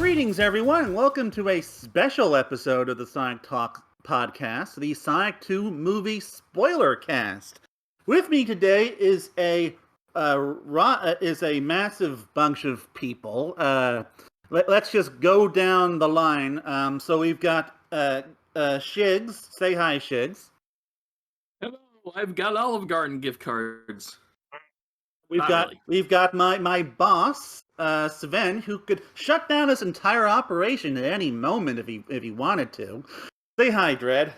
Greetings, everyone, and welcome to a special episode of the Sonic Talk podcast, the Sonic 2 movie Spoilercast. With me today is a massive bunch of people. Let's just go down the line. So we've got Shigs. Say hi, Shigs. Hello, I've got Olive Garden gift cards. We've got my boss, Sven, who could shut down this entire operation at any moment if he wanted to. Say hi, Dread.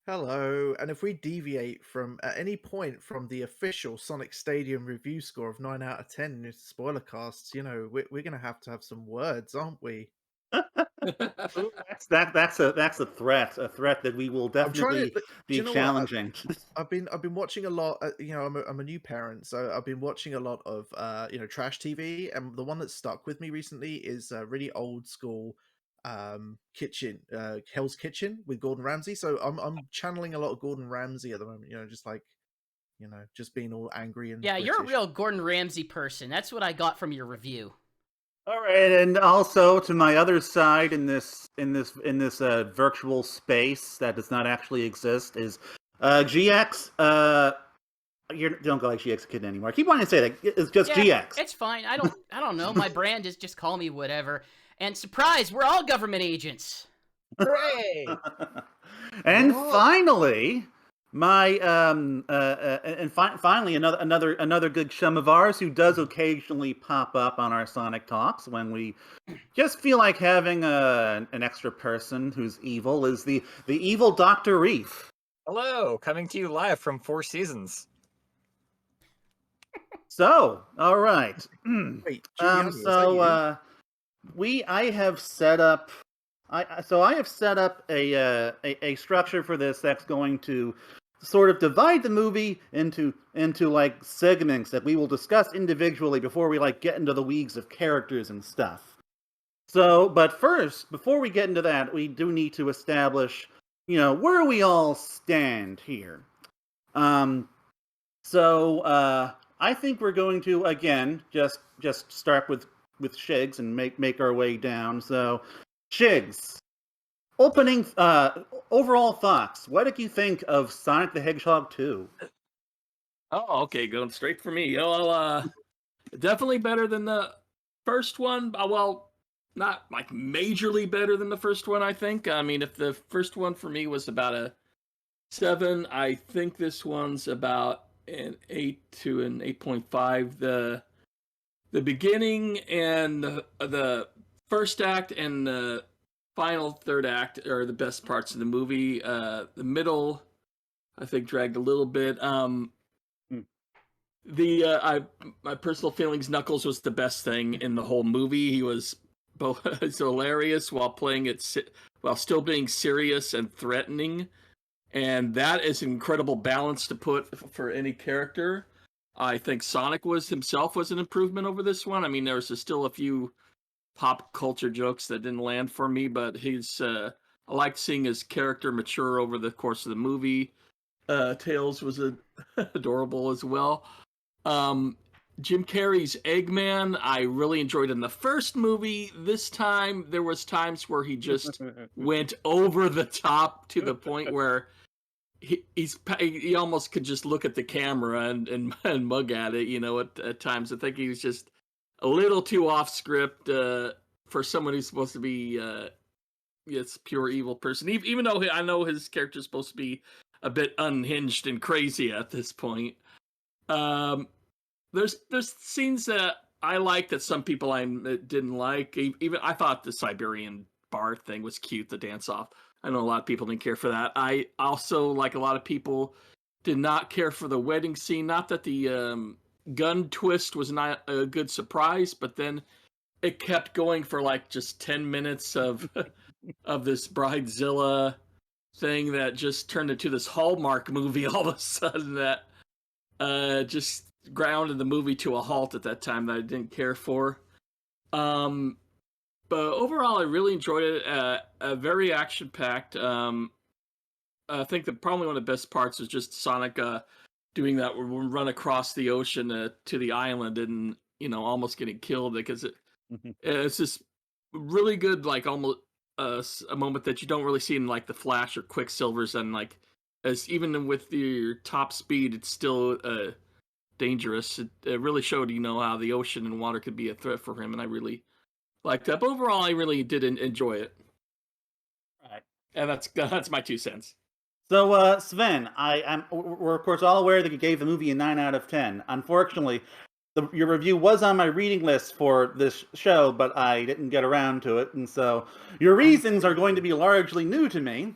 Hello, and if we deviate at any point from the official Sonic Stadium review score of 9 out of 10 in spoiler casts, we're going to have some words, aren't we? That's a threat that we will definitely be challenging. I've been watching a lot. I'm a new parent, so I've been watching a lot of trash TV, and the one that stuck with me recently is really old school kitchen, Hell's Kitchen with Gordon Ramsay. So I'm channeling a lot of Gordon Ramsay at the moment. Just being all angry and British. You're a real Gordon Ramsay person. That's what I got from your review. All right, and also to my other side in this virtual space that does not actually exist is GX. You don't go like GX Kid anymore. I keep wanting to say that it's just GX. It's fine. I don't know. My brand is just call me whatever. And surprise, we're all government agents. Hooray! And finally, finally another good chum of ours who does occasionally pop up on our Sonic Talks when we just feel like having an extra person who's evil is the evil Dr. Reef. Hello, coming to you live from Four Seasons. So, all right. Wait, Giuliani, I have set up a structure for this that's going to sort of divide the movie into like segments that we will discuss individually before we get into the weeds of characters and stuff. So, but first, before we get into that, we do need to establish, where we all stand here. I think we're going to again just start with Shigs and make our way down. So, Shigs, opening overall thoughts. What did you think of Sonic the Hedgehog 2? Oh, okay, going straight for me. Well, definitely better than the first one. Well, not like majorly better than the first one, I think. I mean, if the first one for me was about a 7, I think this one's about an 8 to an 8.5. The beginning and the first act and the final third act are the best parts of the movie. The middle, I think, dragged a little bit. My personal feelings, Knuckles was the best thing in the whole movie. He was both hilarious while still being serious and threatening, and that is an incredible balance to put for any character. I think Sonic himself was an improvement over this one. I mean, there was still a few pop culture jokes that didn't land for me, but I liked seeing his character mature over the course of the movie. Tails was adorable as well. Jim Carrey's Eggman, I really enjoyed in the first movie. This time, there was times where he just went over the top to the point where he almost could just look at the camera and mug at it, at times. I think he was just a little too off script for someone who's supposed to be pure evil person. Even though I know his character's supposed to be a bit unhinged and crazy at this point. There's scenes that I like that some people didn't like. Even I thought the Siberian bar thing was cute, the dance off. I know a lot of people didn't care for that. I also, like a lot of people, did not care for the wedding scene. Not that the gun twist was not a good surprise, but then it kept going for just 10 minutes of this Bridezilla thing that just turned into this Hallmark movie all of a sudden that just grounded the movie to a halt at that time that I didn't care for. But overall, I really enjoyed it. Very action-packed. I think that probably one of the best parts was just Sonic doing that run across the ocean to the island and almost getting killed because it's just really good, like almost a moment that you don't really see in like the Flash or Quicksilver's, and like as even with your top speed, it's still dangerous. It really showed, how the ocean and water could be a threat for him, and I really liked that. But overall, I really did enjoy it, Right. and that's my 2 cents. So, Sven, we're of course all aware that you gave the movie a 9 out of 10. Unfortunately, your review was on my reading list for this show, but I didn't get around to it, and so your reasons are going to be largely new to me.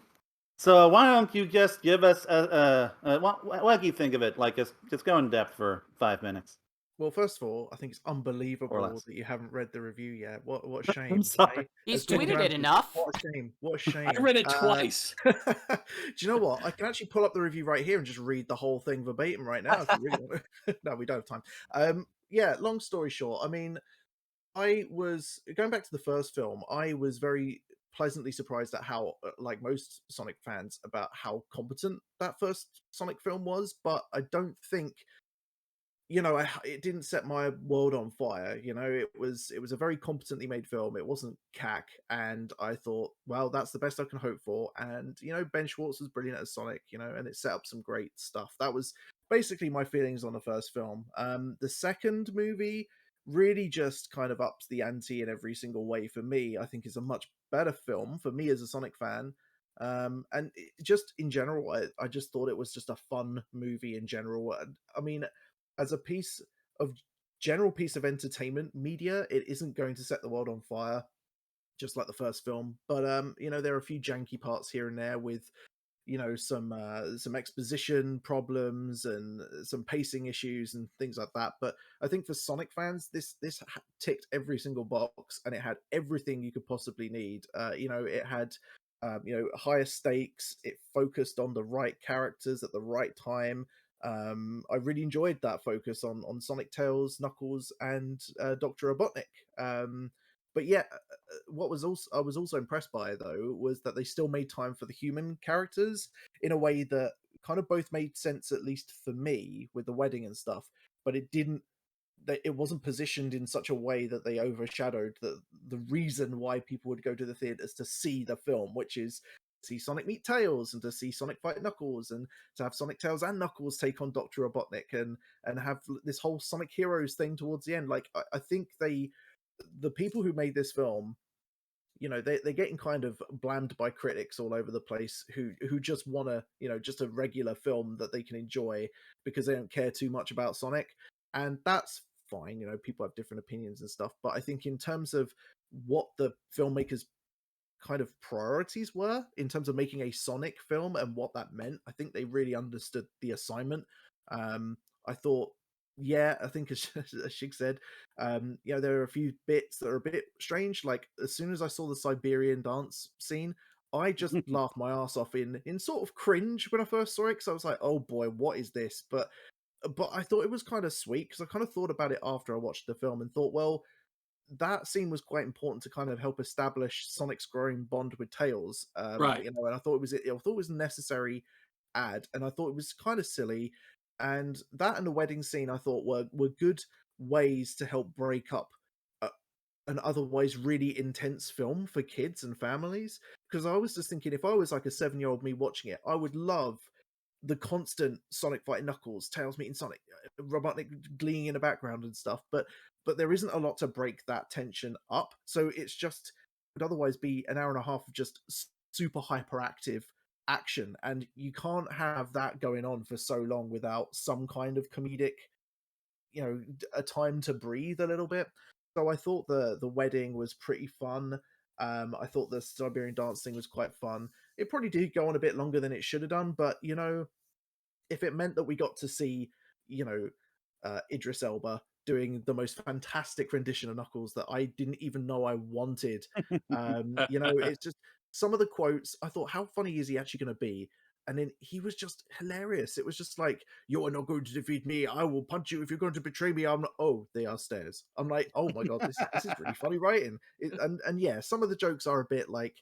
So why don't you just give us what do you think of it? Like, just go in depth for 5 minutes Well, first of all, I think it's or unbelievable less. that you haven't read the review yet. What a I'm shame. sorry. Eh? He's As Gordon tweeted it Ramsay said, enough. what a shame. What a shame. I read it twice. Do you know what? I can actually pull up the review right here and just read the whole thing verbatim right now if you really want to. No, we don't have time. Yeah, long story short, I mean, I was going back to the first film, I was very pleasantly surprised at how, like most Sonic fans, about how competent that first Sonic film was, but I don't think it didn't set my world on fire. It was a very competently made film. It wasn't cack, and I thought, well, that's the best I can hope for. And Ben Schwartz was brilliant as Sonic, and it set up some great stuff. That was basically my feelings on the first film. The second movie really just kind of ups the ante in every single way for me. I think is a much better film for me as a Sonic fan. And just in general, I just thought it was just a fun movie in general. I mean, as a general piece of entertainment media, it isn't going to set the world on fire, just like the first film. But there are a few janky parts here and there with some exposition problems and some pacing issues and things like that. But I think for Sonic fans, this ticked every single box, and it had everything you could possibly need. It had higher stakes. It focused on the right characters at the right time. I really enjoyed that focus on Sonic, Tails, Knuckles, and Dr. Robotnik. But yeah, what was also I was also impressed by though was that they still made time for the human characters in a way that kind of both made sense, at least for me, with the wedding and stuff. But it wasn't positioned in such a way that they overshadowed the reason why people would go to the theaters to see the film, which is see Sonic meet Tails and to see Sonic fight Knuckles and to have Sonic, Tails, and Knuckles take on Dr. Robotnik and have this whole Sonic Heroes thing towards the end. Like I think the people who made this film, they're getting kind of blamed by critics all over the place who just want just a regular film that they can enjoy because they don't care too much about Sonic, and that's fine. People have different opinions and stuff, but I think in terms of what the filmmakers kind of priorities were in terms of making a Sonic film and what that meant, I think they really understood the assignment. I thought, yeah, I think as Shig said, there are a few bits that are a bit strange. Like as soon as I saw the Siberian dance scene, I just laughed my ass off in sort of cringe when I first saw it, because I was like, oh boy, what is this? But I thought it was kind of sweet because I kind of thought about it after I watched the film and thought, well, that scene was quite important to kind of help establish Sonic's growing bond with Tails. Right. And I thought it was a necessary add, and I thought it was kind of silly. And that and the wedding scene I thought were good ways to help break up an otherwise really intense film for kids and families. Because I was just thinking, if I was like a 7-year-old me watching it, I would love the constant Sonic fighting Knuckles, Tails meeting Sonic, Robotnik gleeing in the background and stuff. But there isn't a lot to break that tension up. So it's just would otherwise be an hour and a half of just super hyperactive action, and you can't have that going on for so long without some kind of comedic, a time to breathe a little bit. So I thought the wedding was pretty fun. I thought the Siberian dance thing was quite fun. It probably did go on a bit longer than it should have done, but if it meant that we got to see, Idris Elba doing the most fantastic rendition of Knuckles that I didn't even know I wanted, it's just some of the quotes. I thought, how funny is he actually going to be? And then he was just hilarious. It was just like, you are not going to defeat me. I will punch you if you're going to betray me. I'm like, oh, they are stairs. I'm like, oh my god, this is really funny writing. And yeah, some of the jokes are a bit like,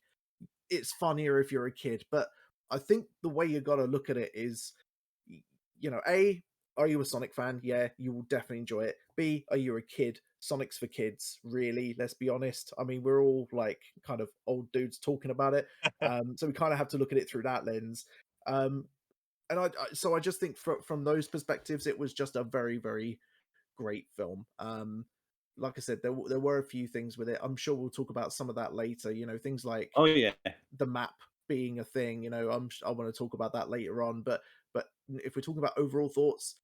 it's funnier if you're a kid, but I think the way you got to look at it is, A, are you a Sonic fan? Yeah, you will definitely enjoy it. B, are you a kid? Sonic's for kids, really. Let's be honest. I mean, we're all like kind of old dudes talking about it, so we kind of have to look at it through that lens. And I just think from those perspectives, it was just a very, very great film. Like I said, there were a few things with it. I'm sure we'll talk about some of that later. You know, things like Oh yeah. the map being a thing. You know, I want to talk about that later on. But if we're talking about overall thoughts,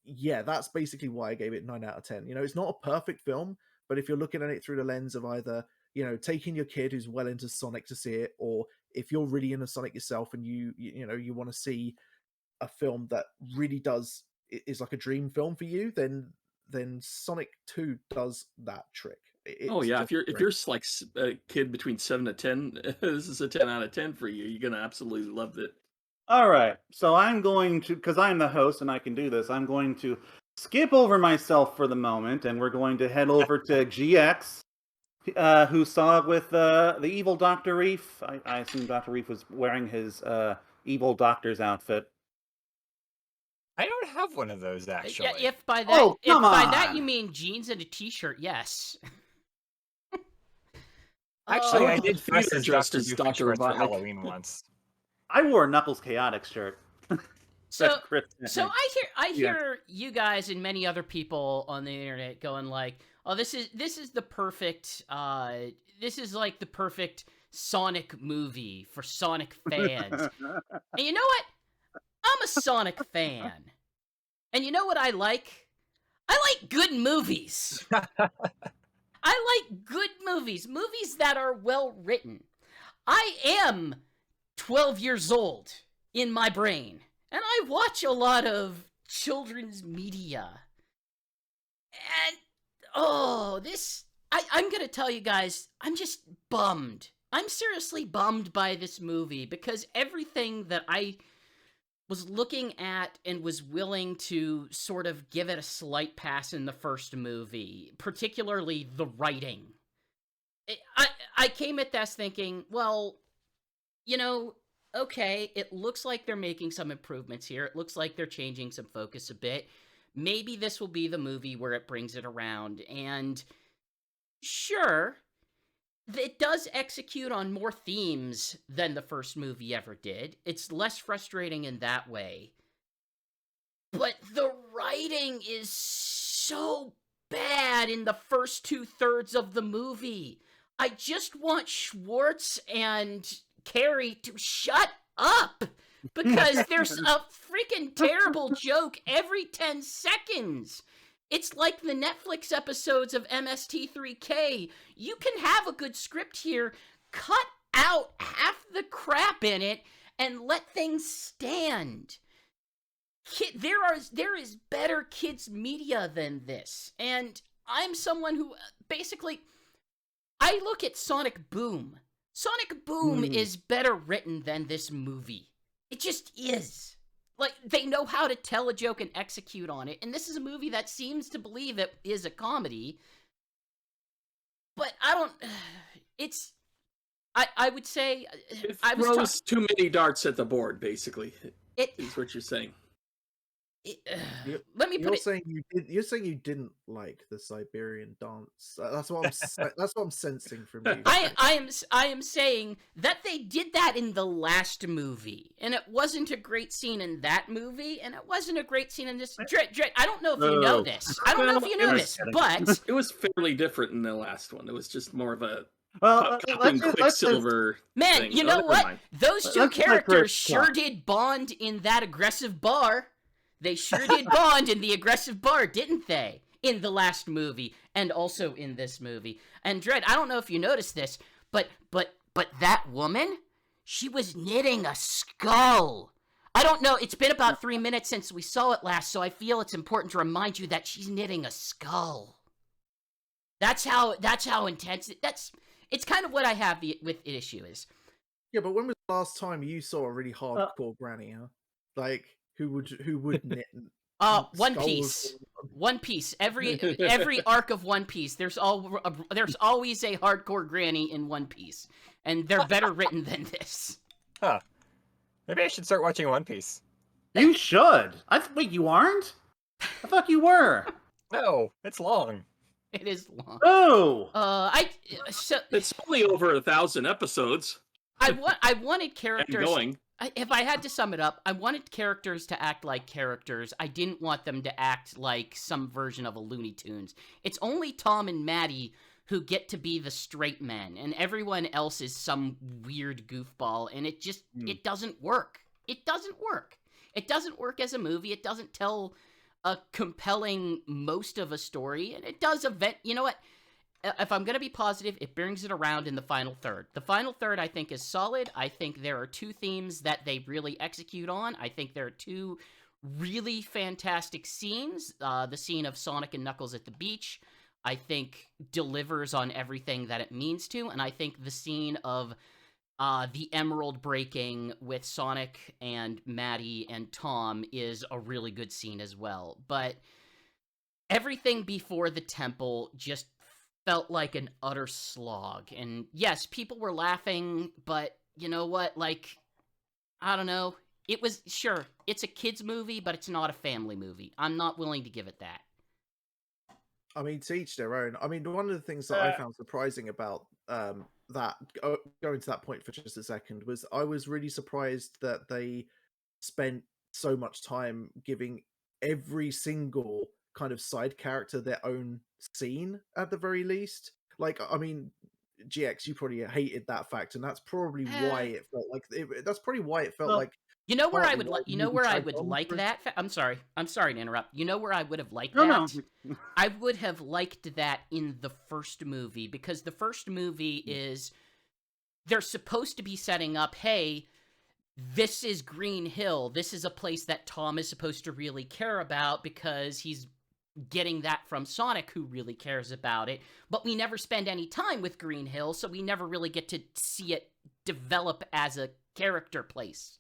yeah, that's basically why I gave it 9 out of 10. You know, it's not a perfect film, but if you're looking at it through the lens of either, you know, taking your kid who's well into Sonic to see it, or if you're really into Sonic yourself and you know you want to see a film that really is like a dream film for you, then Sonic 2 does that trick. Oh It's yeah, just if you're like a kid between 7 to 10, this is a 10 out of 10 for you. You're gonna absolutely love it. All right, so I'm going to, because I'm the host and I can do this, I'm going to skip over myself for the moment, and we're going to head over to GX, who saw it with the Evil Dr. Reef. I assume Dr. Reef was wearing his Evil Doctor's outfit. I don't have one of those actually. Yeah, if by that, Oh, if come by that on! you mean jeans and a t-shirt, yes. Actually, I Oh, did you dress are as dressed Dr. as Doofenshmirtz Dr. for Robotnik. Halloween once. I wore a Knuckles Chaotix shirt. So, Chris so I Yeah. hear you guys and many other people on the internet going like, "Oh, this is the perfect this is like the perfect Sonic movie for Sonic fans." And you know what? I'm a Sonic fan. And you know what I like? I like good movies. I like good movies. Movies that are well written. I am 12 years old in my brain. And I watch a lot of children's media. And, I'm gonna tell you guys, I'm just bummed. I'm seriously bummed by this movie, because everything that I was looking at and was willing to sort of give it a slight pass in the first movie, particularly the writing. I came at this thinking, well, you know, okay, it looks like they're making some improvements here. It looks like they're changing some focus a bit. Maybe this will be the movie where it brings it around. And sure, it does execute on more themes than the first movie ever did. It's less frustrating in that way. But the writing is so bad in the first 2/3 of the movie. I just want Schwartz and Carrey to shut up, because there's a freaking terrible joke every 10 seconds. It's like the Netflix episodes of MST3K. You can have a good script here, cut out half the crap in it, and let things stand. There is better kids media than this. And I'm someone who basically, I look at Sonic Boom. Sonic Boom is better written than this movie. It just is. Like, they know how to tell a joke and execute on it, and this is a movie that seems to believe it is a comedy. But I would say... It throws too many darts at the board, basically, is what you're saying. Let me put it... You're saying you didn't like the Siberian dance. That's what I'm sensing from you. I am saying that they did that in the last movie, and it wasn't a great scene in that movie, and it wasn't a great scene in this. Dread, I don't know if you know this. I don't know if you know this, but it was fairly different in the last one. It was just more of a let's Quicksilver. Man, thing. you know what? Mind. Those two Let's let characters Chris sure talk. did bond in that aggressive bar. They sure did bond in the aggressive bar, didn't they? In the last movie, and also in this movie. And Dread, I don't know if you noticed this, but that woman, she was knitting a skull. I don't know, it's been about 3 minutes since we saw it last, so I feel it's important to remind you that she's knitting a skull. That's how intense it's kind of what I have with the issue is. Yeah, but when was the last time you saw a really hardcore granny, huh? Like, who would knit? One Piece. One Piece. Every arc of One Piece, there's always a hardcore granny in One Piece, and they're better written than this. Huh. Maybe I should start watching One Piece. You should. Wait, you aren't? I thought you were. No, it's long. It is long. Oh, It's only over 1,000 episodes I wanted and characters. going. If I had to sum it up, I wanted characters to act like characters. I didn't want them to act like some version of a Looney Tunes. It's only Tom and Maddie who get to be the straight men, and everyone else is some weird goofball, and it just, it doesn't work. It doesn't work. It doesn't work as a movie. It doesn't tell a compelling most of a story, and it does you know what? If I'm going to be positive, it brings it around in the final third. The final third, I think, is solid. I think there are two themes that they really execute on. I think there are two really fantastic scenes. The scene of Sonic and Knuckles at the beach, I think, delivers on everything that it means to. And I think the scene of the emerald breaking with Sonic and Maddie and Tom is a really good scene as well. But everything before the temple just felt like an utter slog. And yes, people were laughing, but you know what? Like, I don't know. It was, sure, it's a kid's movie, but it's not a family movie. I'm not willing to give it that. I mean, to each their own. I mean, one of the things that I found surprising about that, going to that point for just a second, was I was really surprised that they spent so much time giving every single kind of side character their own scene at the very least. Like, I mean, GX, you probably hated that fact, and that's probably why it felt like that's probably why it felt Well, like. You know where I partly would why like. the You know movie where I dragged would on like for- that. I'm sorry. I'm sorry to interrupt. You know where I would have liked no, that. no. I would have liked that in the first movie, because the first movie is, they're supposed to be setting up, hey, this is Green Hill. This is a place that Tom is supposed to really care about because he's getting that from Sonic, who really cares about it. But we never spend any time with Green Hill, so we never really get to see it develop as a character place.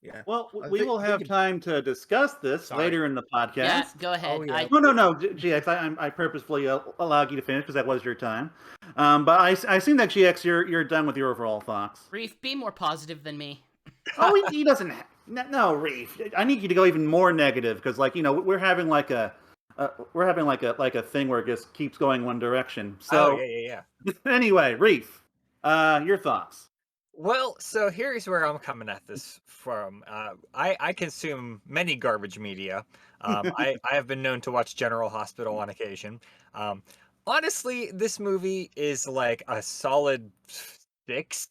Yeah. Well, I we think- will have time to discuss this Sorry. later in the podcast. Yeah, go ahead. Oh, yeah. No, GX, I purposefully allowed you to finish because that was your time. But I assume that GX, you're done with your overall thoughts. Reef, be more positive than me. Oh, he doesn't. No, Reef. I need you to go even more negative because, like, you know, we're having like a thing where it just keeps going one direction. So yeah. anyway, Reef, your thoughts. Well, so here's where I'm coming at this from. I consume many garbage media. I have been known to watch General Hospital on occasion. Honestly, this movie is like a solid 6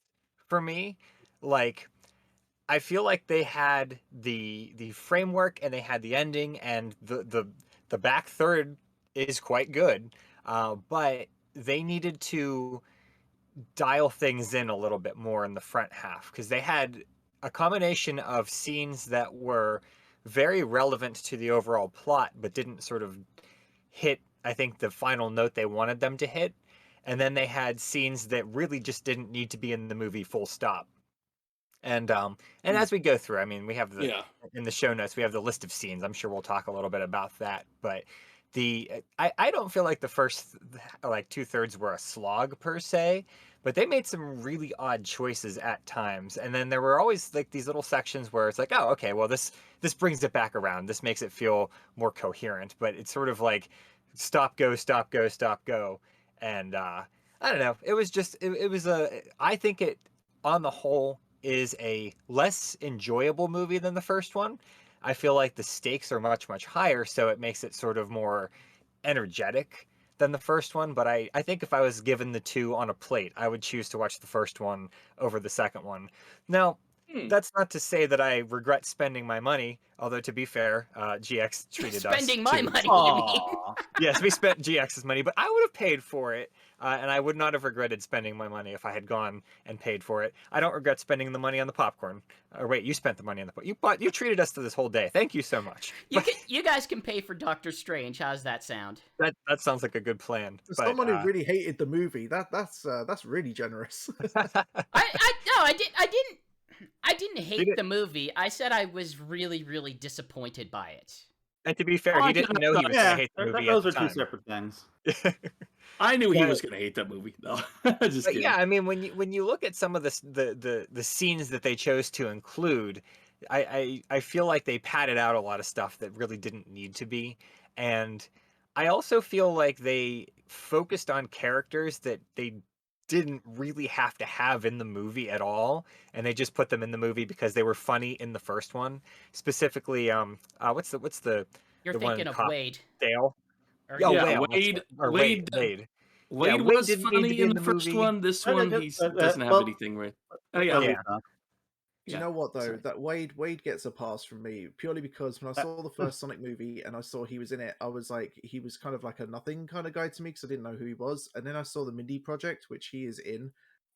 for me. Like, I feel like they had the framework and they had the ending, and the back third is quite good. But they needed to dial things in a little bit more in the front half, because they had a combination of scenes that were very relevant to the overall plot but didn't sort of hit, I think, the final note they wanted them to hit. And then they had scenes that really just didn't need to be in the movie, full stop. And as we go through, I mean, we have in the show notes, we have the list of scenes. I'm sure we'll talk a little bit about that, but I don't feel like the first like 2/3 were a slog per se, but they made some really odd choices at times. And then there were always like these little sections where it's like, oh, okay, well this brings it back around. This makes it feel more coherent, but it's sort of like stop, go, stop, go, stop, go. And I don't know. It was just it was I think it on the whole is a less enjoyable movie than the first one. I feel like the stakes are much, much higher, so it makes it sort of more energetic than the first one. But I think if I was given the two on a plate, I would choose to watch the first one over the second one. Now, that's not to say that I regret spending my money, although to be fair, GX treated us Spending my to- money, you mean? Aw. Yes, we spent GX's money, but I would have paid for it, and I would not have regretted spending my money if I had gone and paid for it. I don't regret spending the money on the popcorn. Or wait, you spent the money on the popcorn. You treated us to this whole day. Thank you so much. You guys can pay for Doctor Strange. How's that sound? That sounds like a good plan. For but, someone who really hated the movie, that's really generous. I didn't hate the movie. I said I was really, really disappointed by it. And to be fair, he didn't know he was going to hate the movie those at are the two time. separate things. I knew he But- was going to hate that movie. No, just But kidding. yeah, I mean, when you look at some of the scenes that they chose to include, I feel like they padded out a lot of stuff that really didn't need to be, and I also feel like they focused on characters that they didn't really have to have in the movie at all, and they just put them in the movie because they were funny in the first one. Specifically, what's You're the one thinking of cop, Wade. Dale? Or Yo, you- Yeah, Whale. That's Wade. what, or Wade. Wade. Yeah, Wade Wade was didn't need to funny be in in the the first movie. one. This one, he doesn't have well, anything right. Oh let yeah, me Yeah. talk. Do you Yeah, know what though? sorry. That Wade gets a pass from me purely because when I saw the first Sonic movie and I saw he was in it, I was like, he was kind of like a nothing kind of guy to me because I didn't know who he was. And then I saw the Mindy Project, which he is in,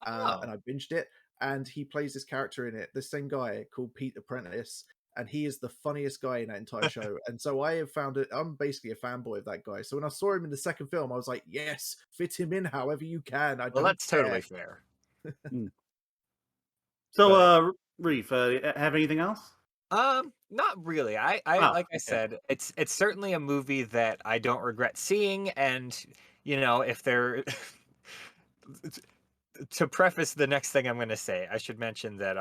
and I binged it, and he plays this character in it, the same guy called Pete Apprentice, and he is the funniest guy in that entire show. And so I have found it. I'm basically a fanboy of that guy. So when I saw him in the second film, I was like, yes, fit him in however you can. I Well, don't that's totally care. fair. So, But Reef, have anything else? not really. I Oh, like I okay. said, it's certainly a movie that I don't regret seeing, and you know, if they're to preface the next thing I'm going to say, I should mention that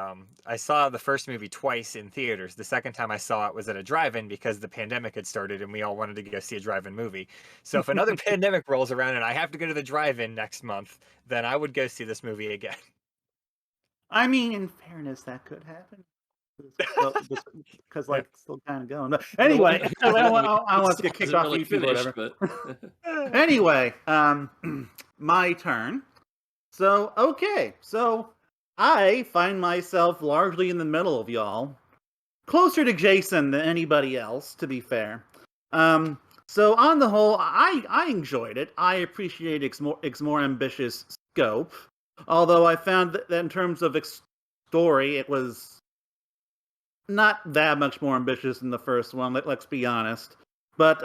I saw the first movie twice in theaters. The second time I saw it was at a drive-in because the pandemic had started and we all wanted to go see a drive-in movie. So if another pandemic rolls around and I have to go to the drive-in next month, then I would go see this movie again. I mean, in fairness, that could happen. Because, like, it's still kind of going. But anyway, I want to get kicked off YouTube or whatever. But Anyway, my turn. So, okay. So, I find myself largely in the middle of y'all. Closer to Jason than anybody else, to be fair. So, on the whole, I enjoyed it. I appreciate its more ambitious scope. Although I found that in terms of its story, it was not that much more ambitious than the first one, let's be honest. But,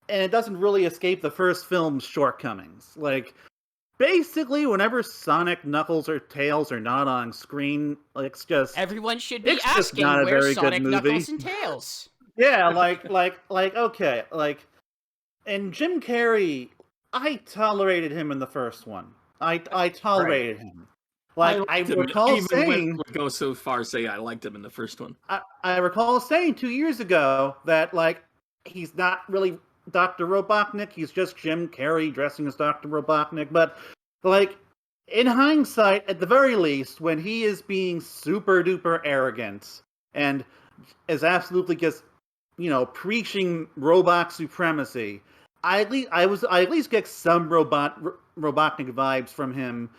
it doesn't really escape the first film's shortcomings. Like, basically, whenever Sonic, Knuckles, or Tails are not on screen, it's just... Everyone should be It's just asking not a where's very good Sonic, movie. Knuckles, and Tails. Yeah, okay, and Jim Carrey, I tolerated him in the first one. I tolerated him. Like, I recall saying... would go so far as say I liked him in the first one. I recall saying 2 years ago that, like, he's not really Dr. Robotnik, he's just Jim Carrey dressing as Dr. Robotnik, but, like, in hindsight, at the very least, when he is being super-duper arrogant and is absolutely just, preaching robot supremacy, I at least get some Robotnik vibes from him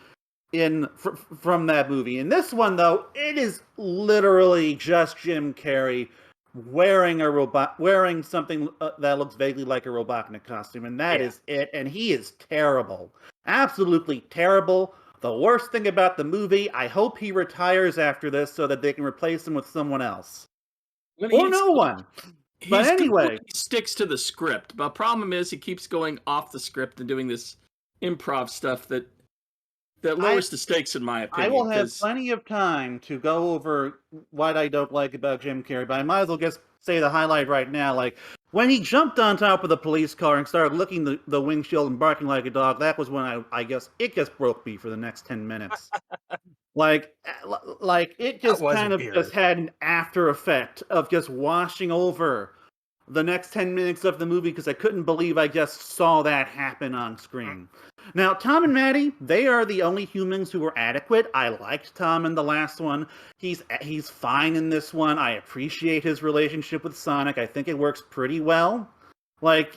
from that movie. In this one, though, it is literally just Jim Carrey wearing something that looks vaguely like a Robotnik costume, and that is it. And he is terrible, absolutely terrible. The worst thing about the movie, I hope he retires after this so that they can replace him with someone else or no one. But anyway, he sticks to the script. But problem is, he keeps going off the script and doing this improv stuff that lowers the stakes, in my opinion. I will have plenty of time to go over what I don't like about Jim Carrey, but I might as well just say the highlight right now. Like, when he jumped on top of the police car and started licking the windshield and barking like a dog, that was when I guess it just broke me for the next 10 minutes. Like it just kind of just had an after effect of just washing over the next 10 minutes of the movie because I couldn't believe I just saw that happen on screen. Now, Tom and Maddie, they are the only humans who were adequate. I liked Tom in the last one. He's fine in this one. I appreciate his relationship with Sonic. I think it works pretty well. It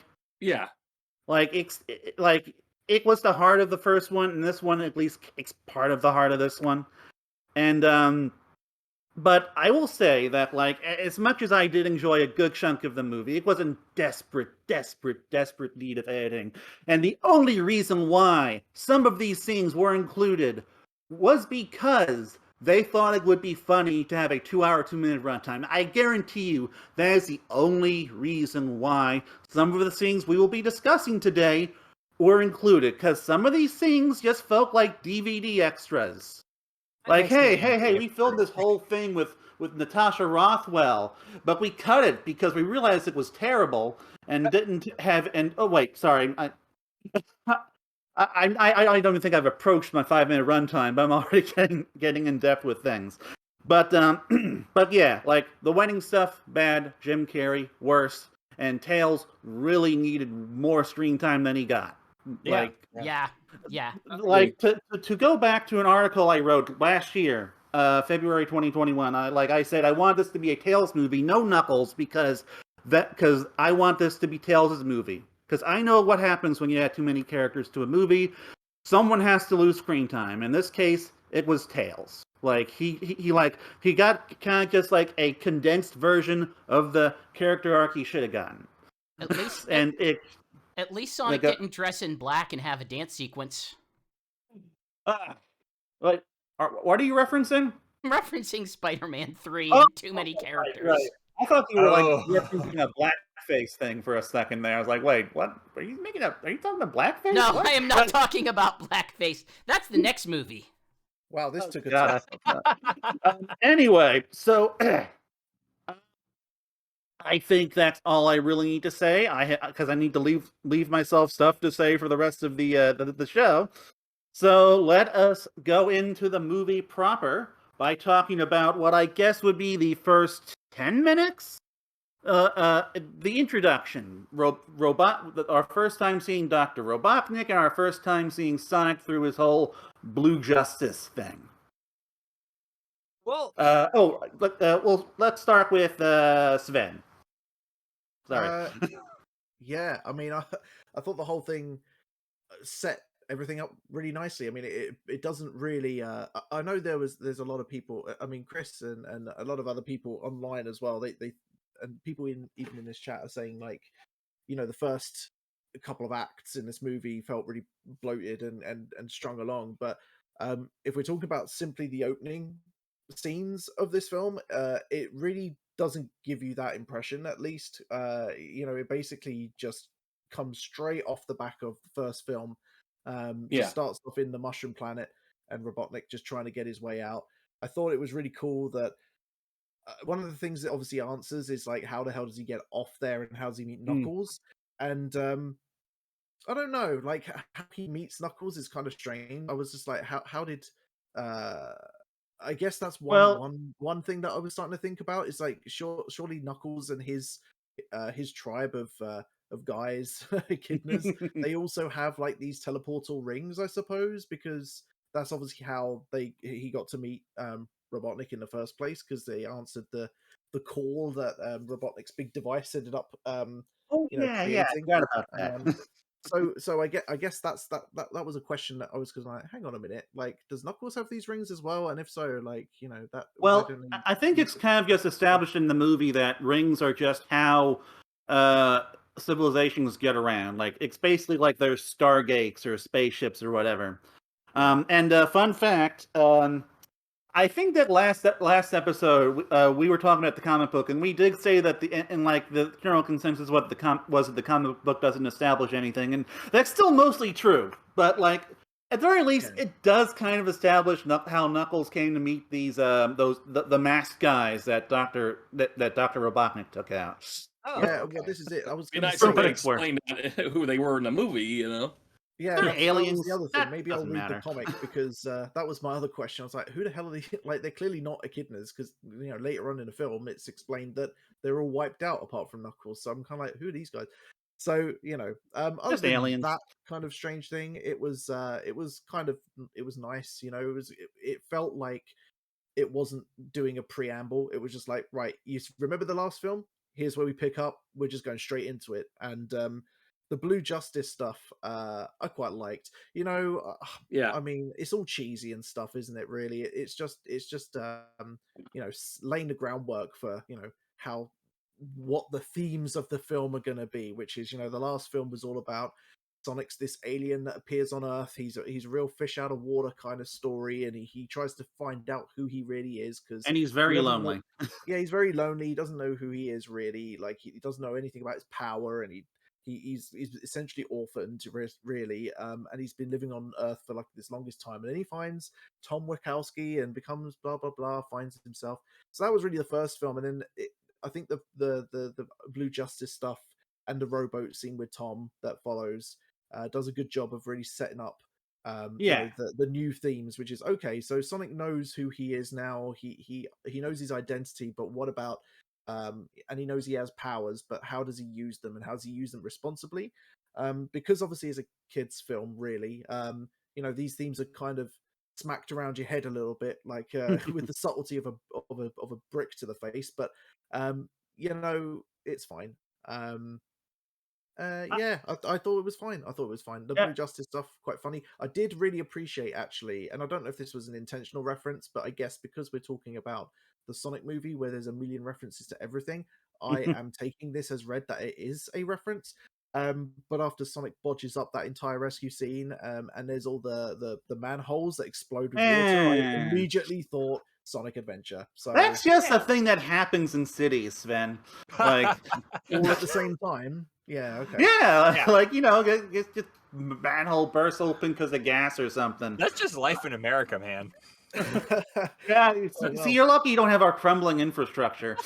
was the heart of the first one, and this one at least it's part of the heart of this one. And but I will say that, like, as much as I did enjoy a good chunk of the movie, it was in desperate need of editing. And the only reason why some of these scenes were included was because they thought it would be funny to have a 2-hour, 2-minute runtime. I guarantee you that is the only reason why some of the scenes we will be discussing today were included. Because some of these scenes just felt like DVD extras. Like, hey, we filmed this whole thing with Natasha Rothwell, but we cut it because we realized it was terrible and didn't have. And oh wait, sorry, I don't even think I've approached my 5-minute runtime, but I'm already getting in depth with things. But but yeah, like the wedding stuff, bad. Jim Carrey, worse. And Tails really needed more screen time than he got. Like, Yeah. like to go back to an article I wrote last year, February 2021. I said I want this to be a Tails movie, no Knuckles, because I want this to be Tails' movie. Because I know what happens when you add too many characters to a movie. Someone has to lose screen time. In this case, it was Tails. Like he got kind of just like a condensed version of the character arc he should have gotten. At least And it at least Sonic didn't dress in black and have a dance sequence. like what are you referencing? I'm referencing Spider-Man 3 and too many characters. Right. I thought you were like Oh. referencing a blackface thing for a second there. I was like, wait, what? Are you making up? Are you talking about blackface? No, What? I am not talking about blackface. That's the next movie. Wow, this took a God. turn. Anyway, so I think that's all I really need to say. Because I need to leave myself stuff to say for the rest of the show. So let us go into the movie proper by talking about what I guess would be the first 10 minutes. The introduction, our first time seeing Dr. Robotnik, and our first time seeing Sonic through his whole Blue Justice thing. Well, let's start with Sven. Sorry. Yeah, I mean, I thought the whole thing set everything up really nicely. I mean, it doesn't really. I know there's a lot of people. I mean, Chris and a lot of other people online as well. They and people even in this chat are saying, like, you know, the first couple of acts in this movie felt really bloated and strung along. But if we're talking about simply the opening scenes of this film, it really doesn't give you that impression. At least, you know, it basically just comes straight off the back of the first film. Just starts off in the Mushroom Planet and Robotnik just trying to get his way out. I thought it was really cool that one of the things that obviously answers is like, how the hell does he get off there and how does he meet Knuckles? And I don't know, like how he meets Knuckles is kind of strange. I was just like, how did I guess that's one thing that I was starting to think about is like, surely Knuckles and his tribe of guys, echidnas, they also have like these teleportal rings, I suppose, because that's obviously how he got to meet Robotnik in the first place, because they answered the call that Robotnik's big device ended up creating. I forgot about that. So I guess that was a question that I was like, hang on a minute, like, does Knuckles have these rings as well? And if so, like, you know, that Well, I think it's kind of just established in the movie that rings are just how civilizations get around. Like, it's basically like there's stargates or spaceships or whatever. And fun fact, I think that last episode we were talking about the comic book, and we did say that like the general consensus was that the comic book doesn't establish anything, and that's still mostly true. But like, at the very least, it does kind of establish how Knuckles came to meet these the masked guys that Dr. Robotnik took out. oh, yeah, okay. well, this is it. I was Be going to nice if they Right. explained who they were in the movie, you know? Yeah, They're that was aliens. the other thing. That Maybe I'll doesn't read matter. the comic, because that was my other question. I was like, who the hell are they? Like, they're clearly not echidnas, because, you know, later on in the film, it's explained that they're all wiped out apart from Knuckles. So I'm kind of like, who are these guys? So, you know, other Just than aliens. that kind of strange thing, it was nice. You know, it felt like it wasn't doing a preamble. It was just like, right, you remember the last film? Here's where we pick up. We're just going straight into it. And the Blue Justice stuff, I quite liked. You know, Yeah. I mean, it's all cheesy and stuff, isn't it? Really, it's just you know, laying the groundwork for, you know, what the themes of the film are going to be. Which is, you know, the last film was all about Sonic's this alien that appears on Earth. He's a real fish out of water kind of story, and he tries to find out who he really is, because And he's very lonely. yeah, he's very lonely. He doesn't know who he is really. Like, he doesn't know anything about his power, and he's essentially orphaned, really. And he's been living on Earth for like this longest time. And then he finds Tom Wachowski and becomes blah blah blah. Finds himself. So that was really the first film, and then I think the Blue Justice stuff and the rowboat scene with Tom that follows does a good job of really setting up you know, the new themes, which is, okay, so Sonic knows who he is now. He knows his identity, but what about and he knows he has powers, but how does he use them, and how does he use them responsibly? because obviously it's a kids film, really. These themes are kind of smacked around your head a little bit, like with the subtlety of a brick to the face. But it's fine. I thought it was fine. I thought it was fine. The Blue Justice stuff, quite funny. I did really appreciate, actually, and I don't know if this was an intentional reference, but I guess because we're talking about the Sonic movie where there's a million references to everything, I am taking this as read that it is a reference. But after Sonic bodges up that entire rescue scene, and there's all the manholes that explode with water, I immediately thought Sonic Adventure. So that's just a thing that happens in cities, Sven. Like all at the same time. Yeah. Okay. Yeah. Like just manhole bursts open because of gas or something. That's just life in America, man. Yeah. See, you're lucky you don't have our crumbling infrastructure.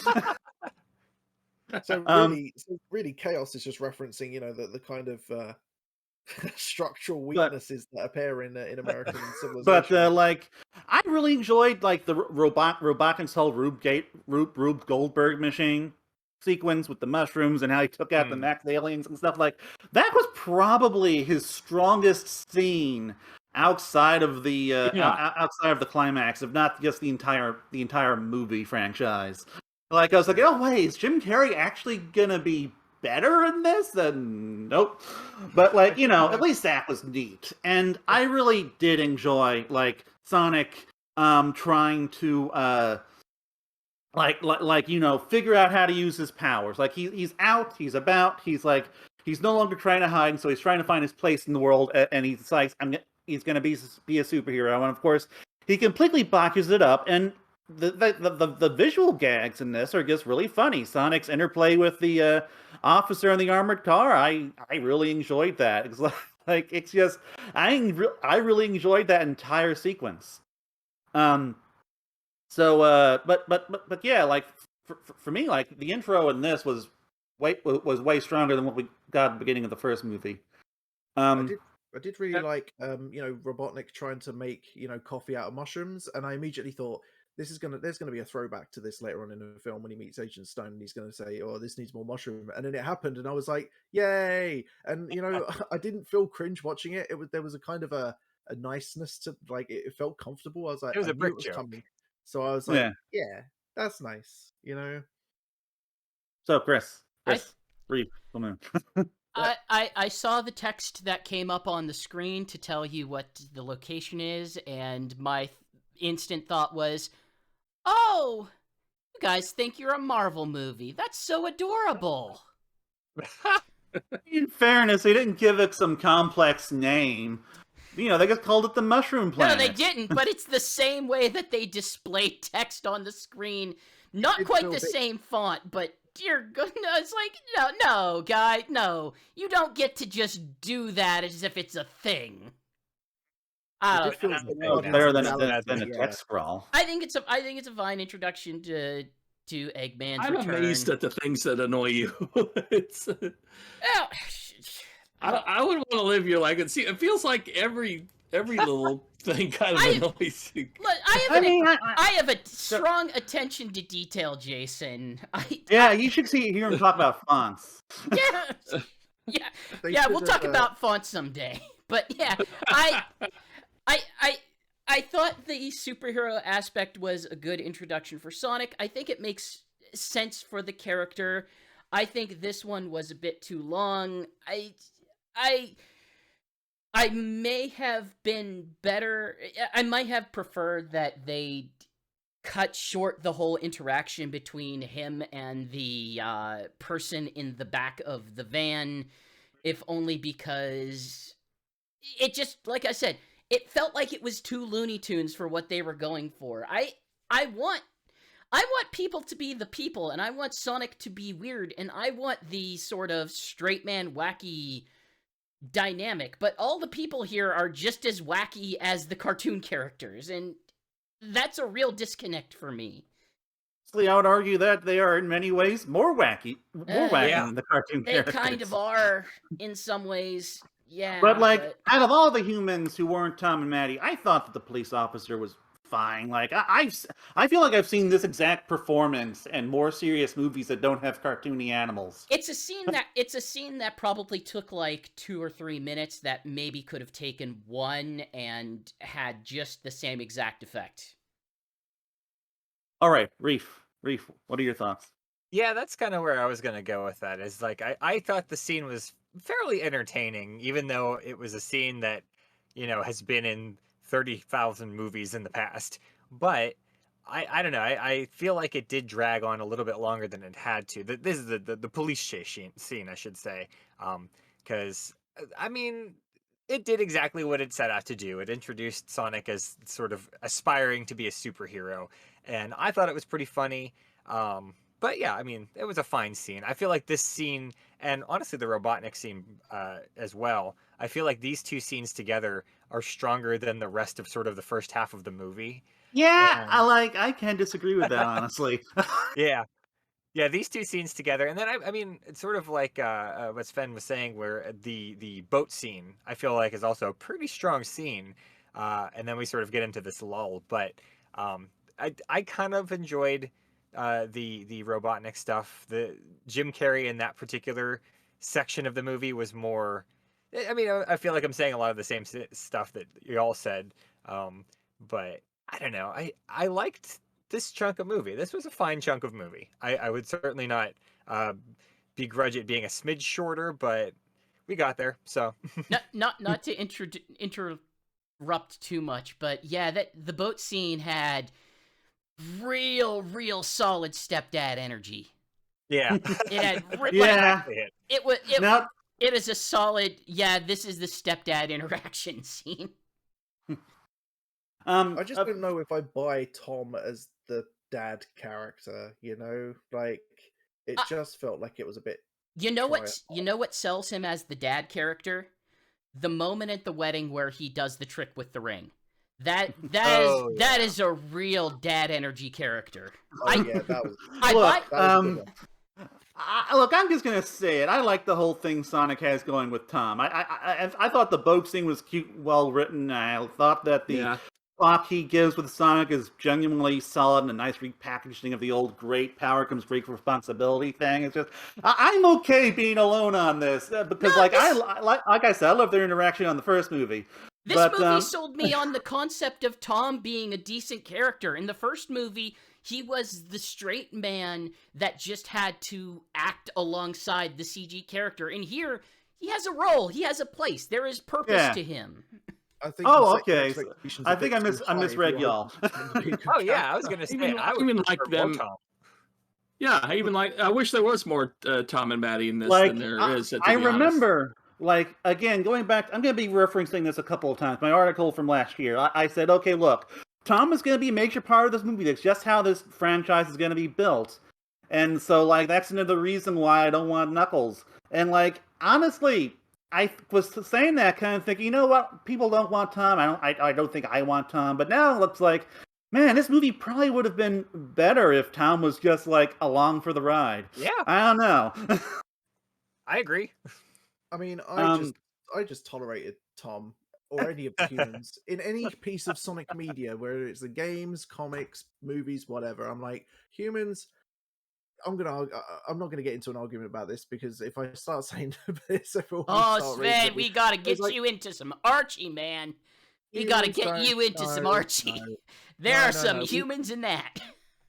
So really, Chaos is just referencing, the kind of structural weaknesses that appear in American civilization. But I really enjoyed like the Robotnik's whole Rube Goldberg machine sequence with the mushrooms and how he took out the Max aliens and stuff. Like that was probably his strongest scene outside of the outside of the climax, if not just the entire movie franchise. Like I was like, oh wait, is Jim Carrey actually gonna be better in this? Then nope. But at least that was neat, and I really did enjoy like Sonic trying to figure out how to use his powers. Like he's out, he's about, he's no longer trying to hide, so he's trying to find his place in the world, and he decides he's gonna be a superhero, and of course he completely botches it up. And the visual gags in this are just really funny. Sonic's interplay with the officer in the armored car, I really enjoyed that. It's it's just I really enjoyed that entire sequence. But yeah, like for me, like the intro in this was way stronger than what we got at the beginning of the first movie. I did really like Robotnik trying to make coffee out of mushrooms, and I immediately thought there's gonna be a throwback to this later on in the film when he meets Agent Stone, and he's gonna say, "Oh, this needs more mushroom," and then it happened, and I was like, "Yay!" And I didn't feel cringe watching it. There was a kind of a niceness to it felt comfortable. I was like, it was a brick it was joke. coming. So I was like, yeah, that's nice, So Chris, Reef, come on. I saw the text that came up on the screen to tell you what the location is, and my instant thought was, oh, you guys think you're a Marvel movie. That's so adorable. In fairness, they didn't give it some complex name. They just called it the Mushroom Planet. No, they didn't, but it's the same way that they display text on the screen. Not quite the same font, but dear goodness, it's like, no, guy, no. You don't get to just do that as if it's a thing. Better than a text scroll. I think it's a fine introduction to Eggman's I'm return. amazed at the things that annoy you. I would want to live your life and see. It feels like every little thing kind of annoys you. Look, I have a strong attention to detail, Jason. You should hear him talk about fonts. Yeah. We'll talk about fonts someday. But yeah, I thought the superhero aspect was a good introduction for Sonic. I think it makes sense for the character. I think this one was a bit too long. I may have been better. I might have preferred that they cut short the whole interaction between him and the person in the back of the van, if only because it just, like I said, it felt like it was too Looney Tunes for what they were going for. I want people to be the people, and I want Sonic to be weird, and I want the sort of straight man wacky dynamic, but all the people here are just as wacky as the cartoon characters, and that's a real disconnect for me. I would argue that they are in many ways more wacky than the cartoon characters. They kind of are in some ways. Yeah, but out of all the humans who weren't Tom and Maddie, I thought that the police officer was fine. Like I feel like I've seen this exact performance in more serious movies that don't have cartoony animals. It's a scene that probably took like 2 or 3 minutes that maybe could have taken 1 and had just the same exact effect. All right, Reef, what are your thoughts? Yeah, that's kind of where I was going to go with that. Is like I thought the scene was fairly entertaining, even though it was a scene that, has been in 30,000 movies in the past. But I don't know. I feel like it did drag on a little bit longer than it had to. This is the police chase scene, I should say. Because, I mean, it did exactly what it set out to do. It introduced Sonic as sort of aspiring to be a superhero. And I thought it was pretty funny. But yeah, I mean, it was a fine scene. I feel like this scene, and honestly the Robotnik scene as well, I feel like these two scenes together are stronger than the rest of sort of the first half of the movie. Yeah, And I can't disagree with that, honestly. yeah, yeah, these two scenes together, and then I mean, it's sort of like what Sven was saying, where the boat scene I feel like is also a pretty strong scene, and then we sort of get into this lull. But I kind of enjoyed the Robotnik stuff. The Jim Carrey in that particular section of the movie was more. I mean, I feel like I'm saying a lot of the same stuff that you all said, but I don't know. I liked this chunk of movie. This was a fine chunk of movie. I would certainly not begrudge it being a smidge shorter, but we got there. So Not to interrupt too much, but yeah, that the boat scene had real solid stepdad energy. yeah, It had Yeah. it is a solid, yeah, this is the stepdad interaction scene. I just don't know if I buy Tom as the dad character. Like it just felt like it was a bit. You know what sells him as the dad character? The moment at the wedding where he does the trick with the ring. That is a real dad energy character. Yeah, that was. Look, I'm just gonna say it. I like the whole thing Sonic has going with Tom. I thought the boat scene was cute, well written. I thought that the talk he gives with Sonic is genuinely solid and a nice repackaging of the old great power comes great responsibility thing. It's just I'm okay being alone on this because, like I said, I love their interaction on the first movie. This movie sold me on the concept of Tom being a decent character. In the first movie, he was the straight man that just had to act alongside the CG character. And here, he has a role. He has a place. There is purpose to him. I think okay. I think I misread y'all. Oh yeah, I was gonna say I would even like them. Tom. Yeah, I wish there was more Tom and Maddie in this than there is. I remember. Like, again, going back, I'm going to be referencing this a couple of times. My article from last year, I said, okay, look, Tom is going to be a major part of this movie. That's just how this franchise is going to be built. And so, like, that's another reason why I don't want Knuckles. And, like, honestly, I was saying that kind of thinking, you know what? People don't want Tom. I don't think I want Tom. But now it looks like, man, this movie probably would have been better if Tom was just, like, along for the ride. Yeah. I don't know. I agree. I mean, I just tolerated Tom or any of the humans in any piece of Sonic media, whether it's the games, comics, movies, whatever. I'm like, humans. I'm not gonna get into an argument about this because if I start saying this, everyone will start Sven, we gotta get you into some Archie, man. We gotta get you into some Archie. There are some humans in that.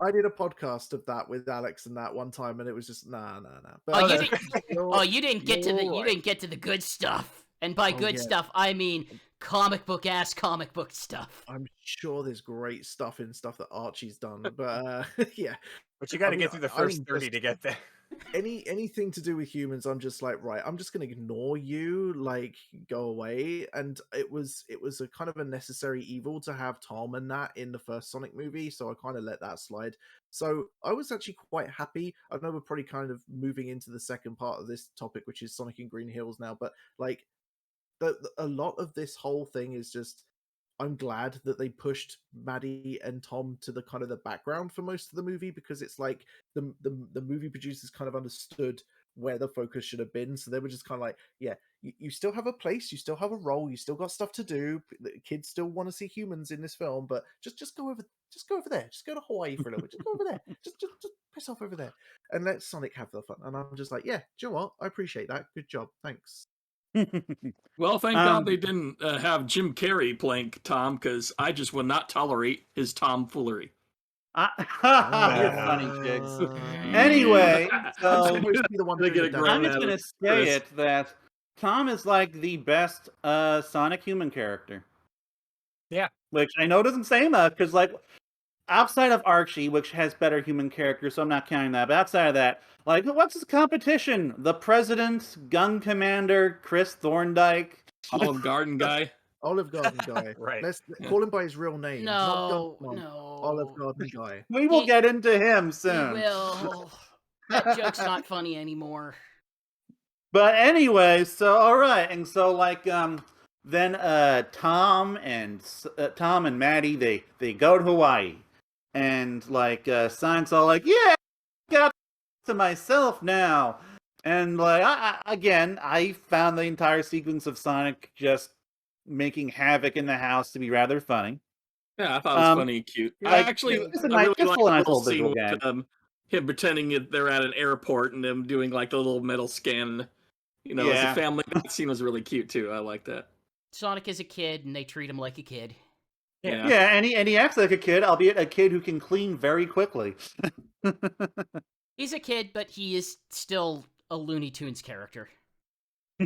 I did a podcast of that with Alex and that one time, and it was just nah. But you didn't get to the good stuff. And by good stuff, I mean comic book stuff. I'm sure there's great stuff in stuff that Archie's done, but yeah. But you got to get through the first 30 to get there. Anything to do with humans, I'm just like, right, I'm just gonna ignore you, like, go away. And it was a kind of a necessary evil to have Tom and that in the first Sonic movie, so I kind of let that slide. So I was actually quite happy. I know we're probably kind of moving into the second part of this topic, which is Sonic and Green Hills now, but like a lot of this whole thing is just, I'm glad that they pushed Maddie and Tom to the kind of the background for most of the movie, because it's like the movie producers kind of understood where the focus should have been. So they were just kind of like, yeah, you still have a place, you still have a role, you still got stuff to do. The kids still want to see humans in this film, but just go over there, just go to Hawaii for a little bit, just go over there, just piss off over there, and let Sonic have the fun. And I'm just like, yeah, do you know what? I appreciate that. Good job, thanks. Well, thank God they didn't have Jim Carrey playing Tom, because I just would not tolerate his tomfoolery. You're funny, Jigs. Anyway, I'm so supposed to be the one They doing get the a damage. grown I'm just at gonna it, say Chris. it that Tom is like the best Sonic human character. Yeah. Which I know doesn't say much, because like outside of Archie, which has better human characters, so I'm not counting that. But outside of that, like what's his competition? The President, Gun Commander, Chris Thorndike. Olive Garden guy. Olive Garden guy. Right. Let's call him by his real name. not No, Gun- no. Olive Garden guy. We will get into him We soon. will. That joke's not funny anymore. But anyway, so all right, and so like then Tom and Maddie they go to Hawaii, and like Sonic's all like, yeah, I got to myself now, and like I found the entire sequence of Sonic just making havoc in the house to be rather funny. Yeah, I thought it was funny and cute. yeah, I like, actually, it's a I nice- really it's like a the nice little little scene visual with gag. him pretending they're at an airport and them doing like the little metal scan. You know, as Yeah. a family, that scene was really cute too. I like that. Sonic is a kid, and they treat him like a kid. Yeah. Yeah, and he acts like a kid, albeit a kid who can clean very quickly. He's a kid, but he is still a Looney Tunes character.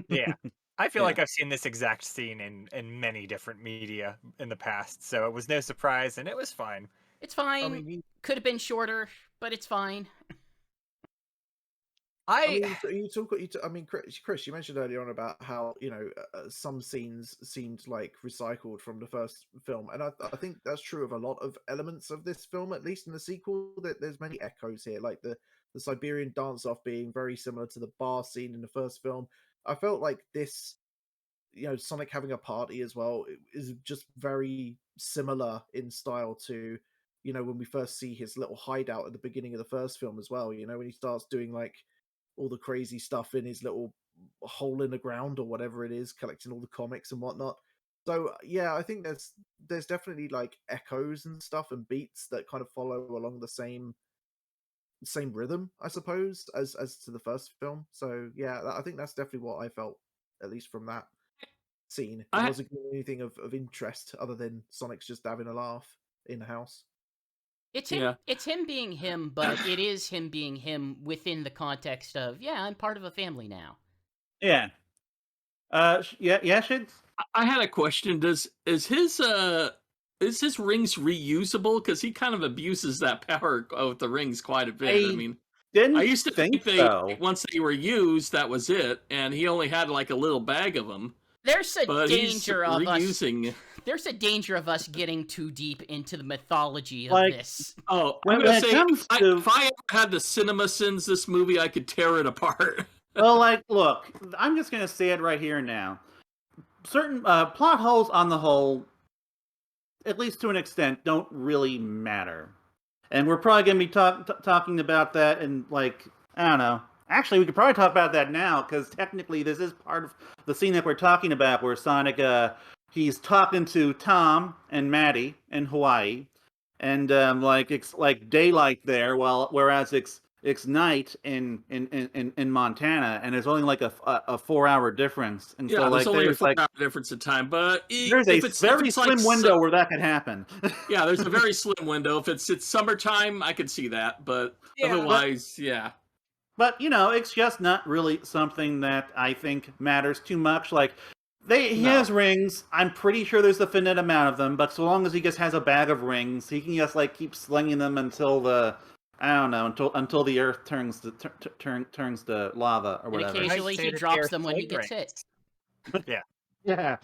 Yeah. I feel Yeah. like I've seen this exact scene in many different media in the past, so it was no surprise, and it was fine. It's fine. I mean, Could have been shorter, but it's fine. I mean, Chris, you mentioned earlier on about how some scenes seemed like recycled from the first film, and I think that's true of a lot of elements of this film. At least in the sequel, that there's many echoes here, like the Siberian dance-off being very similar to the bar scene in the first film. I felt like this, Sonic having a party as well is just very similar in style to, when we first see his little hideout at the beginning of the first film as well. When he starts doing like all the crazy stuff in his little hole in the ground or whatever it is, collecting all the comics and whatnot. So yeah, I think there's definitely like echoes and stuff and beats that kind of follow along the same rhythm, I suppose, as to the first film. So yeah, I think that's definitely what I felt, at least from that scene. It wasn't anything of interest other than Sonic's just having a laugh in the house. It's him. Yeah. It's him being him, but it is him being him within the context of, yeah, I'm part of a family now. Yeah. Yeah, Shigs? I had a question. Is his rings reusable? Because he kind of abuses that power of the rings quite a bit. I mean, Didn't I used to think so. once they were used, that was it, and he only had like a little bag of them. There's a But danger he's of reusing. There's a danger of us getting too deep into the mythology of Like, this. Oh, When I'm gonna it say comes to- if I ever had the cinema sins this movie, I could tear it apart. Well, like, look, I'm just gonna say it right here now. Certain plot holes, on the whole, at least to an extent, don't really matter, and we're probably gonna be talking about that in like, I don't know. Actually, we could probably talk about that now, because technically this is part of the scene that we're talking about, where Sonic, he's talking to Tom and Maddie in Hawaii, and like it's like daylight there, whereas it's night in Montana, and there's only like a 4-hour difference, and Yeah, so like there's only a there's like 4-hour difference in time, but there's a very slim window where that could happen. Yeah, there's a very slim window. If it's summertime, I could see that, but Yeah. otherwise, yeah. But it's just not really something that I think matters too much. Like he has rings. I'm pretty sure there's a finite amount of them, but so long as he just has a bag of rings, he can just like keep slinging them until until the earth turns to lava or whatever. And occasionally he Lightsaber drops air them when he flame gets hit. Yeah. Yeah.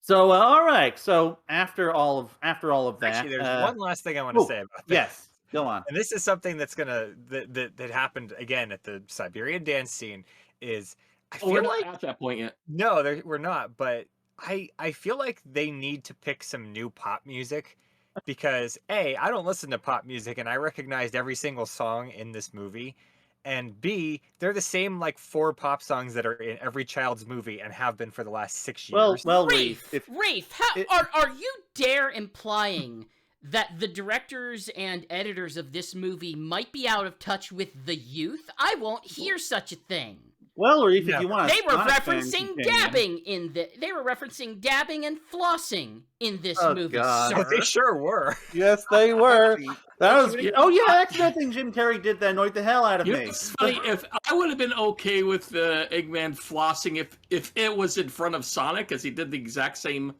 So all right. So after all of that, Actually, there's one last thing I want to say about this. Yes. Go on. And this is something that happened again at the Siberian dance scene. Is I feel We're like not at that point yet. no, we're not. But I feel like they need to pick some new pop music, because I don't listen to pop music, and I recognized every single song in this movie, and B, they're the same like 4 pop songs that are in every child's movie and have been for the last 6 years. Well, Reef, Reef, it- are you dare implying that the directors and editors of this movie might be out of touch with the youth? I won't hear such a thing. well, Reef, if Never. you want They were Sonic fan referencing companion- dabbing in the. They were referencing dabbing and flossing in this Oh, movie, God. sir. They sure were. Yes, they were. Actually, That was. actually, Oh yeah, that's another thing Jim Carrey did that annoyed the hell out of You know me. what's funny? If I would have been okay with Eggman flossing if it was in front of Sonic, because he did the exact same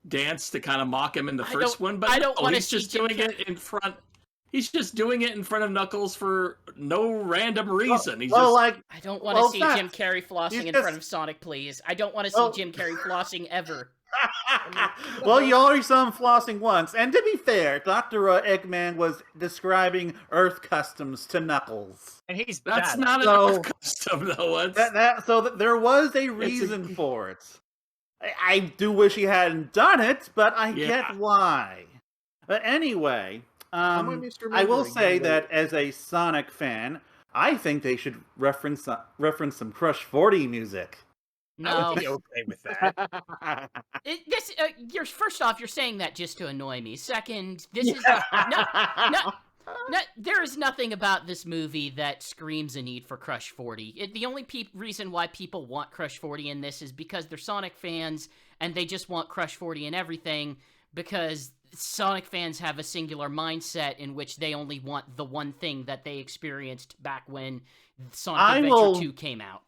dance to kind of mock him in the first one, but I don't no, wanna he's see just Jim doing it in front. He's just doing it in front of Knuckles for no random reason. He's well, just like, I don't want to Well, see it's not- Jim Carrey flossing he's in just- front of Sonic, please. I don't want to see Well- Jim Carrey flossing ever. well, you already saw him flossing once. And to be fair, Dr. Eggman was describing Earth customs to Knuckles. And he's that's bad. not So- enough custom though. That's, So there was a reason for it. I do wish he hadn't done it, but I Yeah. get why. But anyway, Am I I will misremembering say that- that as a Sonic fan, I think they should reference some Crush 40 music. I No, would be okay with that. you're first off, you're saying that just to annoy me. Second, this is no, there is nothing about this movie that screams a need for Crush 40. The only reason why people want Crush 40 in this is because they're Sonic fans and they just want Crush 40 in everything because Sonic fans have a singular mindset in which they only want the one thing that they experienced back when Sonic I Adventure will- 2 came out.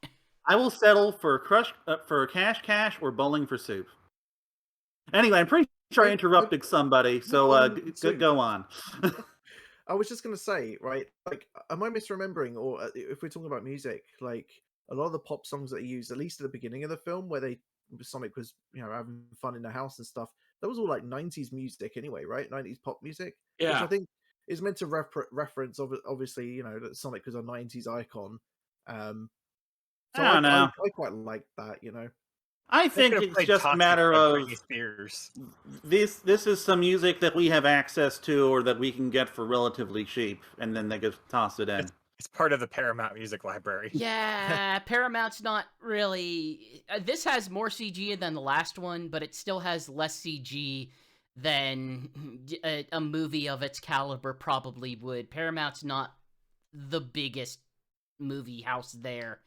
I will settle for Cash or Bowling for Soup. Anyway, I'm pretty sure I interrupted somebody, so Bowling for Soup. go on. I was just gonna say, right? Like, am I misremembering, or if we're talking about music, like a lot of the pop songs that he used, at least at the beginning of the film, where Sonic was, having fun in the house and stuff, that was all like '90s music anyway, right? '90s pop music, which yeah. I think is meant to reference, obviously, that Sonic was a '90s icon. So I don't know. I quite like that, I They think could've it's played just a Toxic matter by of Britney Spears. this is some music that we have access to or that we can get for relatively cheap, and then they just toss it in. It's part of the Paramount music library. Yeah, Paramount's not really. This has more CG than the last one, but it still has less CG than a movie of its caliber probably would. Paramount's not the biggest movie house there.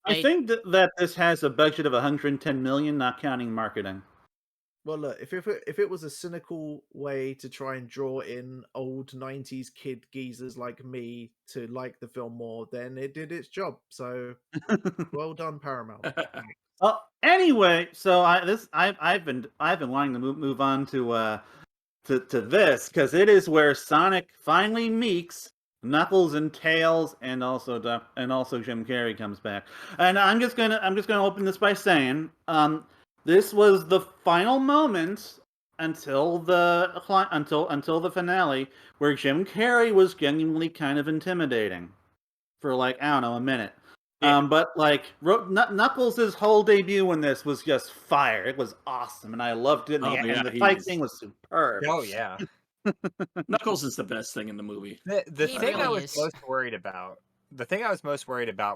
I think that this has a budget of 110 million, not counting marketing. Well, look, if it was a cynical way to try and draw in old '90s kid geezers like me to like the film more, then it did its job. So, well done, Paramount. Anyway, so I've been wanting to move on to this because it is where Sonic finally meets Knuckles and Tails, and also Jim Carrey comes back. And I'm just gonna open this by saying, this was the final moment until the finale where Jim Carrey was genuinely kind of intimidating for like, I don't know, a minute. Yeah. But like Knuckles' whole debut in this was just fire. It was awesome, and I loved it. And the fight scene was superb. Oh yeah. Knuckles is the best thing in the movie. The He thing I really was is. most worried about,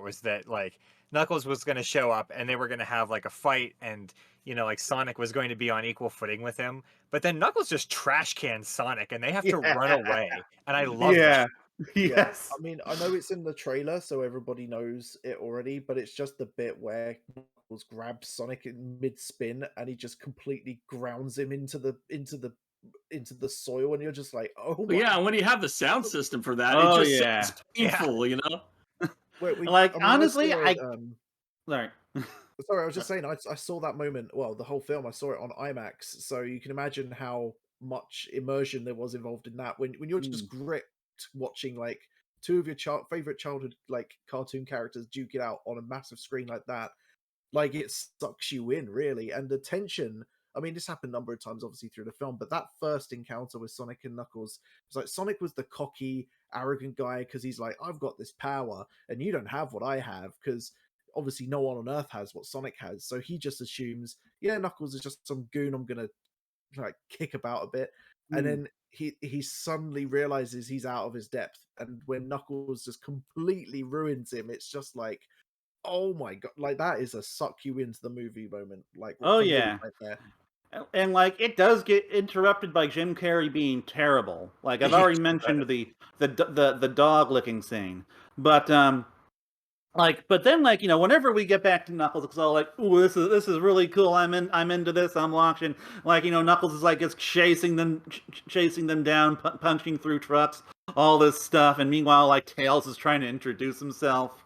was that like Knuckles was going to show up and they were going to have like a fight, and like Sonic was going to be on equal footing with him. But then Knuckles just trash cans Sonic, and they have to run away. And I love that. Yes. I mean, I know it's in the trailer, so everybody knows it already, but it's just the bit where Knuckles grabs Sonic in mid-spin and he just completely grounds him into the soil, and you're just like, oh my But yeah, when you have the sound system for that, Oh, it just yeah. sounds painful, you know? Like, honestly, sorry. Sorry. I was just saying, I saw that moment. Well, the whole film, I saw it on IMAX, so you can imagine how much immersion there was involved in that. When you're just gripped watching like two of your favorite childhood like cartoon characters duke it out on a massive screen like that, like it sucks you in really. And the tension. I mean, this happened a number of times, obviously, through the film, but that first encounter with Sonic and Knuckles was like Sonic was the cocky, arrogant guy because he's like, I've got this power and you don't have what I have, because obviously no one on Earth has what Sonic has. So he just assumes, yeah, Knuckles is just some goon I'm going to like kick about a bit. And then he suddenly realizes he's out of his depth, and when Knuckles just completely ruins him, it's just like, oh my god, like that is a suck you into the movie moment, like Oh for me yeah. right there. And like it does get interrupted by Jim Carrey being terrible. Like I've already mentioned the dog licking scene, but but then like whenever we get back to Knuckles, it's all like, ooh, this is really cool. I'm into this. I'm watching. Like Knuckles is like just chasing them down, punching through trucks, all this stuff, and meanwhile like Tails is trying to introduce himself.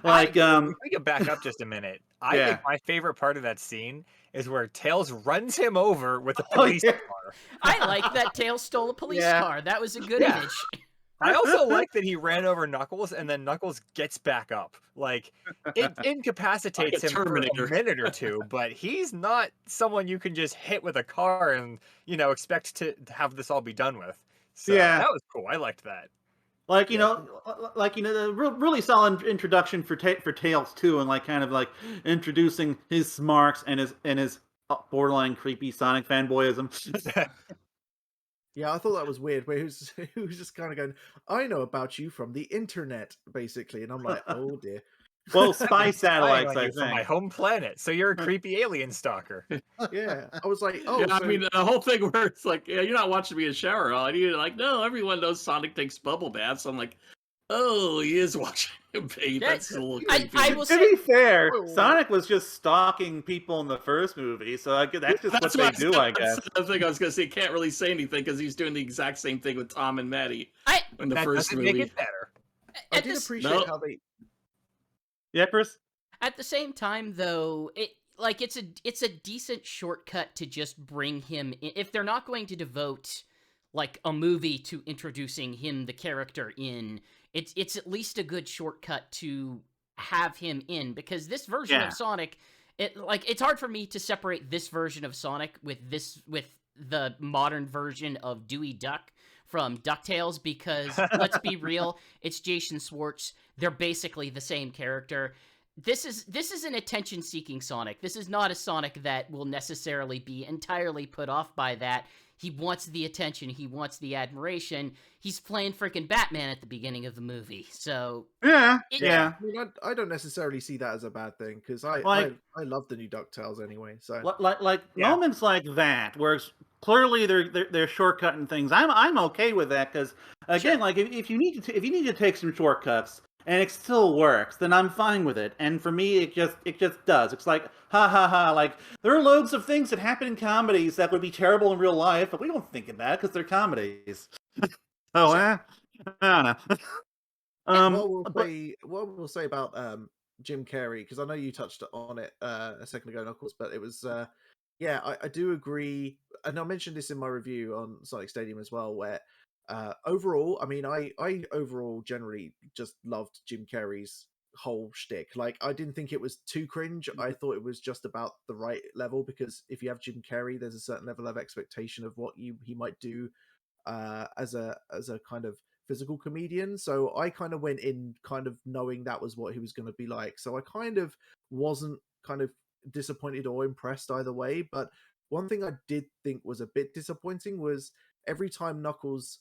Like if we could back up just a minute, I Yeah. think my favorite part of that scene is where Tails runs him over with a Oh, police yeah. car. I like that Tails stole a police Yeah. car. That was a good Yeah. image. I also like that he ran over Knuckles and then Knuckles gets back up. Like, it incapacitates Like a him for Terminator. a minute or two, but he's not someone you can just hit with a car and, expect to have this all be done with. So Yeah. that was cool. I liked that. Like Yeah. the really solid introduction for Tails too, and like kind of like introducing his smarts and his borderline creepy Sonic fanboyism. Yeah, I thought that was weird. Where he was just kind of going, "I know about you from the internet," basically, and I'm like, "Oh dear." Well, spy Spying satellites, on I you from my think. home planet, so you're a creepy alien stalker. Yeah, I was like, "Oh, Yeah, so I mean the whole thing where it's like, yeah, you're not watching me in the shower, all. And you're like, no, everyone knows Sonic takes bubble baths. I'm like, oh, he is watching him bathe. Yeah, That's a little I creepy. will To say, be fair, Whoa. Sonic was just stalking people in the first movie, so that's just what they do, I guess. That's the thing I was gonna say. Can't really say anything because he's doing the exact same thing with Tom and Maddie I in the That first doesn't movie. make it better. I at did this appreciate No. how they. Yeah, Chris. At the same time, though, it's a decent shortcut to just bring him in. If they're not going to devote like a movie to introducing him, the character, in, it's at least a good shortcut to have him in, because this version Yeah. of Sonic, it's hard for me to separate this version of Sonic with the modern version of Dewey Duck from DuckTales, because let's be real, it's Jason Schwartz. They're basically the same character. This is an attention-seeking Sonic. This is not a Sonic that will necessarily be entirely put off by that. He wants the attention. He wants the admiration. He's playing freaking Batman at the beginning of the movie. So Yeah, It- yeah. I mean, I don't necessarily see that as a bad thing, because Like- I love the new DuckTales anyway. So Like Yeah. moments like that, where it's clearly they're shortcutting things. I'm okay with that, because again, like if you need to take some shortcuts and it still works, then I'm fine with it. And for me, it just does. It's like ha ha ha. Like there are loads of things that happen in comedies that would be terrible in real life, but we don't think of that because they're comedies. Oh, I don't know. what we'll say about Jim Carrey, because I know you touched on it a second ago, Knuckles, but it was yeah, I do agree, and I mentioned this in my review on Sonic Stadium as well, where overall, I mean, I overall generally just loved Jim Carrey's whole shtick. Like, I didn't think it was too cringe. I thought it was just about the right level, because if you have Jim Carrey, there's a certain level of expectation of what he might do as a kind of physical comedian. So I kind of went in kind of knowing that was what he was going to be like. So I kind of wasn't kind of disappointed or impressed either way. But one thing I did think was a bit disappointing was every time Knuckles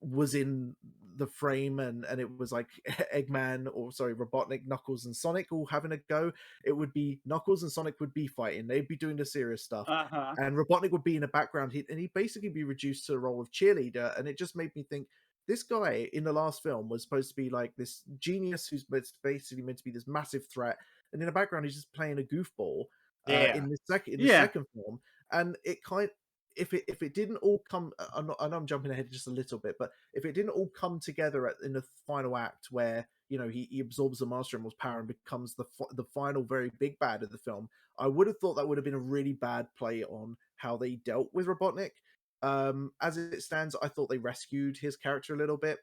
was in the frame and it was like Eggman, or sorry, Robotnik, Knuckles and Sonic all having a go, it would be Knuckles and Sonic would be fighting. They'd be doing the serious stuff. Uh-huh. And Robotnik would be in the background, and he'd basically be reduced to the role of cheerleader. And it just made me think, this guy in the last film was supposed to be like this genius who's basically meant to be this massive threat, and in the background he's just playing a goofball in the second film. And it kind if it didn't all come, I know I'm jumping ahead just a little bit, but if it didn't all come together in the final act, where he absorbs the Master Emerald's power and becomes the final very big bad of the film, I would have thought that would have been a really bad play on how they dealt with Robotnik. As it stands, I thought they rescued his character a little bit,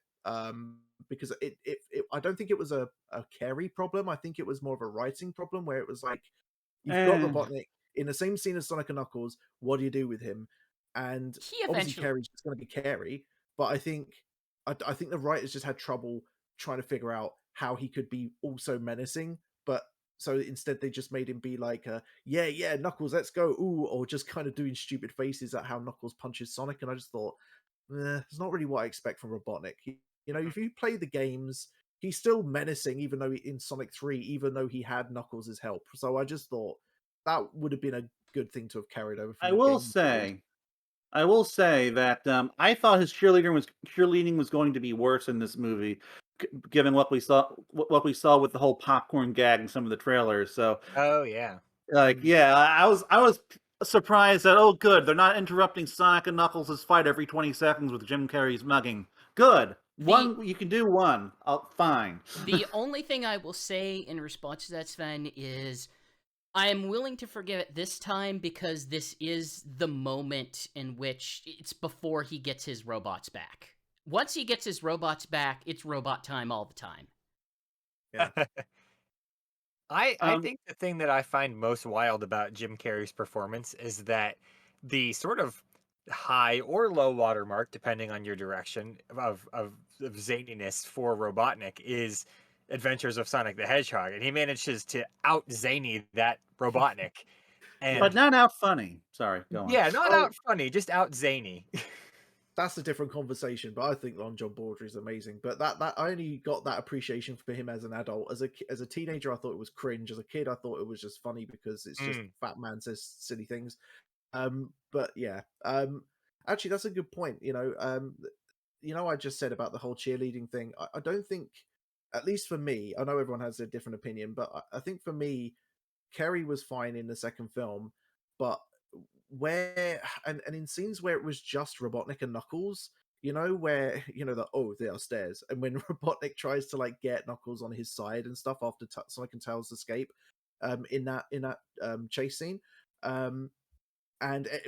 because I don't think it was a Carrey problem. I think it was more of a writing problem, where it was like, you've got Robotnik in the same scene as Sonic and Knuckles. What do you do with him? And He obviously eventually- Carrey's just going to be Carrey, but I think the writers just had trouble trying to figure out how he could be also menacing. But so instead they just made him be like, yeah, Knuckles, let's go, ooh, or just kind of doing stupid faces at how Knuckles punches Sonic. And I just thought, it's not really what I expect from Robotnik. If you play the games, he's still menacing, even though in Sonic 3, even though he had Knuckles' help. So I just thought that would have been a good thing to have carried over from I the will game. say, I will say that I thought his cheerleading was going to be worse in this movie, given what we saw with the whole popcorn gag in some of the trailers. So, Oh yeah. yeah, I was surprised that, oh, good, they're not interrupting Sonic and Knuckles' fight every 20 seconds with Jim Carrey's mugging. Good. One, you can do one. Fine. The only thing I will say in response to that, Sven, is I am willing to forgive it this time because this is the moment in which it's before he gets his robots back. Once he gets his robots back, it's robot time all the time. Yeah. I think the thing that I find most wild about Jim Carrey's performance is that the sort of high or low watermark, depending on your direction, of zaniness for Robotnik is Adventures of Sonic the Hedgehog, and he manages to out zany that Robotnik. And But not out funny. Sorry, go on. yeah, not Oh. out funny, just out zany. That's a different conversation, but I think Lon John Baldry is amazing. But that I only got that appreciation for him as an adult. As a teenager, I thought it was cringe. As a kid, I thought it was just funny because it's just fat man says silly things. But yeah, actually, that's a good point. I just said about the whole cheerleading thing. I don't think, at least for me, I know everyone has a different opinion, but I think for me, Carrey was fine in the second film, but where and in scenes where it was just Robotnik and Knuckles, where they are stairs, and when Robotnik tries to like get Knuckles on his side and stuff after Sonic and Tails escape, in that chase scene, and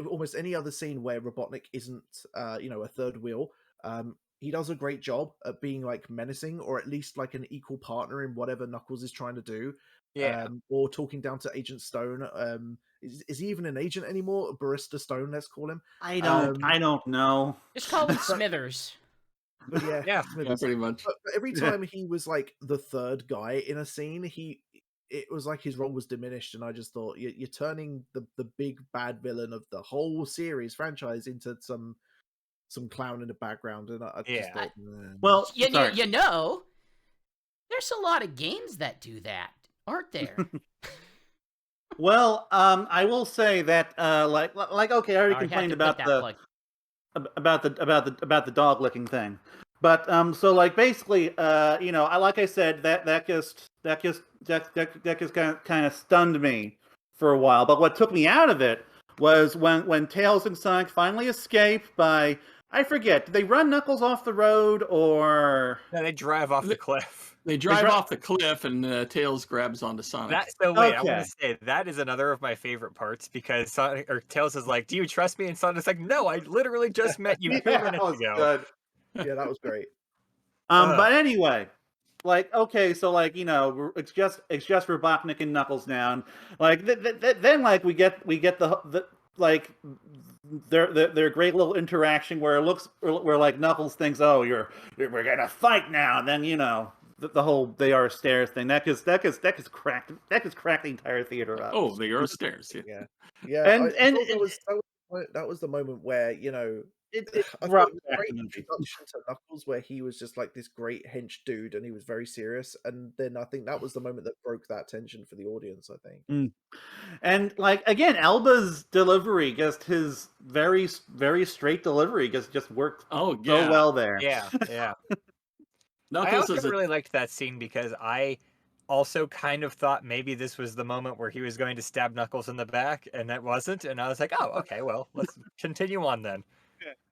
almost any other scene where Robotnik isn't a third wheel, he does a great job at being like menacing, or at least like an equal partner in whatever Knuckles is trying to do. Yeah. Or talking down to Agent Stone. Is he even an agent anymore? Barista Stone, let's call him. I don't know. Just call him Smithers. But yeah, Yeah, Smithers. pretty much. But every time he was like the third guy in a scene, it was like his role was diminished, and I just thought you're turning the big bad villain of the whole series franchise into some clown in the background, and I just thought, Well, You sorry. know, there's a lot of games that do that, aren't there? Well, I will say that, okay, I already I had complained to about put that plug. about the dog licking thing, but so like basically, like I said, that just kind of stunned me for a while. But what took me out of it was when Tails and Sonic finally escape by, I forget, did they run Knuckles off the road or? No, they drive off the cliff. They drive off the cliff, and Tails grabs onto Sonic. I want Okay. to say that is another of my favorite parts because Sonic or Tails is like, "Do you trust me?" And Sonic's like, "No, I literally just met you 2 minutes ago." Good. yeah, that was great. But anyway, like, okay, so like, it's just Robotnik and Knuckles now, and like then like we get the like their great little interaction where like Knuckles thinks, oh, we're gonna fight now, and then the whole they are stairs thing that just cracked the entire theater up. Oh, they are stairs. Yeah. Yeah. And I thought that was the moment where it I thought brought it was a back great the movie. introduction to Knuckles, where he was just like this great hench dude, and he was very serious. And then I think that was the moment that broke that tension for the audience. I think. And like again, Elba's delivery, just his very straight delivery, just worked Oh, so yeah. well there. Yeah. I Knuckles also is a really liked that scene because I also kind of thought maybe this was the moment where he was going to stab Knuckles in the back, and that wasn't. And I was like, "Oh, okay, well, let's continue on then."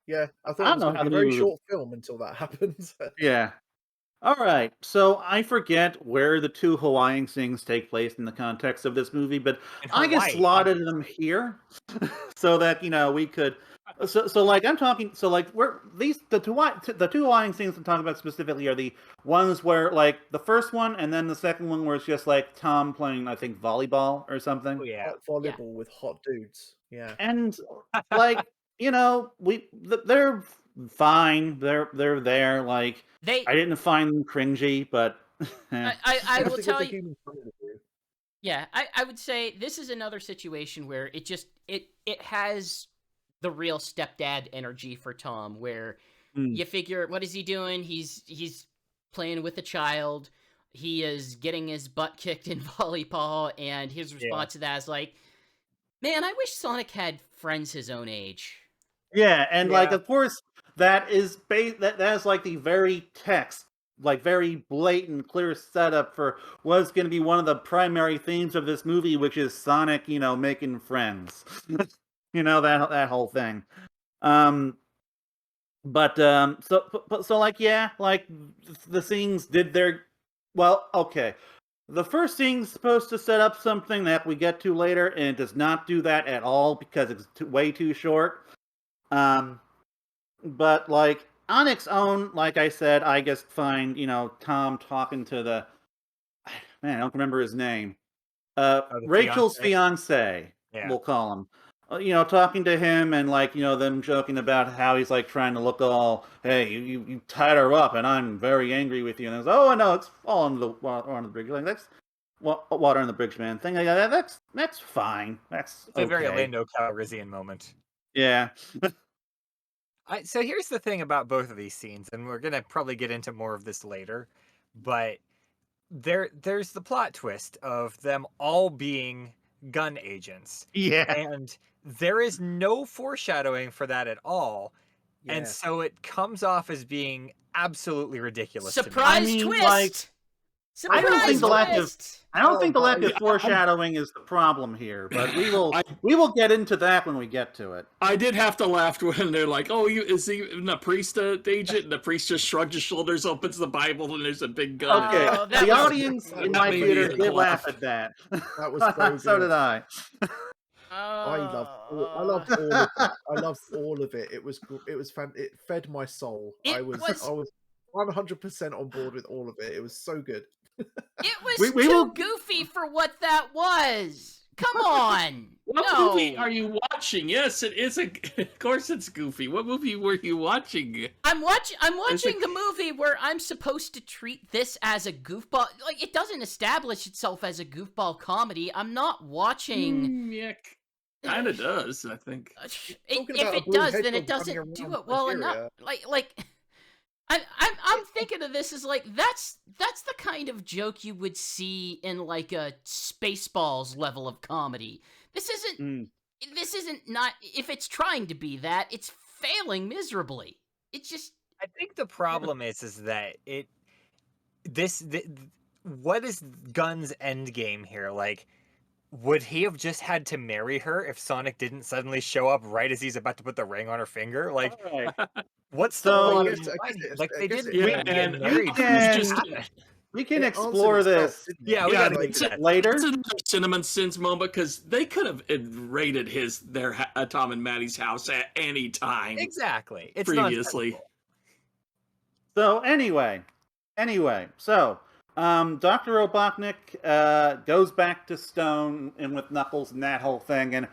Yeah, I I thought it don't was know going to how be a the very movie short film until that happens. Yeah. All right. So I forget where the two Hawaiian things take place in the context of this movie, but In I just Hawaii, slotted them here so that we could. So like I'm talking. So like the two Hawaiian things I'm talking about specifically are the ones where like the first one and then the second one where it's just like Tom playing, I think, volleyball or something. Oh yeah. Hot volleyball with hot dudes. Yeah. And like they're fine. They're there. Like They, I didn't find them cringy, but I will It's tell a you. human point of view. Yeah, I would say this is another situation where it has the real stepdad energy for Tom, where Mm. you figure, what is he doing? He's playing with a child. He is getting his butt kicked in volleyball, and his response to that is like, man, I wish Sonic had friends his own age. Yeah, and like, Yeah. of course, that is that is like the very text, like very blatant, clear setup for what's going to be one of the primary themes of this movie, which is Sonic, making friends. that whole thing. So like, yeah, like the scenes did their well, okay. The first scene's supposed to set up something that we get to later, and it does not do that at all because it's way too short. But like on its own, like I said, I just find Tom talking to the man, I don't remember his name. Oh, the Rachel's fiance? fiance, Yeah. we'll call him. Talking to him and like them joking about how he's like trying to look all, hey, you tied her up and I'm very angry with you, and it's, oh no, it's all on the bridge. Like that's water on the bridge, man. Thing like that. That's fine. That's It's a very okay. Lando Calrissian moment. Yeah. So here's the thing about both of these scenes, and we're gonna probably get into more of this later, but there's the plot twist of them all being gun agents, Yeah. and there is no foreshadowing for that at all, and Yes. so it comes off as being absolutely ridiculous Surprise I mean, twist! like, I don't think Surprise the lack of twist! I don't Oh, think the lack but of foreshadowing is the problem here, but we will get into that when we get to it. I did have to laugh when they're like, "Oh, is he a priest agent?" And the priest just shrugs his shoulders, opens the Bible, and there's a big gun. Okay, Oh, that the was- audience in that my made me theater did laugh laugh. at that. That was so So good. did I. I loved all of it. I loved all of it. It was it fed my soul. I It was was- 100% on board with all of it. It was so good. It was We too will- goofy for what that was. Come on. What No. movie are you watching? Yes, it is. Of course, it's goofy. What movie were you watching? I'm watching It's the movie where I'm supposed to treat this as a goofball. Like, it doesn't establish itself as a goofball comedy. I'm not watching. Yeah, kind of does. I think. Talking If about a it blue does, then hedgehog it doesn't running do around it well enough. Siberia. I'm thinking of this as like that's the kind of joke you would see in like a Spaceballs level of comedy. This isn't Mm. not if it's trying to be that, it's failing miserably. It's just I think the problem is that what is Gunn's end game here? Like, would he have just had to marry her if Sonic didn't suddenly show up right as he's about to put the ring on her finger? Like, Alright. what's So- the Well, plot I of guess- I fighting? guess- Like, I they guess didn't it- Yeah, really get and married. we can- just We can It explore answered this itself, didn't it? Yeah, we Yeah, gotta Like, get to that. later. It's another Cinnamon Sins moment because they could have raided their Tom and Maddie's house at any time Exactly. It's previously. nonsensical. So anyway, so Dr. Robotnik goes back to Stone and with Knuckles and that whole thing, and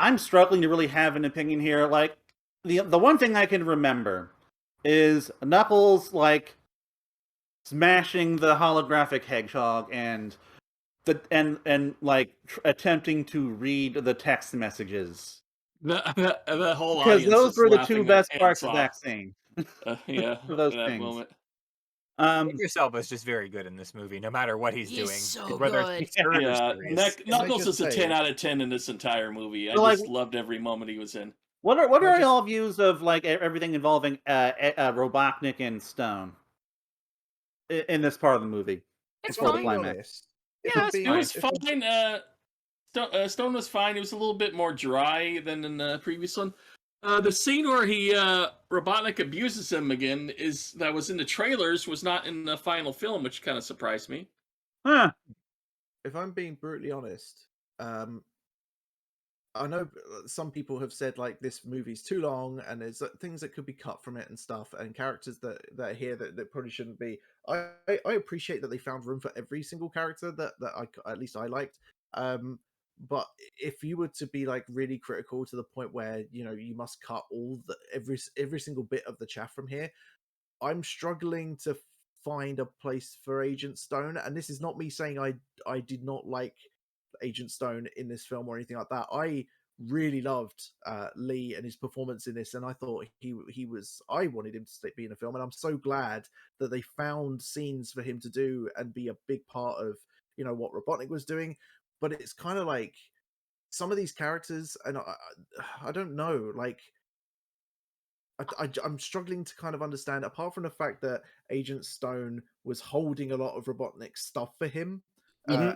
I'm struggling to really have an opinion here. Like the one thing I can remember is Knuckles like smashing the holographic hedgehog and attempting to read the text messages The whole because audience those is were the laughing two their best parts pants of that off. scene. Yeah, Those that things. moment. Idris Elba's just very good in this movie, no matter what he's He's doing. so whether good. it's absurd or Yeah, serious. Knuckles just is a say- 10 out of 10 in this entire movie. I So, like- just loved every moment he was in. What Can are I just- y'all views of like everything involving Robotnik and Stone in this part of the movie? it's If I'm Full fine. being climax. honest, if Yeah, I'm it's being- It was if I'm- fine. Stone was fine. It was a little bit more dry than in the previous one. The scene where Robotnik abuses him again that was in the trailers was not in the final film, which kind of surprised me. Huh. If I'm being brutally honest, I know some people have said like this movie's too long and there's things that could be cut from it and stuff, and characters that are here that probably shouldn't be. I appreciate that they found room for every single character that at least I liked. But if you were to be like really critical to the point where you must cut every single bit of the chaff from here, I'm struggling to find a place for Agent Stone. And this is not me saying I did not like Agent Stone in this film or anything like that. I really loved Lee and his performance in this, and I thought I wanted him to be in a film, and I'm so glad that they found scenes for him to do and be a big part of, what Robotnik was doing. But it's kind of like some of these characters, and I don't know, like I'm struggling to kind of understand, apart from the fact that Agent Stone was holding a lot of Robotnik's stuff for him, in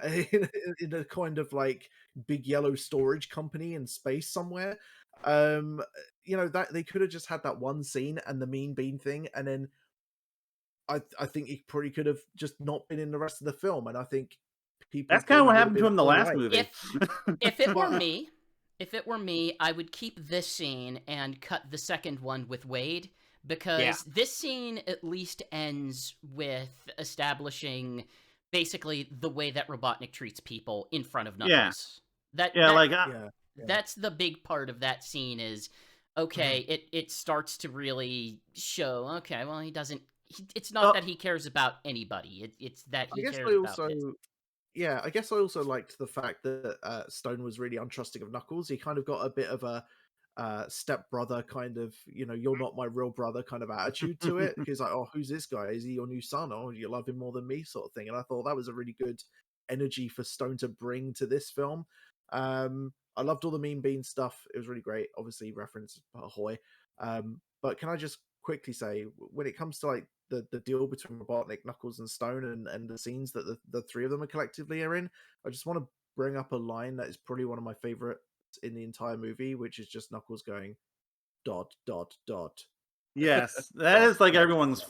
a kind of like big yellow storage company in space somewhere. That they could have just had that one scene and the Mean Bean thing, and then I think he probably could have just not been in the rest of the film. And I think people That's kind of what probably happened to him in the would've last been movie. If it were me, I would keep this scene and cut the second one with Wade, because this scene at least ends with establishing basically the way that Robotnik treats people in front of Knuckles. That's the big part of that scene is, okay, it starts to really show, okay, well, it's not that he cares about anybody, it's that he cares about his. Yeah, I guess I also liked the fact that Stone was really untrusting of Knuckles. He kind of got a bit of a stepbrother kind of, you're not my real brother kind of attitude to it. He's like, oh, who's this guy? Is he your new son? Oh, you love him more than me, sort of thing. And I thought that was a really good energy for Stone to bring to this film. I loved all the Mean Bean stuff. It was really great. Obviously, reference Ahoy. But can I just quickly say, when it comes to like the deal between Robotnik, Knuckles, and Stone, and the scenes that the three of them are collectively are in, I just want to bring up a line that is probably one of my favorites in the entire movie, which is just Knuckles going ... Yes, that is like everyone's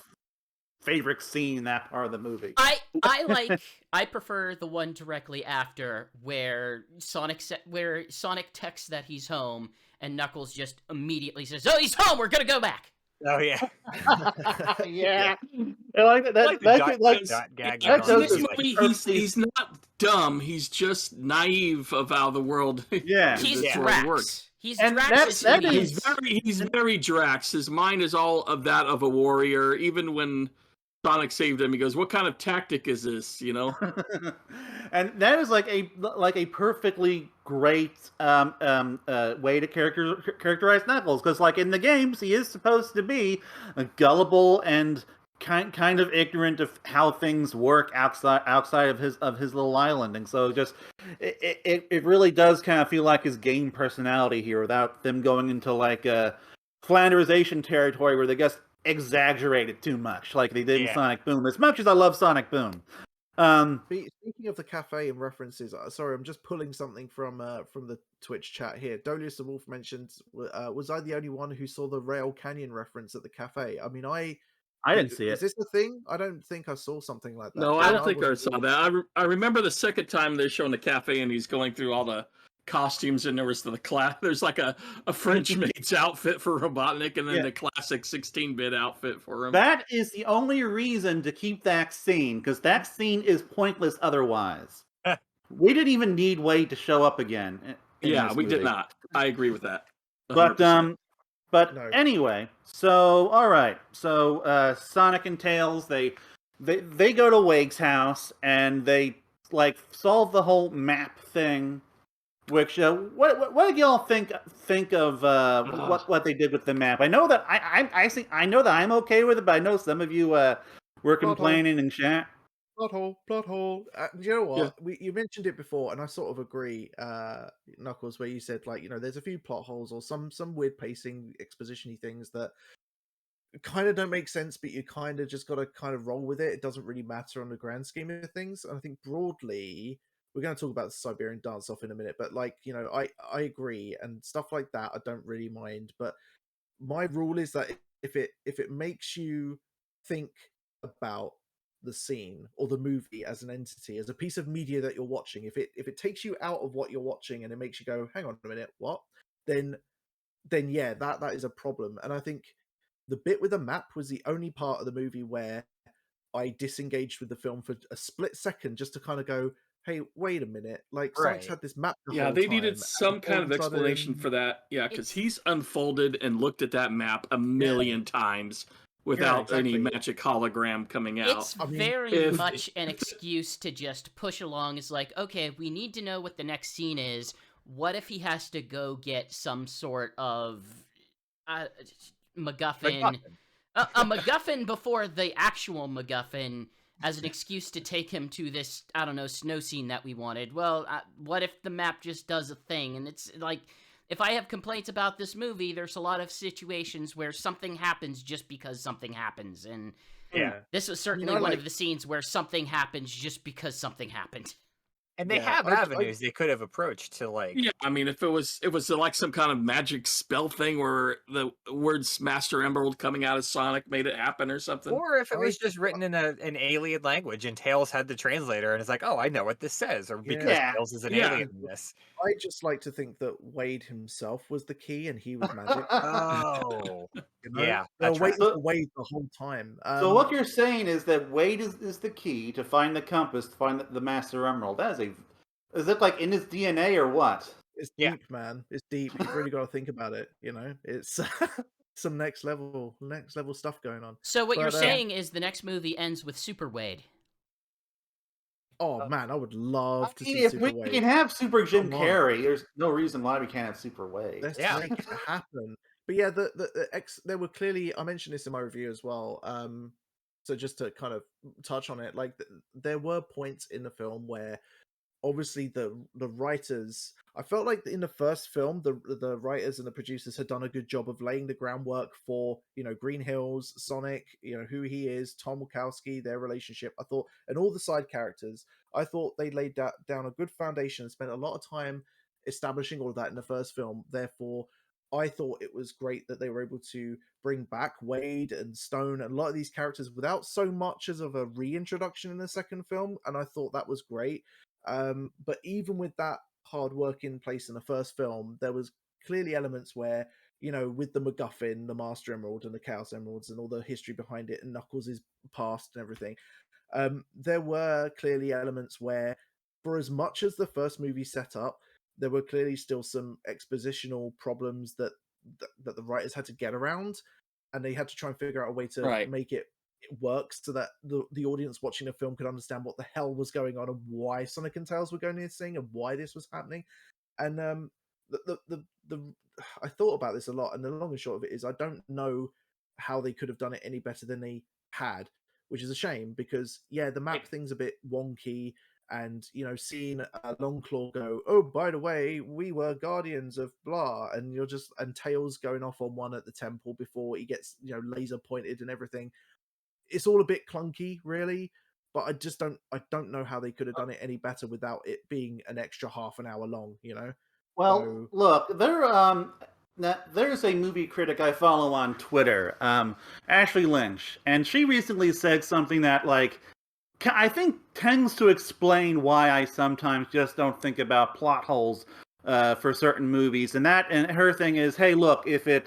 favorite scene in that part of the movie. I prefer the one directly after where Sonic texts that he's home, and Knuckles just immediately says, "Oh, he's home. We're gonna go back." Oh yeah, yeah. I like that. He's not dumb. He's just naive of how the world. Yeah, he's this Drax. works. He's Drax. He's very Drax. His mind is all of that of a warrior. Even when Sonic saved him, he goes, "What kind of tactic is this?" And that is like a perfectly great way to characterize Knuckles, because like in the games he is supposed to be gullible and kind of ignorant of how things work outside of his little island, and so just it really does kind of feel like his game personality here, without them going into like a Flandersation territory where they just exaggerated too much, like they did in Sonic Boom. As much as I love Sonic Boom. Speaking of the cafe and references, sorry, I'm just pulling something from the Twitch chat here. Dolius the Wolf mentioned, was I the only one who saw the Rail Canyon reference at the cafe? I mean, I didn't see it. Is this the thing? I don't think I saw something like that. No, I don't think I saw that. I remember the second time they're showing the cafe and he's going through all the costumes, and there was there's like a French maid's outfit for Robotnik, and then the classic 16-bit outfit for him. That is the only reason to keep that scene, because that scene is pointless otherwise. We didn't even need Wade to show up again. We did not. I agree with that. 100%. But anyway, so all right, so Sonic and Tails they go to Wake's house and they like solve the whole map thing. Which what did y'all think of what they did with the map? I know that I know that I'm okay with it, but I know some of you were complaining in chat. Plot hole. You know what? Yeah. You mentioned it before, and I sort of agree, Knuckles, where you said like, there's a few plot holes or some weird pacing, exposition-y things that kind of don't make sense, but you kind of just got to kind of roll with it. It doesn't really matter on the grand scheme of things. And I think broadly, we're going to talk about the Siberian dance-off in a minute, but like, I agree, and stuff like that I don't really mind. But my rule is that if it makes you think about the scene or the movie as an entity, as a piece of media that you're watching, if it takes you out of what you're watching and it makes you go, hang on a minute, what? Then yeah, that is a problem. And I think the bit with the map was the only part of the movie where I disengaged with the film for a split second, just to kind of go, hey, wait a minute, like Sonic's had this map the whole they time, needed some kind of explanation for that. Yeah, because he's unfolded and looked at that map a million times without any magic hologram coming out. It's very much an excuse to just push along. It's like, okay, we need to know what the next scene is. what if he has to go get some sort of MacGuffin, a MacGuffin before the actual MacGuffin, as an excuse to take him to this, I don't know, snow scene that we wanted? Well, what if the map just does a thing? And it's like, if I have complaints about this movie, there's a lot of situations where something happens just because something happens. And this was certainly one of the scenes where something happens just because something happened. And they have avenues they could have approached to, like... Yeah, I mean, if it was like some kind of magic spell thing where the words Master Emerald coming out of Sonic made it happen or something. Or if it was just written in an alien language and Tails had the translator and it's like, oh, I know what this says, or because Tails is an alien in this. I just like to think that Wade himself was the key and he was magic. Oh, you know? yeah. Wade was Wade the whole time. So what you're saying is that Wade is the key to find the compass, to find the Master Emerald. That is it like in his DNA or what? It's deep, man. It's deep. You've really got to think about it. You know, it's some next level stuff going on. So what you're saying is the next movie ends with Super Wade. Oh man, I would love to see if Super we Wade. can have Super Jim Carrey, there's no reason why we can't have Super Wade. Let's make it happen. But yeah, there were clearly, I mentioned this in my review as well. So just to kind of touch on it, like there were points in the film where obviously the writers, I felt like in the first film the writers and the producers had done a good job of laying the groundwork for, you know, Green Hills, Sonic, you know, who he is, Tom Wachowski, their relationship, I thought, and all the side characters. I thought they laid down a good foundation and spent a lot of time establishing all of that in the first film. Therefore, I thought it was great that they were able to bring back Wade and Stone and a lot of these characters without so much as of a reintroduction in the second film, and I thought that was great. But even with that hard work in place in the first film, there was clearly elements where, you know, with the MacGuffin, the Master Emerald and the Chaos Emeralds and all the history behind it and Knuckles' past and everything, there were clearly elements where, for as much as the first movie set up, there were clearly still some expositional problems that the writers had to get around, and they had to try and figure out a way to make it works so that the audience watching the film could understand what the hell was going on and why Sonic and Tails were going to this thing and why this was happening. And I thought about this a lot, and the long and short of it is I don't know how they could have done it any better than they had, which is a shame because the map thing's a bit wonky. And, you know, seeing Longclaw go, oh, by the way, we were guardians of blah, and and Tails going off on one at the temple before he gets, you know, laser pointed and everything. It's all a bit clunky, really, but I don't know how they could have done it any better without it being an extra half an hour long, you know? Well, look, there's a movie critic I follow on Twitter, Ashley Lynch, and she recently said something that, like, I think tends to explain why I sometimes just don't think about plot holes for certain movies. And her thing is, hey, look, if a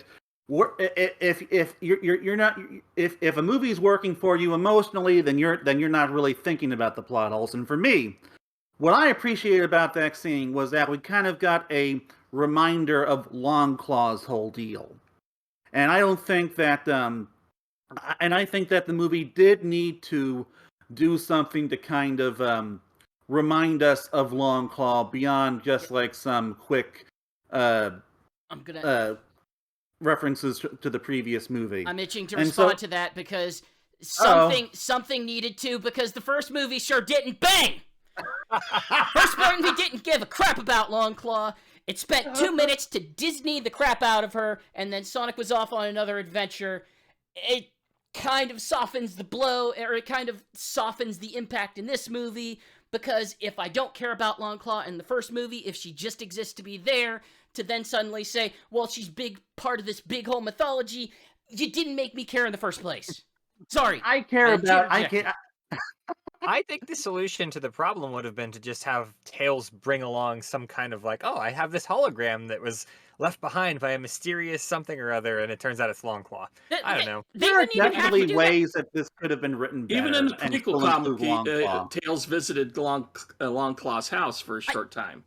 movie's working for you emotionally, then you're not really thinking about the plot holes. And for me, what I appreciated about that scene was that we kind of got a reminder of Longclaw's whole deal. And I don't think that, I think that the movie did need to do something to kind of remind us of Longclaw beyond just like some quick references to the previous movie. I'm itching to respond to that because something needed to, because the first movie sure didn't. Bang! First movie didn't give a crap about Longclaw. It spent 2 minutes to Disney the crap out of her, and then Sonic was off on another adventure. It kind of softens the blow, or it kind of softens the impact in this movie, because if I don't care about Longclaw in the first movie, if she just exists to be there, to then suddenly say, well, she's big part of this big whole mythology, you didn't make me care in the first place. Sorry. I think the solution to the problem would have been to just have Tails bring along some kind of like, oh, I have this hologram that was left behind by a mysterious something or other, and it turns out it's Longclaw. I don't know. There are definitely ways that this could have been written better. Even in the prequel comic, Tails visited Longclaw's house for a short time.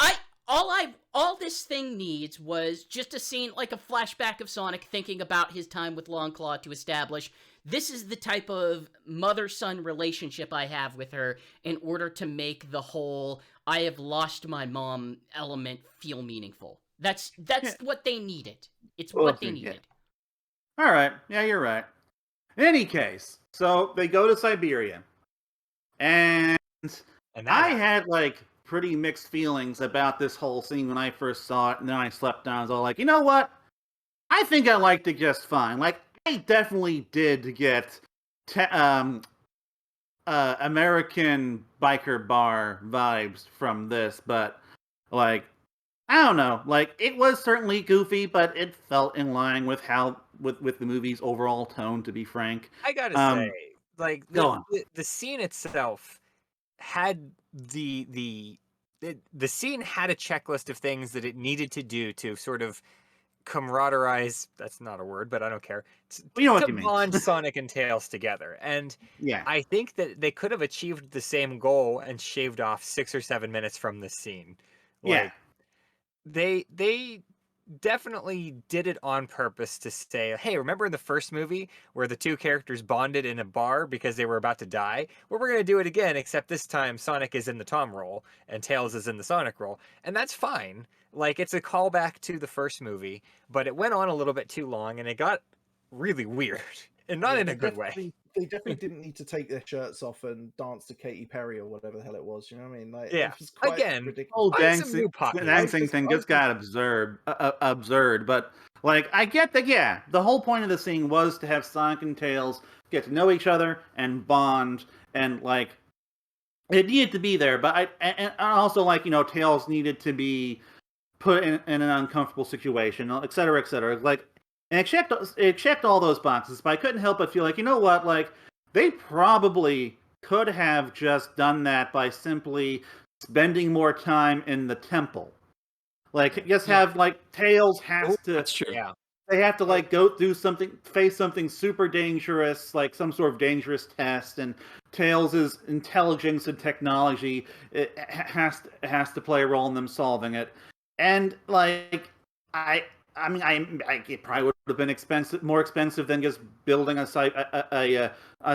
all this thing needs was just a scene, like a flashback of Sonic thinking about his time with Longclaw to establish this is the type of mother-son relationship I have with her in order to make the whole I have lost my mom element feel meaningful. That's what they needed. It's what they needed. All right. Yeah, you're right. In any case, so they go to Siberia. And I had, like, pretty mixed feelings about this whole scene when I first saw it, and then I slept down. I was all like, you know what? I think I liked it just fine. Like, I definitely did get American biker bar vibes from this, but, like, I don't know. Like, it was certainly goofy, but it felt in line with with the movie's overall tone, to be frank. I gotta say, like, Go on. the scene itself had the scene had a checklist of things that it needed to do to sort of camaraderise, that's not a word, but I don't care. You know what To you mean. bond Sonic and Tails together. And Yeah. I think that they could have achieved the same goal and shaved off 6 or 7 minutes from this scene. Like, they definitely did it on purpose to say, hey, remember the first movie where the two characters bonded in a bar because they were about to die? Well, we're going to do it again, except this time Sonic is in the Tom role and Tails is in the Sonic role. And that's fine. Like, it's a callback to the first movie, but it went on a little bit too long and it got really weird. And not in a good way. They definitely didn't need to take their shirts off and dance to Katy Perry or whatever the hell it was. You know what I mean? Like, Yeah. it was quite Again, ridiculous. Oh, Find some new pop music. dancing thing just got absurd. But, like, I get that, yeah, the whole point of the scene was to have Sonic and Tails get to know each other and bond, and, like, it needed to be there. But and also, like, you know, Tails needed to be put in an uncomfortable situation, et cetera, et cetera. Like, and it checked all those boxes, but I couldn't help but feel like, you know what, like, they probably could have just done that by simply spending more time in the temple. Like, just have, like, Tails has to... That's true. Yeah. They have to, like, go through face something super dangerous, like some sort of dangerous test, and Tails' intelligence and technology has to play a role in them solving it. And, like, I mean, it probably would have been more expensive than just building a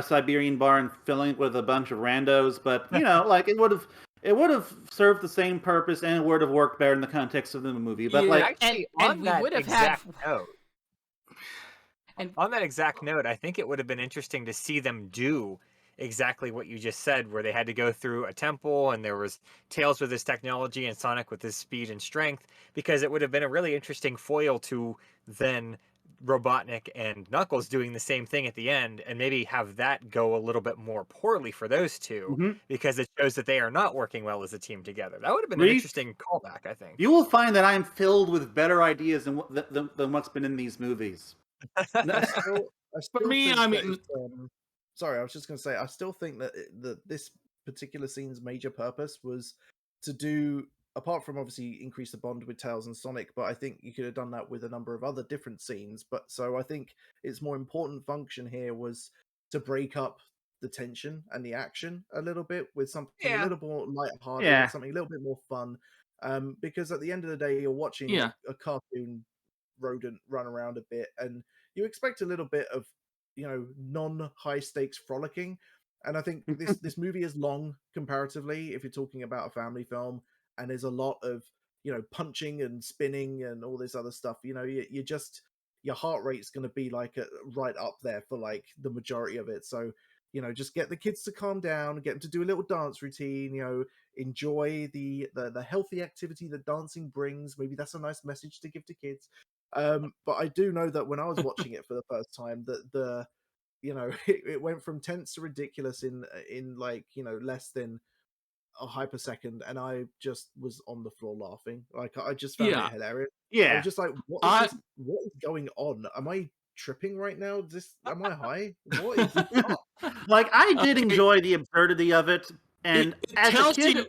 Siberian bar and filling it with a bunch of randos. But, you know, like, it would have served the same purpose, and it would have worked better in the context of the movie. But, Yeah, like, Actually, and on we that would have exact had- note, And on that exact note, I think it would have been interesting to see them do exactly what you just said, where they had to go through a temple and there was Tails with his technology and Sonic with his speed and strength, because it would have been a really interesting foil to then Robotnik and Knuckles doing the same thing at the end, and maybe have that go a little bit more poorly for those two, because it shows that they are not working well as a team together. That would have been an Reef, interesting callback, I think. you will find that I'm filled with better ideas than what's been in these movies. I still For me, think I that mean- it's, sorry, I was just going to say, I still think that this particular scene's major purpose was to do, apart from obviously increase the bond with Tails and Sonic, but I think you could have done that with a number of other different scenes. But so I think its more important function here was to break up the tension and the action a little bit with something a little more lighthearted, something a little bit more fun. Because at the end of the day, you're watching a cartoon rodent run around a bit, and you expect a little bit of, you know, non-high stakes frolicking. And I think this movie is long comparatively if you're talking about a family film, and there's a lot of, you know, punching and spinning and all this other stuff. You know, you just, your heart rate's going to be like right up there for like the majority of it. So, you know, just get the kids to calm down, get them to do a little dance routine, you know, enjoy the healthy activity that dancing brings. Maybe that's a nice message to give to kids. But I do know that when I was watching it for the first time, that you know, it went from tense to ridiculous in like, you know, less than a hypersecond, and I just was on the floor laughing. Like, I just found it hilarious. I was just like, what is going on? Am I tripping right now? Am I high? What is up? Like, I did enjoy the absurdity of it, and it as tells a kid, you.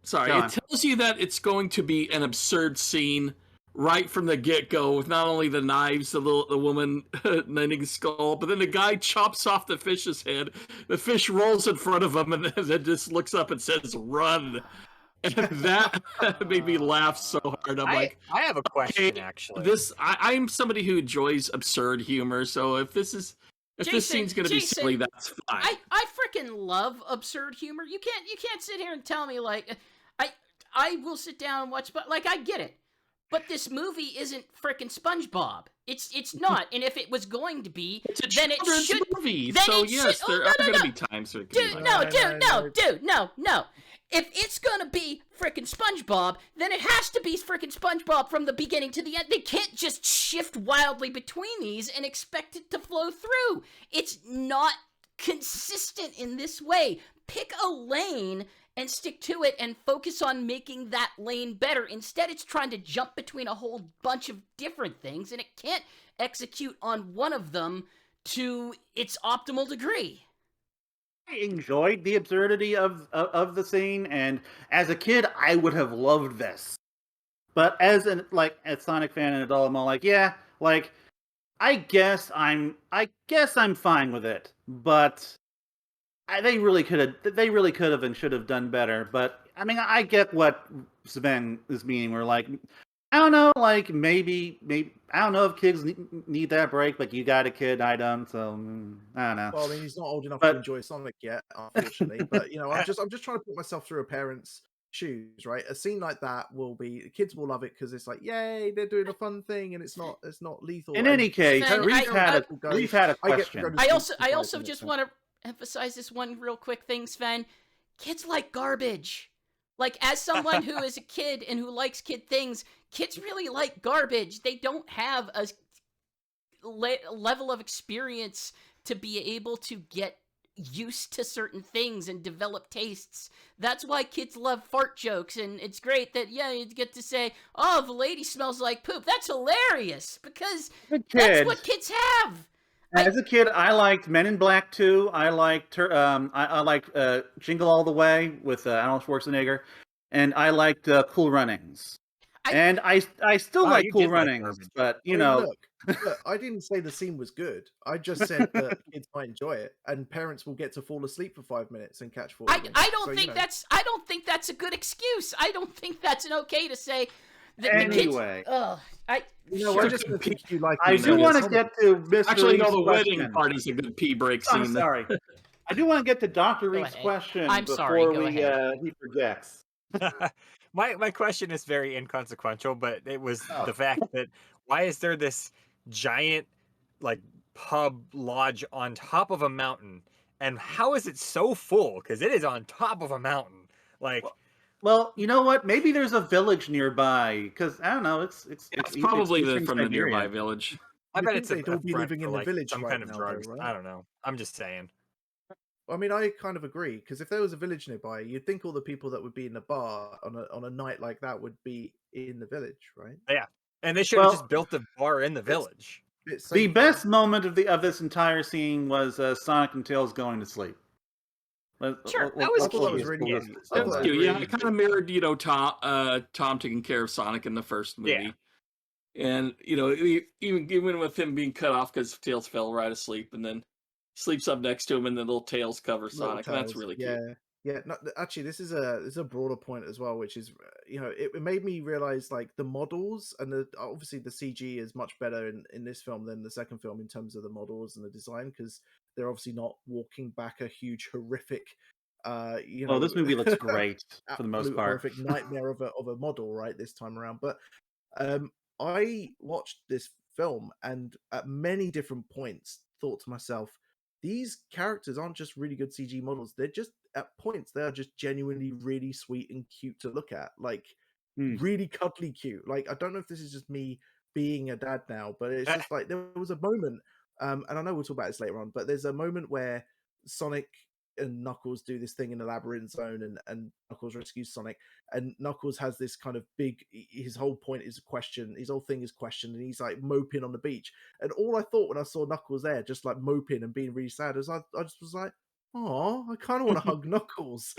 Sorry, it tells you that it's going to be an absurd scene right from the get-go, with not only the knives, the woman knitting skull, but then the guy chops off the fish's head. The fish rolls in front of him, and then just looks up and says, "Run." And that made me laugh so hard. I'm like, I have a question okay, actually. I'm somebody who enjoys absurd humor, so if this scene's gonna be silly, that's fine. I freaking love absurd humor. You can't sit here and tell me like I will sit down and watch, but like I get it. But this movie isn't freaking SpongeBob. It's not. And if it was going to be, It's a then it children's should. movie, Then so it yes, should. there Oh, are no, no, gonna no. be times where it can Dude, be like, no, No, dude, no, no, no. dude, no. If it's gonna be frickin' SpongeBob, then it has to be frickin' SpongeBob from the beginning to the end. They can't just shift wildly between these and expect it to flow through. It's not consistent in this way. Pick a lane and stick to it and focus on making that lane better. Instead, it's trying to jump between a whole bunch of different things, and it can't execute on one of them to its optimal degree. I enjoyed the absurdity of the scene, and as a kid, I would have loved this. But as a Sonic fan and adult, I'm all like, yeah, like I guess I'm fine with it. But they really could have and should have done better. But I mean, I get what Sven is meaning. We're like, I don't know, like maybe I don't know if kids need that break, but you got a kid, I don't, so I don't know. Well, I mean, he's not old enough But- to enjoy Sonic yet, unfortunately. But you know, I'm just trying to put myself through a parent's shoes, right? A scene like that will be kids will love it because it's like, yay, they're doing a fun thing, and it's not lethal. In and any case, Sven, Reef had a I get to question. go to I sleep also for 5 also minutes just and- want to emphasize this one real quick thing, Sven. Kids like garbage. Like, as someone who is a kid and who likes kid things, kids really like garbage. They don't have a level of experience to be able to get used to certain things and develop tastes. That's why kids love fart jokes, and it's great that, yeah, you get to say, oh, the lady smells like poop. That's hilarious, because that's what kids have. As a kid, I liked Men in Black 2. I liked I liked Jingle All the Way with Arnold Schwarzenegger, and I liked Cool Runnings. And I still Wow, like you Cool did like Runnings, garbage. but I mean, look, I didn't say the scene was good. I just said that kids might enjoy it, and parents will get to fall asleep for 5 minutes and catch fall. I don't So, think you know. I don't think that's a good excuse. I don't think that's an okay to say that Anyway. the kids. You know, we're just going to teach you like. I do want to get to Mr. Actually, no, Reef's the wedding question. part is a good pee break I'm scene. sorry. I do want to get to Dr. Go Reef's ahead. question I'm before sorry, go ahead. he projects. My question is very inconsequential, but it was Oh. the fact that why is there this giant like pub lodge on top of a mountain, and how is it so full? Because it is on top of a mountain. Like, Well, you know what? Maybe there's a village nearby, because I don't know. It's probably Eastern from the Siberia. nearby village. I You bet think it's a they'd all be front living for, in the like, village some right kind of now, though, drugs. right? I don't know. I'm just saying. I mean, I kind of agree because if there was a village nearby, you'd think all the people that would be in the bar on a night like that would be in the village, right? Yeah, and they should have Well, just built the bar in the village. It's The safer. best moment of this entire scene was Sonic and Tails going to sleep. Sure, that was I thought that was cute. really Yeah. good. I I thought thought that was Cute. Yeah, really it kind good. of mirrored, Tom taking care of Sonic in the first movie. Yeah. And, even with him being cut off because Tails fell right asleep, and then sleeps up next to him, and then little Tails cover Little Sonic, and that's Tails, really cute. yeah. No, actually, this is a broader point as well, which is it made me realize like the models and obviously the CG is much better in this film than the second film in terms of the models and the design because they're obviously not walking back a huge horrific. Oh, this movie looks great for the most absolute part. horrific nightmare of a model right this time around, but I watched this film and at many different points thought to myself, these characters aren't just really good CG models. They're just at points they are just genuinely really sweet and cute to look at, like really cuddly cute. Like I don't know if this is just me being a dad now, but it's just like there was a moment, and I know we'll talk about this later on, but there's a moment where Sonic and Knuckles do this thing in the labyrinth zone, and Knuckles rescues Sonic, and Knuckles has this kind of his whole point is a question, his whole thing is question, and he's like moping on the beach, and all I thought when I saw Knuckles there just like moping and being really sad is I just was like, oh, I kind of want to hug Knuckles,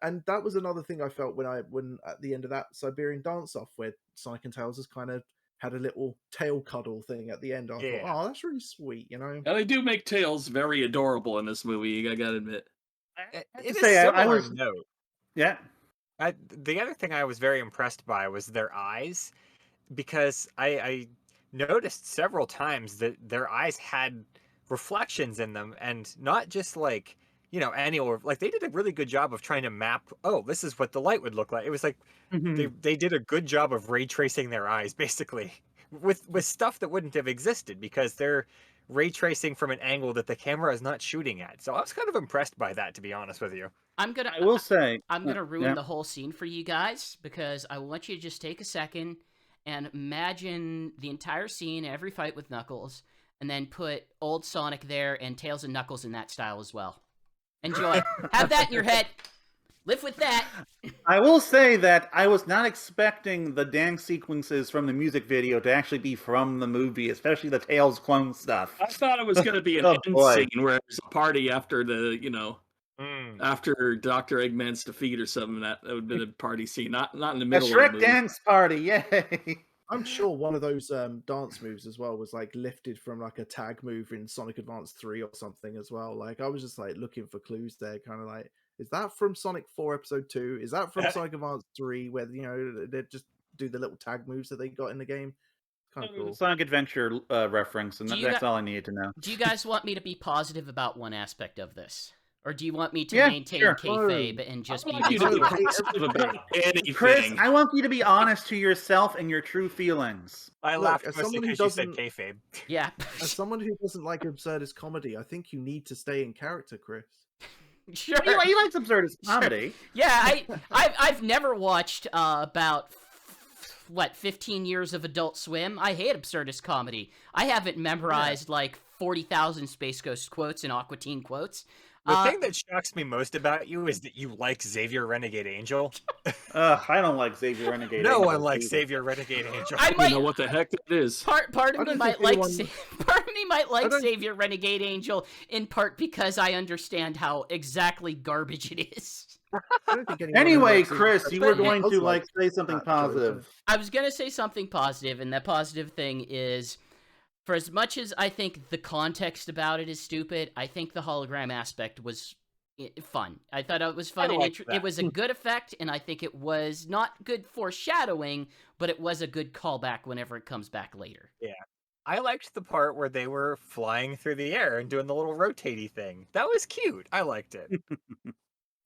and that was another thing I felt when at the end of that Siberian dance off where Sonic and Tails just kind of had a little tail cuddle thing at the end. I thought, oh, that's really sweet, And they do make Tails very adorable in this movie, I gotta admit. It to is say, I similar was- note. Yeah. The other thing I was very impressed by was their eyes, because I noticed several times that their eyes had reflections in them, and not just like, annual, like they did a really good job of trying to map, oh, this is what the light would look like. It was like they did a good job of ray tracing their eyes, basically, with stuff that wouldn't have existed because they're ray tracing from an angle that the camera is not shooting at. So I was kind of impressed by that, to be honest with you. I will say, I'm gonna ruin yeah. the whole scene for you guys because I want you to just take a second and imagine the entire scene, every fight with Knuckles, and then put old Sonic there and Tails and Knuckles in that style as well. Enjoy. Have that in your head. Live with that. I will say that I was not expecting the dance sequences from the music video to actually be from the movie, especially the Tails clone stuff. I thought it was going to be an Oh, end boy. scene where there's a party after the, Mm. after Dr. Eggman's defeat or something. That would have been a party scene, not in the A middle of the Shrek movie. dance party, yay! I'm sure one of those dance moves as well was like lifted from like a tag move in Sonic Advance 3 or something as well. Like I was just like looking for clues there, kind of like, is that from Sonic 4 Episode 2? Is that from Sonic Advance 3 where they just do the little tag moves that they got in the game? Kind of cool. Sonic Adventure reference, and Do you that's got- all I needed to know. Do you guys want me to be positive about one aspect of this? Or do you want me to Yeah, maintain sure. kayfabe and just I be want you to be reasonable? positive about anything. Chris, I want you to be honest to yourself and your true feelings. I Look, laughed as mostly someone who because you said doesn't- kayfabe. Yeah. As someone who doesn't like absurdist comedy, I think you need to stay in character, Chris. Sure. He likes absurdist comedy. Yeah, I've never watched about 15 years of Adult Swim. I hate absurdist comedy. I haven't memorized like 40,000 Space Ghost quotes and Aqua Teen quotes. The thing that shocks me most about you is that you like Xavier Renegade Angel. I don't like Xavier Renegade. No Angel one likes either. Xavier Renegade Angel. I You might know what the heck that is. part I of me don't might think like anyone- part of me might like don't- Savior Renegade Angel in part because I understand how exactly garbage it is. I don't think anyone who Anyway, likes Chris, absurdist you were comedy going does to like say something that choice, positive. I was gonna say something positive, and that positive thing is, for as much as I think the context about it is stupid, I think the hologram aspect was fun. I thought it was fun, I and liked that. it was a good effect, and I think it was not good foreshadowing, but it was a good callback whenever it comes back later. I liked the part where they were flying through the air and doing the little rotatey thing. That was cute. I liked it.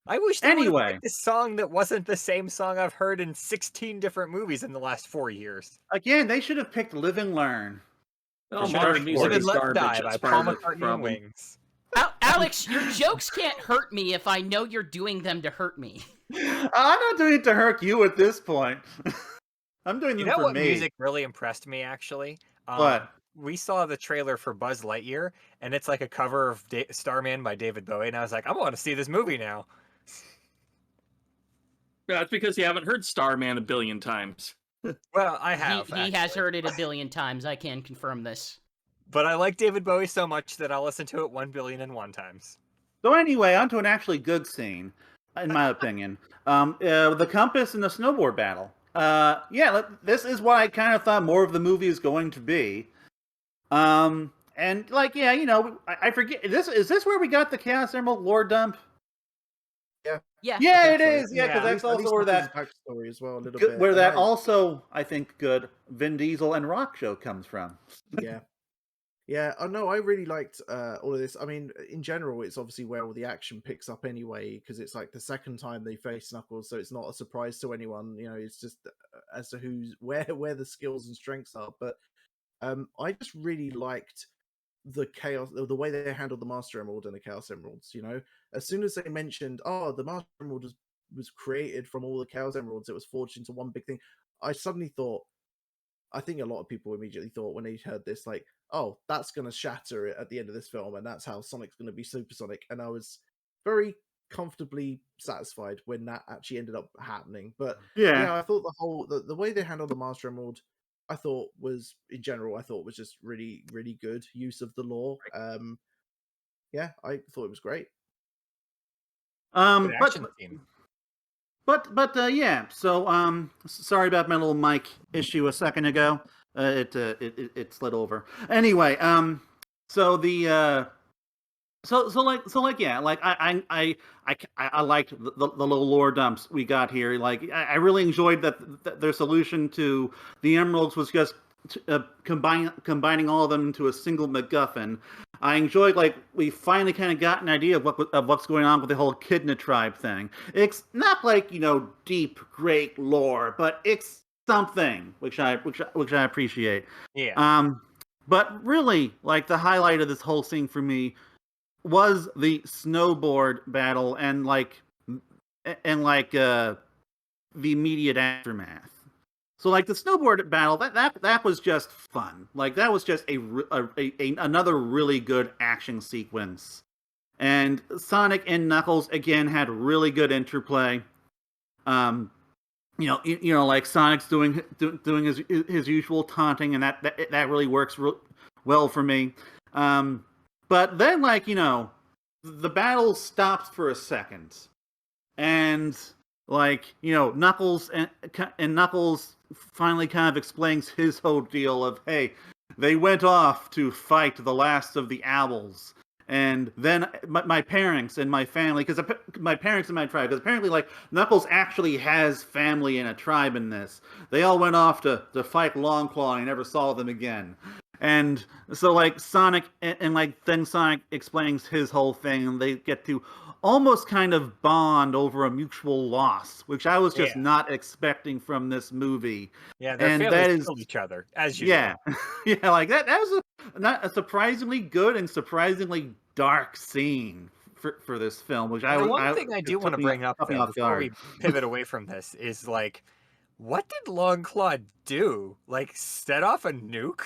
I wish they would've Anyway. picked a song that wasn't the same song I've heard in 16 different movies in the last 4 years. Again, they should have picked Live and Learn. Oh, Sure. modern music Live and is Let garbage. Die by That's Paul part of the McCartney and problem. Wings. Alex, your jokes can't hurt me if I know you're doing them to hurt me. I'm not doing it to hurt you at this point. I'm doing You them know for what me. music really impressed me, actually? What? We saw the trailer for Buzz Lightyear, and it's like a cover of Starman by David Bowie, and I was like, I want to see this movie now. Yeah, it's because you haven't heard Starman a billion times. Well, I have. He has actually. heard it a billion times. I can confirm this. But I like David Bowie so much that I'll listen to it 1,000,000,001 times. So anyway, onto an actually good scene, in my opinion. The compass and the snowboard battle. This is what I kind of thought more of the movie is going to be. And like, yeah, I forget. Is this where we got the Chaos Emerald lore dump? Yeah. Yeah, I it think so. is. Yeah, because Yeah. that's At also least where that's that his backstory as well, a little good, bit. where and that I- also, I think, good Vin Diesel and Rock show comes from. yeah. Yeah, I know. I really liked all of this. I mean, in general, it's obviously where all the action picks up anyway, because it's like the second time they face Knuckles, so it's not a surprise to anyone. It's just as to where the skills and strengths are. But I just really liked the the way they handled the Master Emerald and the Chaos Emeralds. As soon as they mentioned, oh, the Master Emerald was created from all the Chaos Emeralds, it was forged into one big thing. I suddenly thought. I think a lot of people immediately thought when they heard this, like, oh, that's going to shatter it at the end of this film, and that's how Sonic's going to be supersonic. And I was very comfortably satisfied when that actually ended up happening. But yeah, I thought the way they handled the Master Emerald, I thought was, in general, was just really, really good use of the lore. Yeah, I thought it was great. Good action scene. But yeah. So sorry about my little mic issue a second ago. It slid over. Anyway, so the Yeah, like I liked the little lore dumps we got here. Like I really enjoyed that their solution to the emeralds was just combining all of them into a single MacGuffin. I enjoyed like we finally kind of got an idea of what's going on with the whole Echidna tribe thing. It's not like deep great lore, but it's something which I appreciate. Yeah. But really, like the highlight of this whole scene for me was the snowboard battle and the immediate aftermath. So like the snowboard battle, that was just fun. Like that was just another really good action sequence. And Sonic and Knuckles again had really good interplay. Like Sonic's doing his usual taunting, and that really works well for me. But then, the battle stops for a second, and Knuckles and Knuckles finally kind of explains his whole deal of, hey, they went off to fight the last of the owls. And then my parents and my family, because my parents and my tribe, because apparently, Knuckles actually has family in a tribe in this. They all went off to fight Longclaw, and I never saw them again. And so, Sonic, and then Sonic explains his whole thing, and they get to almost kind of bond over a mutual loss, which I was just not expecting from this movie. Yeah, their families kill each other, as usual. Yeah, yeah, that was a surprisingly good and surprisingly dark scene for this film, which One thing I do want to bring up though, before we pivot away from this is what did Longclaw do? Set off a nuke?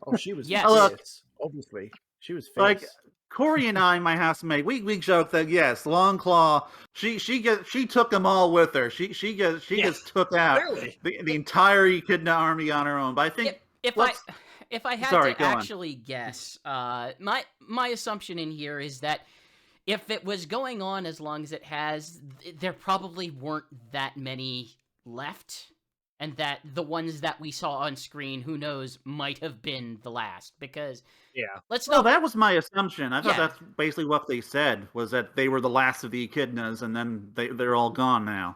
Oh, she was fierce. Obviously, she was fierce. Corey and I, my housemate, we joke that yes, Longclaw, she took them all with her. She just took out the entire Echidna army on her own. But I think if I had to actually guess, my assumption in here is that if it was going on as long as it has, there probably weren't that many left. And that the ones that we saw on screen, who knows, might have been the last. Because that was my assumption. I thought that's basically what they said, was that they were the last of the Echidnas, and then they're all gone now.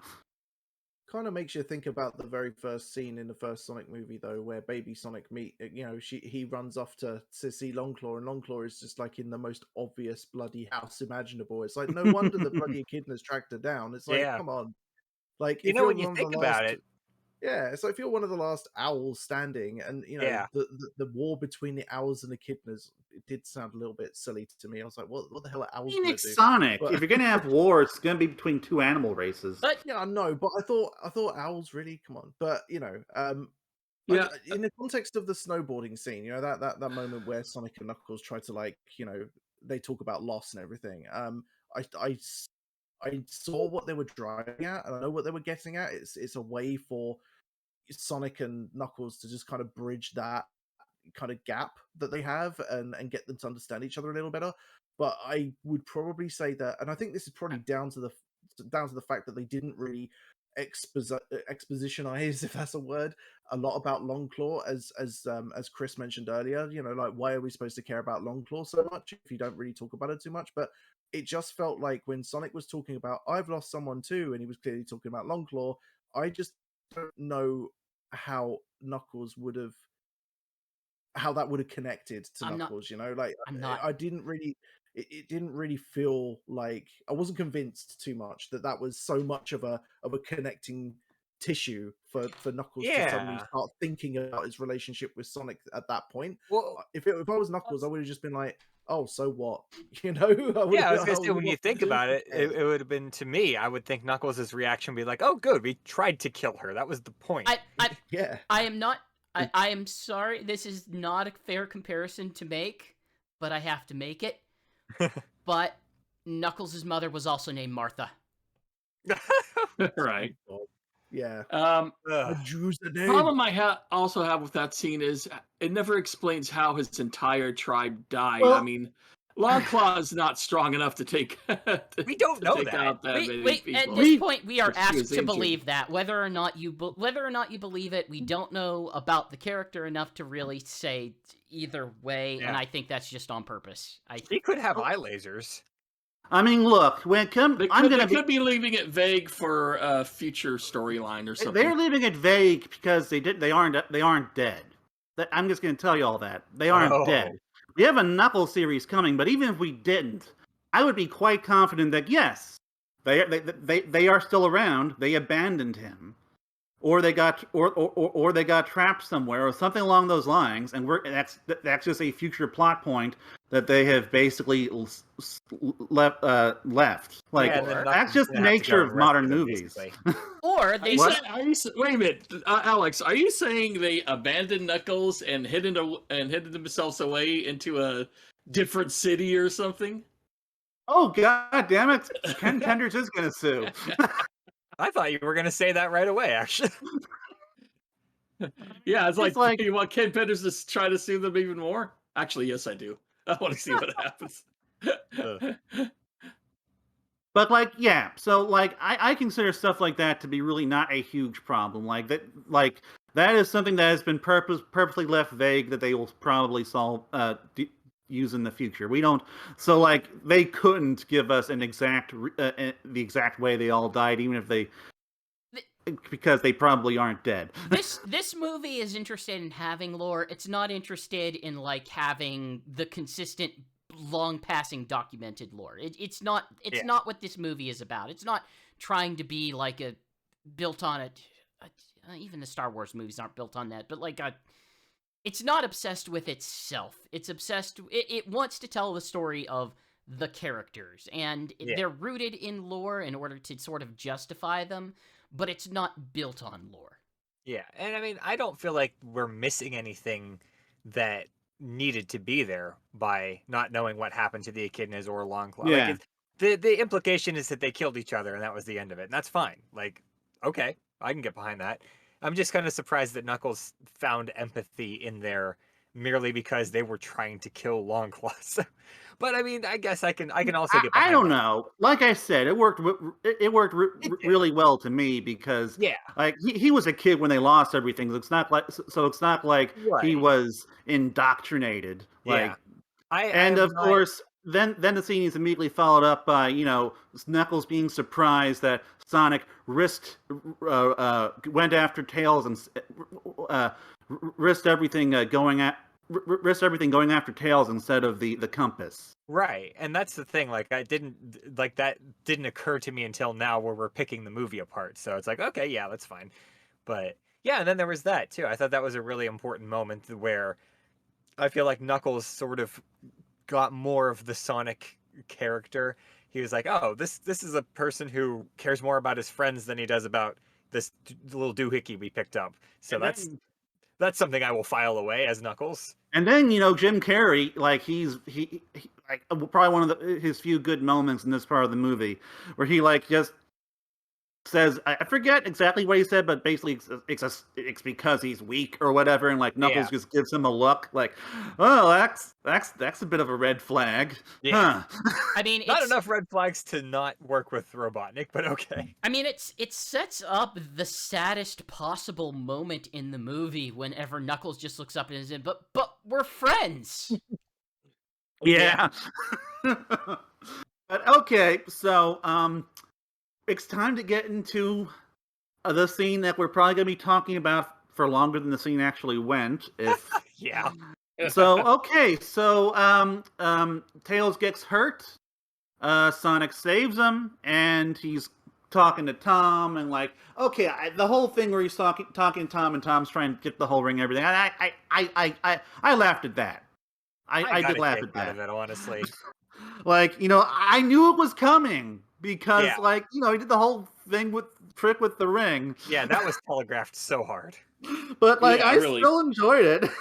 Kind of makes you think about the very first scene in the first Sonic movie, though, where Baby Sonic he runs off to see Longclaw, and Longclaw is just in the most obvious bloody house imaginable. It's no wonder the bloody Echidnas tracked her down. It's come on, when you think about it. Yeah, it's if you're one of the last owls standing, and the war between the owls and the Echidnas, it did sound a little bit silly to me. I was like, what the hell are owls going to do? It's Sonic. But if you're going to have war, it's going to be between two animal races. I know, but I thought owls really, come on. But in the context of the snowboarding scene, that moment where Sonic and Knuckles try to they talk about loss and everything. I saw what they were driving at, and I know what they were getting at. It's a way for Sonic and Knuckles to just kind of bridge that kind of gap that they have and get them to understand each other a little better. But I would probably say that, and I think this is probably down to the fact that they didn't really expositionize, if that's a word, a lot about Longclaw, as Chris mentioned earlier. Why are we supposed to care about Longclaw so much if you don't really talk about it too much? But it just felt like when Sonic was talking about I've lost someone too, and he was clearly talking about Longclaw, I just don't know how Knuckles would have connected to Knuckles. I didn't really. It didn't really feel like I wasn't convinced too much that was so much of a connecting tissue for Knuckles to suddenly start thinking about his relationship with Sonic at that point. Well, if I was Knuckles, I would have just been like, oh, so what? I was gonna say, when you think about it, it would have been, to me, I would think Knuckles' reaction would be like, oh, good, we tried to kill her. That was the point. I am not. I am sorry. This is not a fair comparison to make, but I have to make it. But Knuckles' mother was also named Martha. Right. Yeah. The problem I also have with that scene is it never explains how his entire tribe died. Well, I mean, Longclaw is not strong enough to take. We don't know that. out that many Wait, at people. this point, we are She was asked to injured. believe that. Whether or not you believe it, we don't know about the character enough to really say either way, and Yeah. I think that's just on purpose. He could have eye lasers. I mean, look, when it comes, They could be leaving it vague for a future storyline or something. They're leaving it vague because they aren't dead. I'm just going to tell you all that they aren't dead. We have a Knuckles series coming, but even if we didn't, I would be quite confident that yes, they are still around. They abandoned him, or they got or they got trapped somewhere, or something along those lines. And that's just a future plot point that they have basically left. Like that's just the nature of modern movies. Or they wait a minute, Alex. Are you saying they abandoned Knuckles and hidden themselves away into a different city or something? Oh God damn it! Ken Penders is going to sue. I thought you were going to say that right away, actually. Yeah, it's like you want Ken Penders to try to sue them even more? Actually, yes, I do. I want to see what happens. But so I consider stuff like that to be really not a huge problem. That is something that has been purposely left vague that they will probably solve use in the future. We don't, so they couldn't give us an exact the exact way they all died, even if they. Because they probably aren't dead. This movie is interested in having lore. It's not interested in having the consistent, long-passing documented lore. It's not what this movie is about. It's not trying to be built on it. Even the Star Wars movies aren't built on that. But it's not obsessed with itself. It's obsessed. It wants to tell the story of the characters, and they're rooted in lore in order to sort of justify them. But it's not built on lore. Yeah, and I mean, I don't feel like we're missing anything that needed to be there by not knowing what happened to the echidnas or Longclaw. Yeah. The implication is that they killed each other and that was the end of it, and that's fine. Okay, I can get behind that. I'm just kind of surprised that Knuckles found empathy in there merely because they were trying to kill Longclaw. But I mean, I guess I can also get behind I don't that. know. Like I said, it worked really well to me because he was a kid when they lost everything. It's not like he was indoctrinated. Of course, then the scene is immediately followed up by Knuckles being surprised that Sonic went after Tails and risked everything going after Tails instead of the compass. Right, and that's the thing. That didn't occur to me until now, where we're picking the movie apart. So it's okay, yeah, that's fine. But yeah, and then there was that too. I thought that was a really important moment where I feel like Knuckles sort of got more of the Sonic character. He was oh, this is a person who cares more about his friends than he does about this little doohickey we picked up. So that's something I will file away as Knuckles. And then Jim Carrey, he's probably one of his few good moments in this part of the movie, where he just says, I forget exactly what he said, but basically it's because he's weak or whatever, and Knuckles just gives him a look oh, that's a bit of a red flag. Yeah. Huh. I mean, not enough red flags to not work with Robotnik, but okay. I mean, it sets up the saddest possible moment in the movie whenever Knuckles just looks up and is in, but we're friends. Yeah. But okay, so it's time to get into the scene that we're probably going to be talking about for longer than the scene actually went. If yeah. So okay, so Tails gets hurt. Sonic saves him, and he's talking to Tom, and the whole thing where he's talking to Tom, and Tom's trying to get the whole ring, and everything. I laughed at that. I did laugh at that. Out of it, honestly. I knew it was coming. Because, he did the whole thing trick with the ring. Yeah, that was telegraphed so hard. But, still enjoyed it.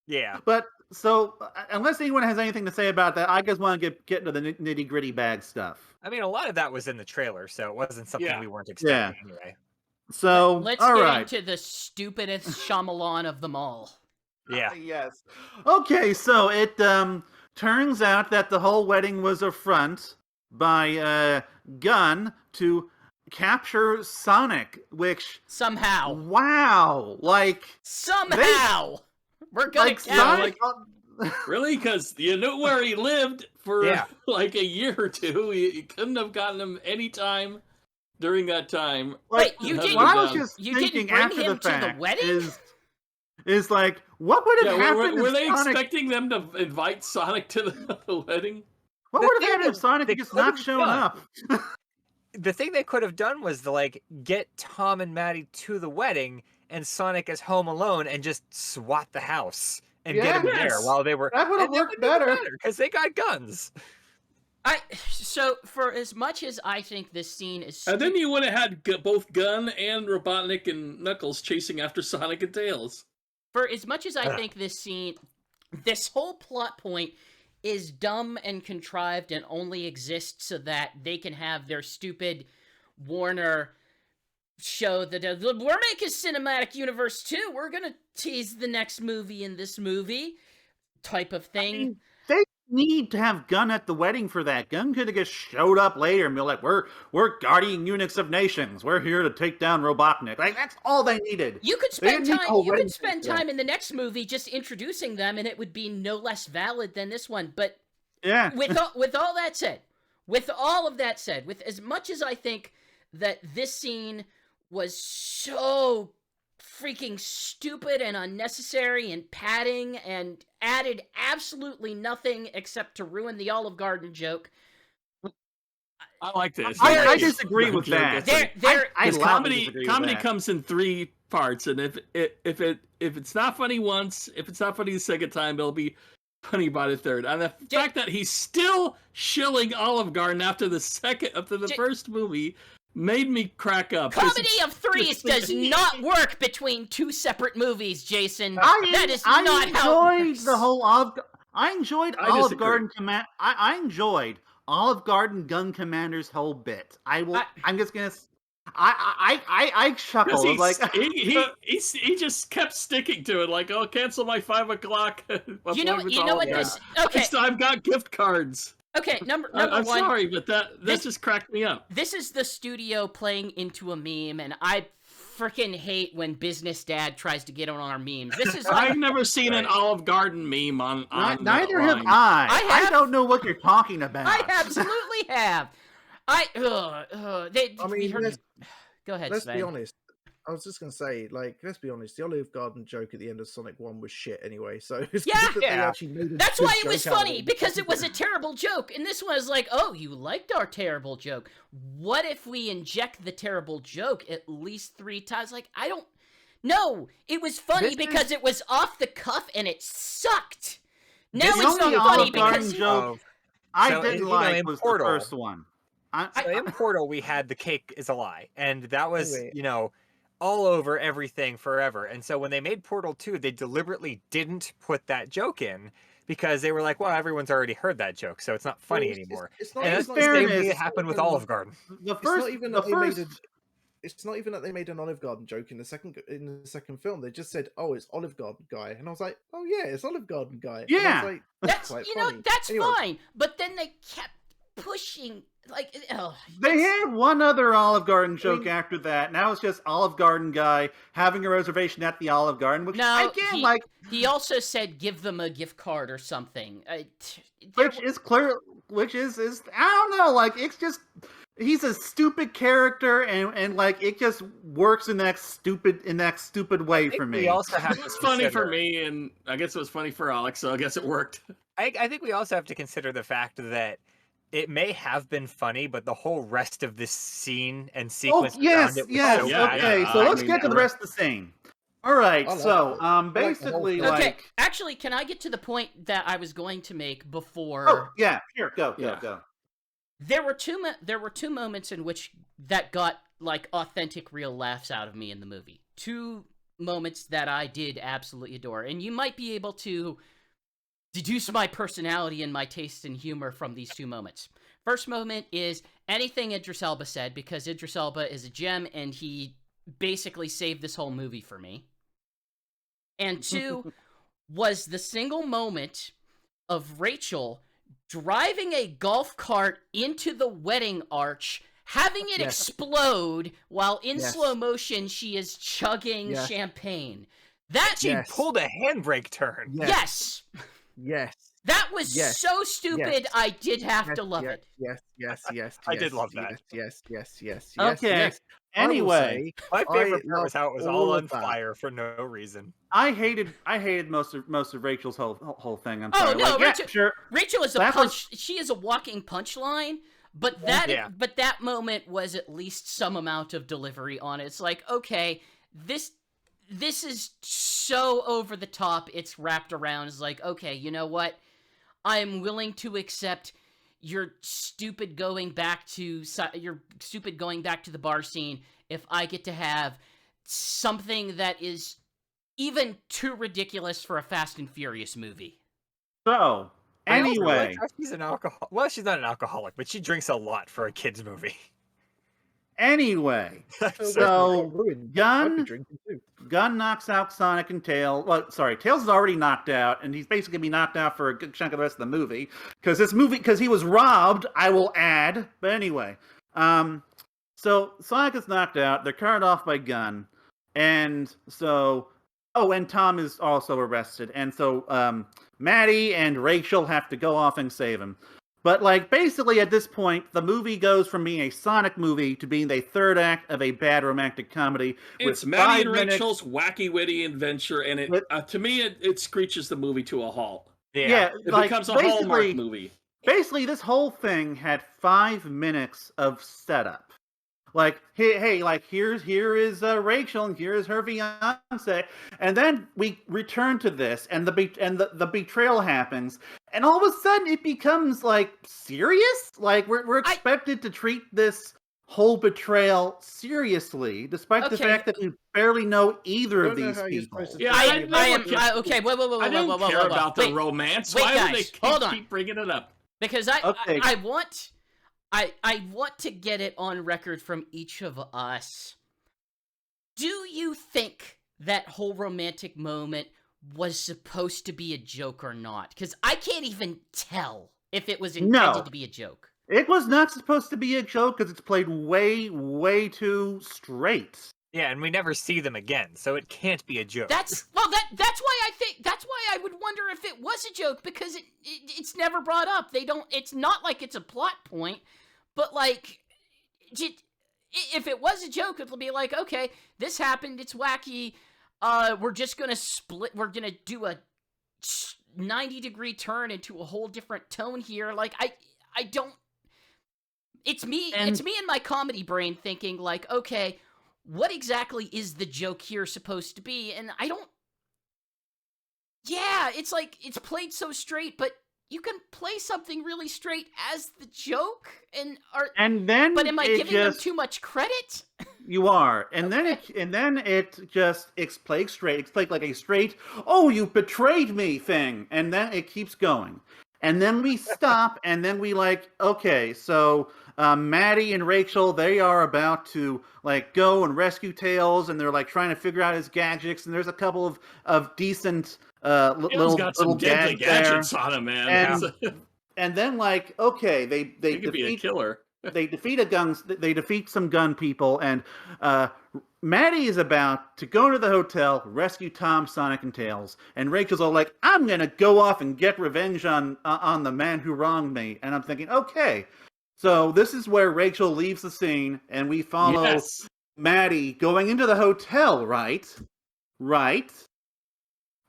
Yeah. But, so, unless anyone has anything to say about that, I just want to get into the nitty-gritty bag stuff. I mean, a lot of that was in the trailer, so it wasn't something we weren't expecting anyway. So, let's all get right. into the stupidest Shyamalan of them all. Yeah. Yes. Okay, so turns out that the whole wedding was a front by Gunn to capture Sonic, which Somehow. wow, like Somehow! We're gonna like count. Sonic. Really? Because you know where he lived for Yeah. like a year or two. You couldn't have gotten him any time during that time. Like, Wait, you Have didn't- what I been was done. just You didn't thinking bring after him the to the fact wedding? is like, what would have Yeah, happened were if they Sonic? expecting them to invite Sonic to the wedding? What The would have thing happened if is, Sonic they had just could not have shown done- up? The thing they could have done was to, like, get Tom and Maddie to the wedding and Sonic is home alone and just swat the house and get him there Yes. while they were. That would have and worked better. because they got guns. So, for as much as I think this scene is And then you would have had both Gunn and Robotnik and Knuckles chasing after Sonic and Tails. For as much as I think this scene, this whole plot point is dumb and contrived and only exists so that they can have their stupid Warner show that we're making cinematic universe too. We're gonna tease the next movie in this movie type of thing. I mean, they need to have Gunn at the wedding for that. Gunn could have just showed up later and be like, "We're guardian eunuchs of nations. We're here to take down Robotnik." Like that's all they needed. You could They spend didn't need time. a whole You wedding could spend for that. time in the next movie just introducing them, and it would be no less valid than this one. But Yeah. with all that said, with all of that said, with as much as I think that this scene was so freaking stupid and unnecessary and padding and added absolutely nothing except to ruin the Olive Garden joke. I like this. I disagree with that. I Because loudly disagree with comedy that. comes in 3 parts, and if it's not funny once, if it's not funny the second time, it'll be funny by the third. And the fact that he's still shilling Olive Garden after the first movie made me crack up. Comedy of threes does not work between 2 separate movies, Jason. I That is not how it enjoyed works. the whole I enjoyed I Olive disagree. Garden Command. I enjoyed Olive Garden Gun Commander's whole bit. I'm just gonna. I chuckled. I was like, he just kept sticking to it, like, oh, cancel my 5 o'clock. You know what this? Okay, I've got gift cards. okay. Number I'm one. sorry, but that this- just cracked me up. This is the studio playing into a meme, and I freaking hate when Business Dad tries to get on our memes. This is like I've never seen an Olive Garden meme on neither the have line. I. I have- don't know what you're talking about. I absolutely have. We heard. let's- Go ahead, Let's Sven. be honest. I was just gonna say, like, let's be honest. The Olive Garden joke at the end of Sonic 1 was shit anyway. So it's Yeah! good that they Yeah. actually made a That's good why it was joke out of funny, it. because it was a terrible joke. And this one is like, oh, you liked our terrible joke. What if we inject the terrible joke at least 3 times? Like, I don't... No, it was funny This because it was off the cuff and it sucked. Now This it's is the not funny Olive Garden because... joke Of- I So, didn't you know, like in was Portal- the first one. So in Portal, we had the cake is a lie, and that was, Wait. all over everything forever. And so when they made Portal 2, they deliberately didn't put that joke in because they were like, well, everyone's already heard that joke, so it's not funny Well, anymore. It's not, And it's that's not the same even- thing that fairness, happened with even- Olive Garden. The It's first, not even the that they first, made a. It's not even that they made an Olive Garden joke in the second film. They just said, "Oh, it's Olive Garden guy," and I was like, "Oh yeah, it's Olive Garden guy." And I was Yeah. like, That's, quite you know, funny. that's Anyway. fine. But then they kept pushing, like, They had one other Olive Garden joke mean- after that. Now it's just Olive Garden guy having a reservation at the Olive Garden, which No, again, he also said give them a gift card or something. which is clear, which is I don't know, like it's just he's a stupid character, and like it just works in that stupid way I think for me. we also have It was to funny for consider- me, and I guess it was funny for Alex, so I guess it worked. I think we also have to consider the fact that it may have been funny, but the whole rest of this scene and Oh sequence yes, around it was yes. so yeah, bad. Okay, yeah, so I let's mean, get to the yeah. rest of the scene. All right, I like so it. I like the whole basically, film. Okay, like, actually, can I get to the point that I was going to make before? oh yeah, here, go. There were two moments in which that got like authentic, real laughs out of me in the movie. 2 moments that I did absolutely adore, and you might be able to deduce my personality and my taste in humor from these 2 moments. First moment is anything Idris Elba said, because Idris Elba is a gem, and he basically saved this whole movie for me. And 2 was the single moment of Rachel driving a golf cart into the wedding arch, having it explode while in slow motion she is chugging champagne. That She pulled a handbrake turn. Yes. That was so stupid. I did have to love it. Yes. I did love that. Yes. Okay. Anyway, My favorite part was love how it was all on fire for no reason. I hated most of Rachel's whole thing. I'm Oh sorry. no, Like, Rachel! sure. Rachel is a punch. She is a walking punchline. But that moment was at least some amount of delivery on it. It's like, okay, this is so over the top. It's wrapped around. It's like, okay, you know what? I'm willing to accept your stupid going back to the bar scene if I get to have something that is even too ridiculous for a Fast and Furious movie. So, anyway, she's an alcoholic. Well, she's not an alcoholic, but she drinks a lot for a kids movie. Anyway, so Gunn knocks out Sonic and Tails. Well, sorry, Tails is already knocked out, and he's basically gonna be knocked out for a good chunk of the rest of the movie because he was robbed. I will add, but anyway, so Sonic is knocked out. They're carried off by Gunn, and so and Tom is also arrested, and so Maddie and Rachel have to go off and save him. But, like, basically at this point, the movie goes from being a Sonic movie to being the third act of a bad romantic comedy. It's Maddie and Rachel's wacky, witty adventure, and to me, it screeches the movie to a halt. Yeah, it becomes a Hallmark movie. Basically, this whole thing had 5 minutes of setup. Like, hey, like, here is Rachel, and here is her fiance, and then we return to this, and the betrayal happens, and all of a sudden it becomes like serious. Like we're expected to treat this whole betrayal seriously, despite the fact that we barely know either of these people. Yeah, I am okay. Whoa. I don't care about the romance. Wait, Why guys, would they keep bringing it up? Because I want to get it on record from each of us. Do you think that whole romantic moment was supposed to be a joke or not? Because I can't even tell if it was intended to be a joke. It was not supposed to be a joke because it's played way too straight. Yeah, and we never see them again, so it can't be a joke. That's why I would wonder if it was a joke, because it's never brought up. It's not like it's a plot point. But, like, if it was a joke, it'll be like, okay, this happened, it's wacky, we're just gonna split, we're gonna do a 90-degree turn into a whole different tone here. Like, I don't... It's me in my comedy brain thinking, like, okay, what exactly is the joke here supposed to be? And I don't... Yeah, it's like, it's played so straight, but you can play something really straight as the joke, but am I giving them too much credit? You are, and then it's played straight. It's played like a straight, "Oh, you betrayed me" thing, and then it keeps going, and then we stop, and then we like, okay, so Maddie and Rachel, they are about to like go and rescue Tails, and they're like trying to figure out his gadgets, and there's a couple of decent. Little deadly gadgets on him, man. And then, like, okay, they could be a killer. They defeat some gun people, and Maddie is about to go to the hotel, rescue Tom, Sonic, and Tails, and Rachel's all like, "I'm gonna go off and get revenge on the man who wronged me." And I'm thinking, okay, so this is where Rachel leaves the scene, and we follow Maddie going into the hotel, right?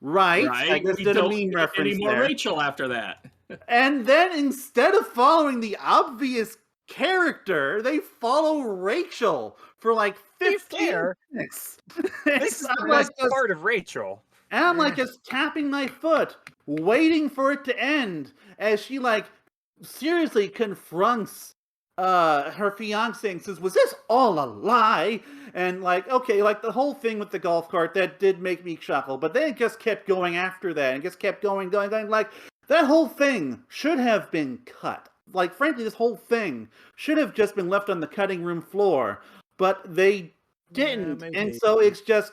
I just did a meme reference any more there. Rachel after that. And then instead of following the obvious character, they follow Rachel for like 15 minutes. This is the best part of Rachel. And I'm like just tapping my foot, waiting for it to end, as she like seriously confronts her fiance and says, "Was this all a lie?" And like, okay, like the whole thing with the golf cart, that did make me chuckle, but then it just kept going after that, and just kept going. Like, that whole thing should have been cut. Like, frankly, this whole thing should have just been left on the cutting room floor, but they didn't. And so it just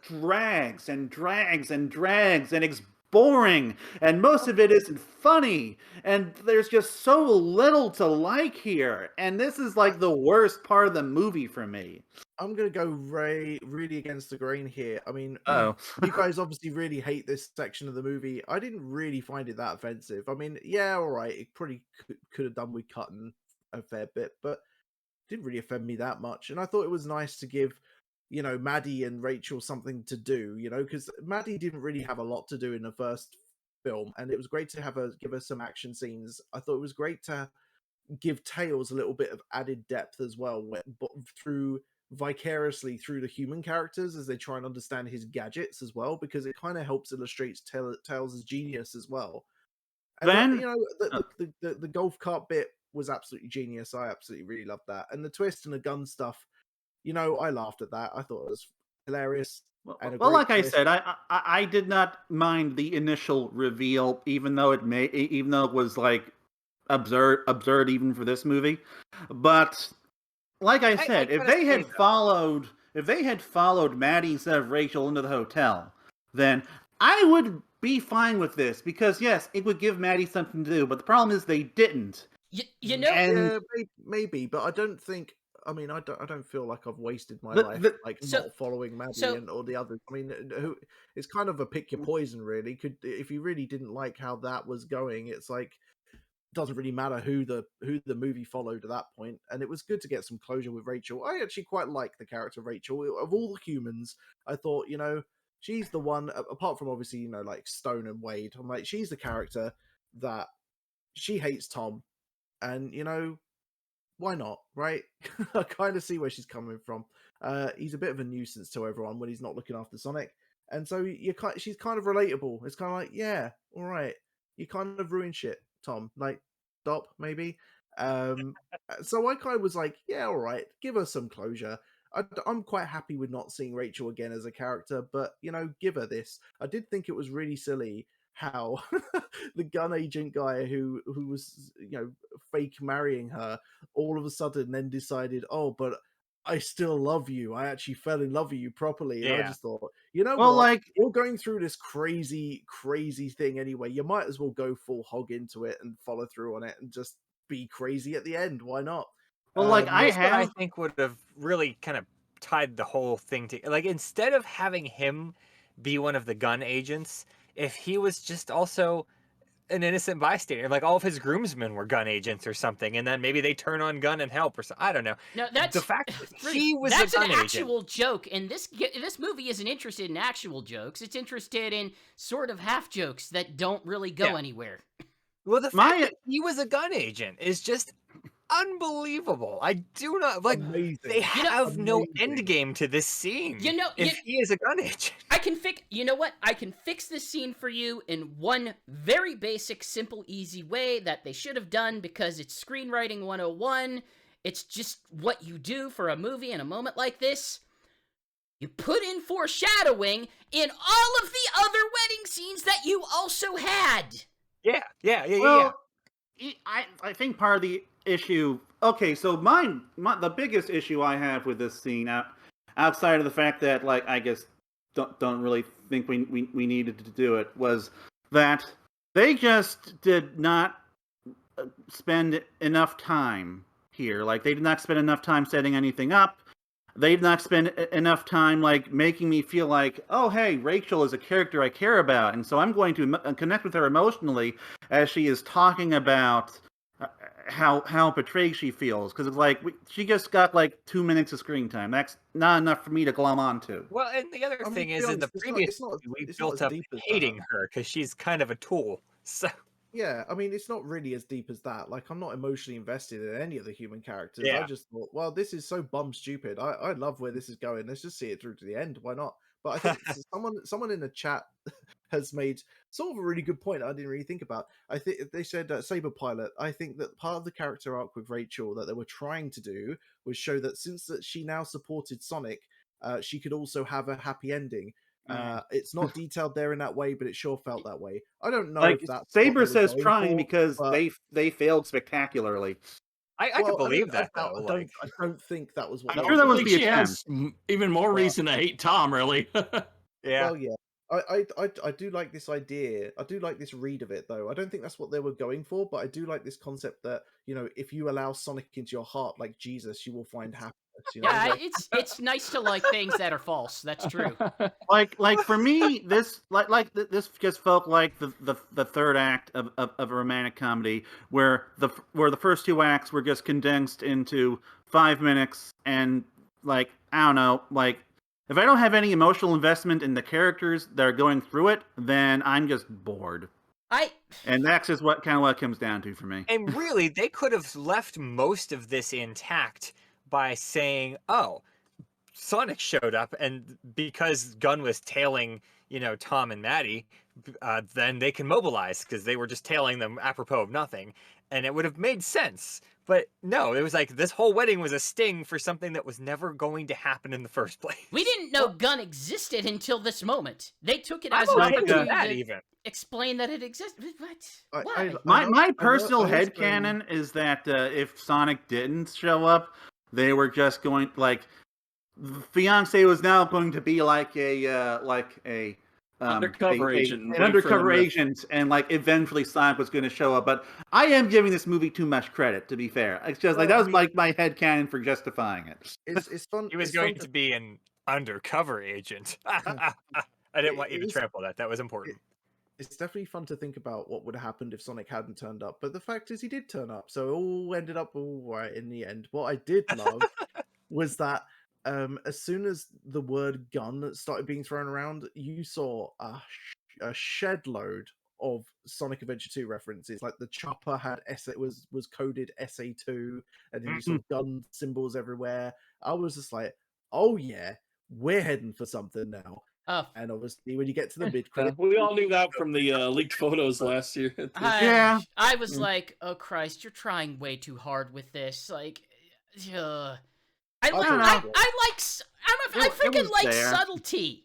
drags and drags and drags, and it's boring, and most of it isn't funny, and there's just so little to like here, and this is like the worst part of the movie for me. I'm gonna go really against the grain here. I mean, Oh. you guys obviously really hate this section of the movie. I didn't really find it that offensive. I mean, yeah, all right, it probably could have done with cutting a fair bit, but didn't really offend me that much. And I thought it was nice to give, Maddie and Rachel something to do, because Maddie didn't really have a lot to do in the first film, and it was great to give her some action scenes. I thought it was great to give Tails a little bit of added depth as well, but vicariously through the human characters as they try and understand his gadgets as well, because it kind of helps illustrates Tails' genius as well. And Then the golf cart bit was absolutely genius. I absolutely really loved that, and the twist and the gun stuff. I laughed at that. I thought it was hilarious. And well, like I twist. said, I did not mind the initial reveal, even though it was like absurd even for this movie. But like I said, if they had followed Maddie instead of Rachel into the hotel, then I would be fine with this, because yes, it would give Maddie something to do. But the problem is they didn't. Yeah, maybe, but I don't think. I mean, I don't feel like I've wasted my life not following Maddie or the others. I mean, it's kind of a pick your poison, really. If you really didn't like how that was going, it's like it doesn't really matter who the movie followed at that point. And it was good to get some closure with Rachel. I actually quite like the character of Rachel. Of all the humans, I thought, she's the one, apart from obviously, like Stone and Wade. I'm like, she's the character that she hates Tom, and why not, right? I kind of see where she's coming from. He's a bit of a nuisance to everyone when he's not looking after Sonic, and so she's kind of relatable. It's kind of like, yeah, all right, you kind of ruin shit, Tom. Like, stop, maybe. So I kind of was like, yeah, all right, give her some closure. I'm quite happy with not seeing Rachel again as a character, but give her this. I did think it was really silly how the gun agent guy who was fake marrying her all of a sudden then decided, oh, but I still love you. I actually fell in love with you properly. And I just thought, well, what? like, You're going through this crazy thing anyway. You might as well go full hog into it and follow through on it and just be crazy at the end. Why not? Well, like, I think would have really kind of tied the whole thing to, like, instead of having him be one of the gun agents, if he was just also an innocent bystander, like all of his groomsmen were gun agents or something, and then maybe they turn on gun and help or something. I don't know. No, that's the fact that he was that's a gun an actual agent. joke, and this movie isn't interested in actual jokes. It's interested in sort of half jokes that don't really go anywhere. Well, the fact that he was a gun agent is just unbelievable. I do not like. Amazing. They have no end game to this scene. If he is a gun agent, I can fix. You know what? I can fix this scene for you in one very basic, simple, easy way that they should have done, because it's screenwriting 101. It's just what you do for a movie in a moment like this. You put in foreshadowing in all of the other wedding scenes that you also had. Yeah. Well, I think part of the issue. Okay, so the biggest issue I have with this scene, outside of the fact that, like, I guess don't really think we needed to do it, was that they just did not spend enough time here. Like, they did not spend enough time setting anything up. They did not spend enough time, like, making me feel like, oh, hey, Rachel is a character I care about, and so I'm going to connect with her emotionally as she is talking about how betrayed she feels. Because it's like, she just got, like, 2 minutes of screen time. That's not enough for me to glom onto. Well, and the other thing is, in the previous movie, we built up hating her because she's kind of a tool. So. Yeah, I mean, it's not really as deep as that. Like, I'm not emotionally invested in any of the human characters. Yeah. I just thought, well, this is so bum stupid. I love where this is going. Let's just see it through to the end. Why not? But I think someone in the chat has made sort of a really good point I didn't really think about. I think they said Saber Pilot. I think that part of the character arc with Rachel that they were trying to do was show that since that she now supported Sonic, she could also have a happy ending. It's not detailed there in that way, but it sure felt that way. I don't know if that's Saber says trying because they failed spectacularly. I can believe that though. I don't think that was what. I'm sure that was the she attempt. has even more reason to hate Tom, really. Yeah. Well, yeah. I do like this idea. I do like this read of it, though. I don't think that's what they were going for, but I do like this concept that, if you allow Sonic into your heart like Jesus, you will find happiness. Yeah, Like, it's nice to like things that are false. That's true. Like for me, this this just felt like the third act of a romantic comedy where the first two acts were just condensed into 5 minutes, and like I don't know, like if I don't have any emotional investment in the characters that are going through it, then I'm just bored. I And that's just what it comes down to for me. And really, they could have left most of this intact by saying, "Oh, Sonic showed up, and because Gunn was tailing, Tom and Maddie, then they can mobilize because they were just tailing them apropos of nothing, and it would have made sense." But no, it was like this whole wedding was a sting for something that was never going to happen in the first place. we didn't know Gun existed until this moment. They took it I'm as an okay with opportunity that to even. explain that it exists. What? I- Why? I know- My I know- personal I know headcanon is that if Sonic didn't show up, they were just going like the fiance was now going to be like a Undercover agent and an wait for undercover them to- agent, and like eventually Sonic was going to show up. But I am giving this movie too much credit. To be fair, it's just like that Well, I was mean- like my headcanon for justifying it. it's fun. He was it's fun going to be an undercover agent. I didn't want you to It is- trample that. That was important. It's definitely fun to think about what would have happened if Sonic hadn't turned up. But the fact is, he did turn up, so it all ended up all right in the end. What I did love was that as soon as the word gun started being thrown around, you saw a shed load of Sonic Adventure 2 references. Like the chopper had was coded SA2, and then you saw gun symbols everywhere. I was just like, oh yeah, we're heading for something now. Oh, And obviously, when you get to the mid credit, We all knew that from the leaked photos last year. Yeah. I was like, oh Christ, you're trying way too hard with this. Like, I don't like, know. I It freaking was like there. subtlety.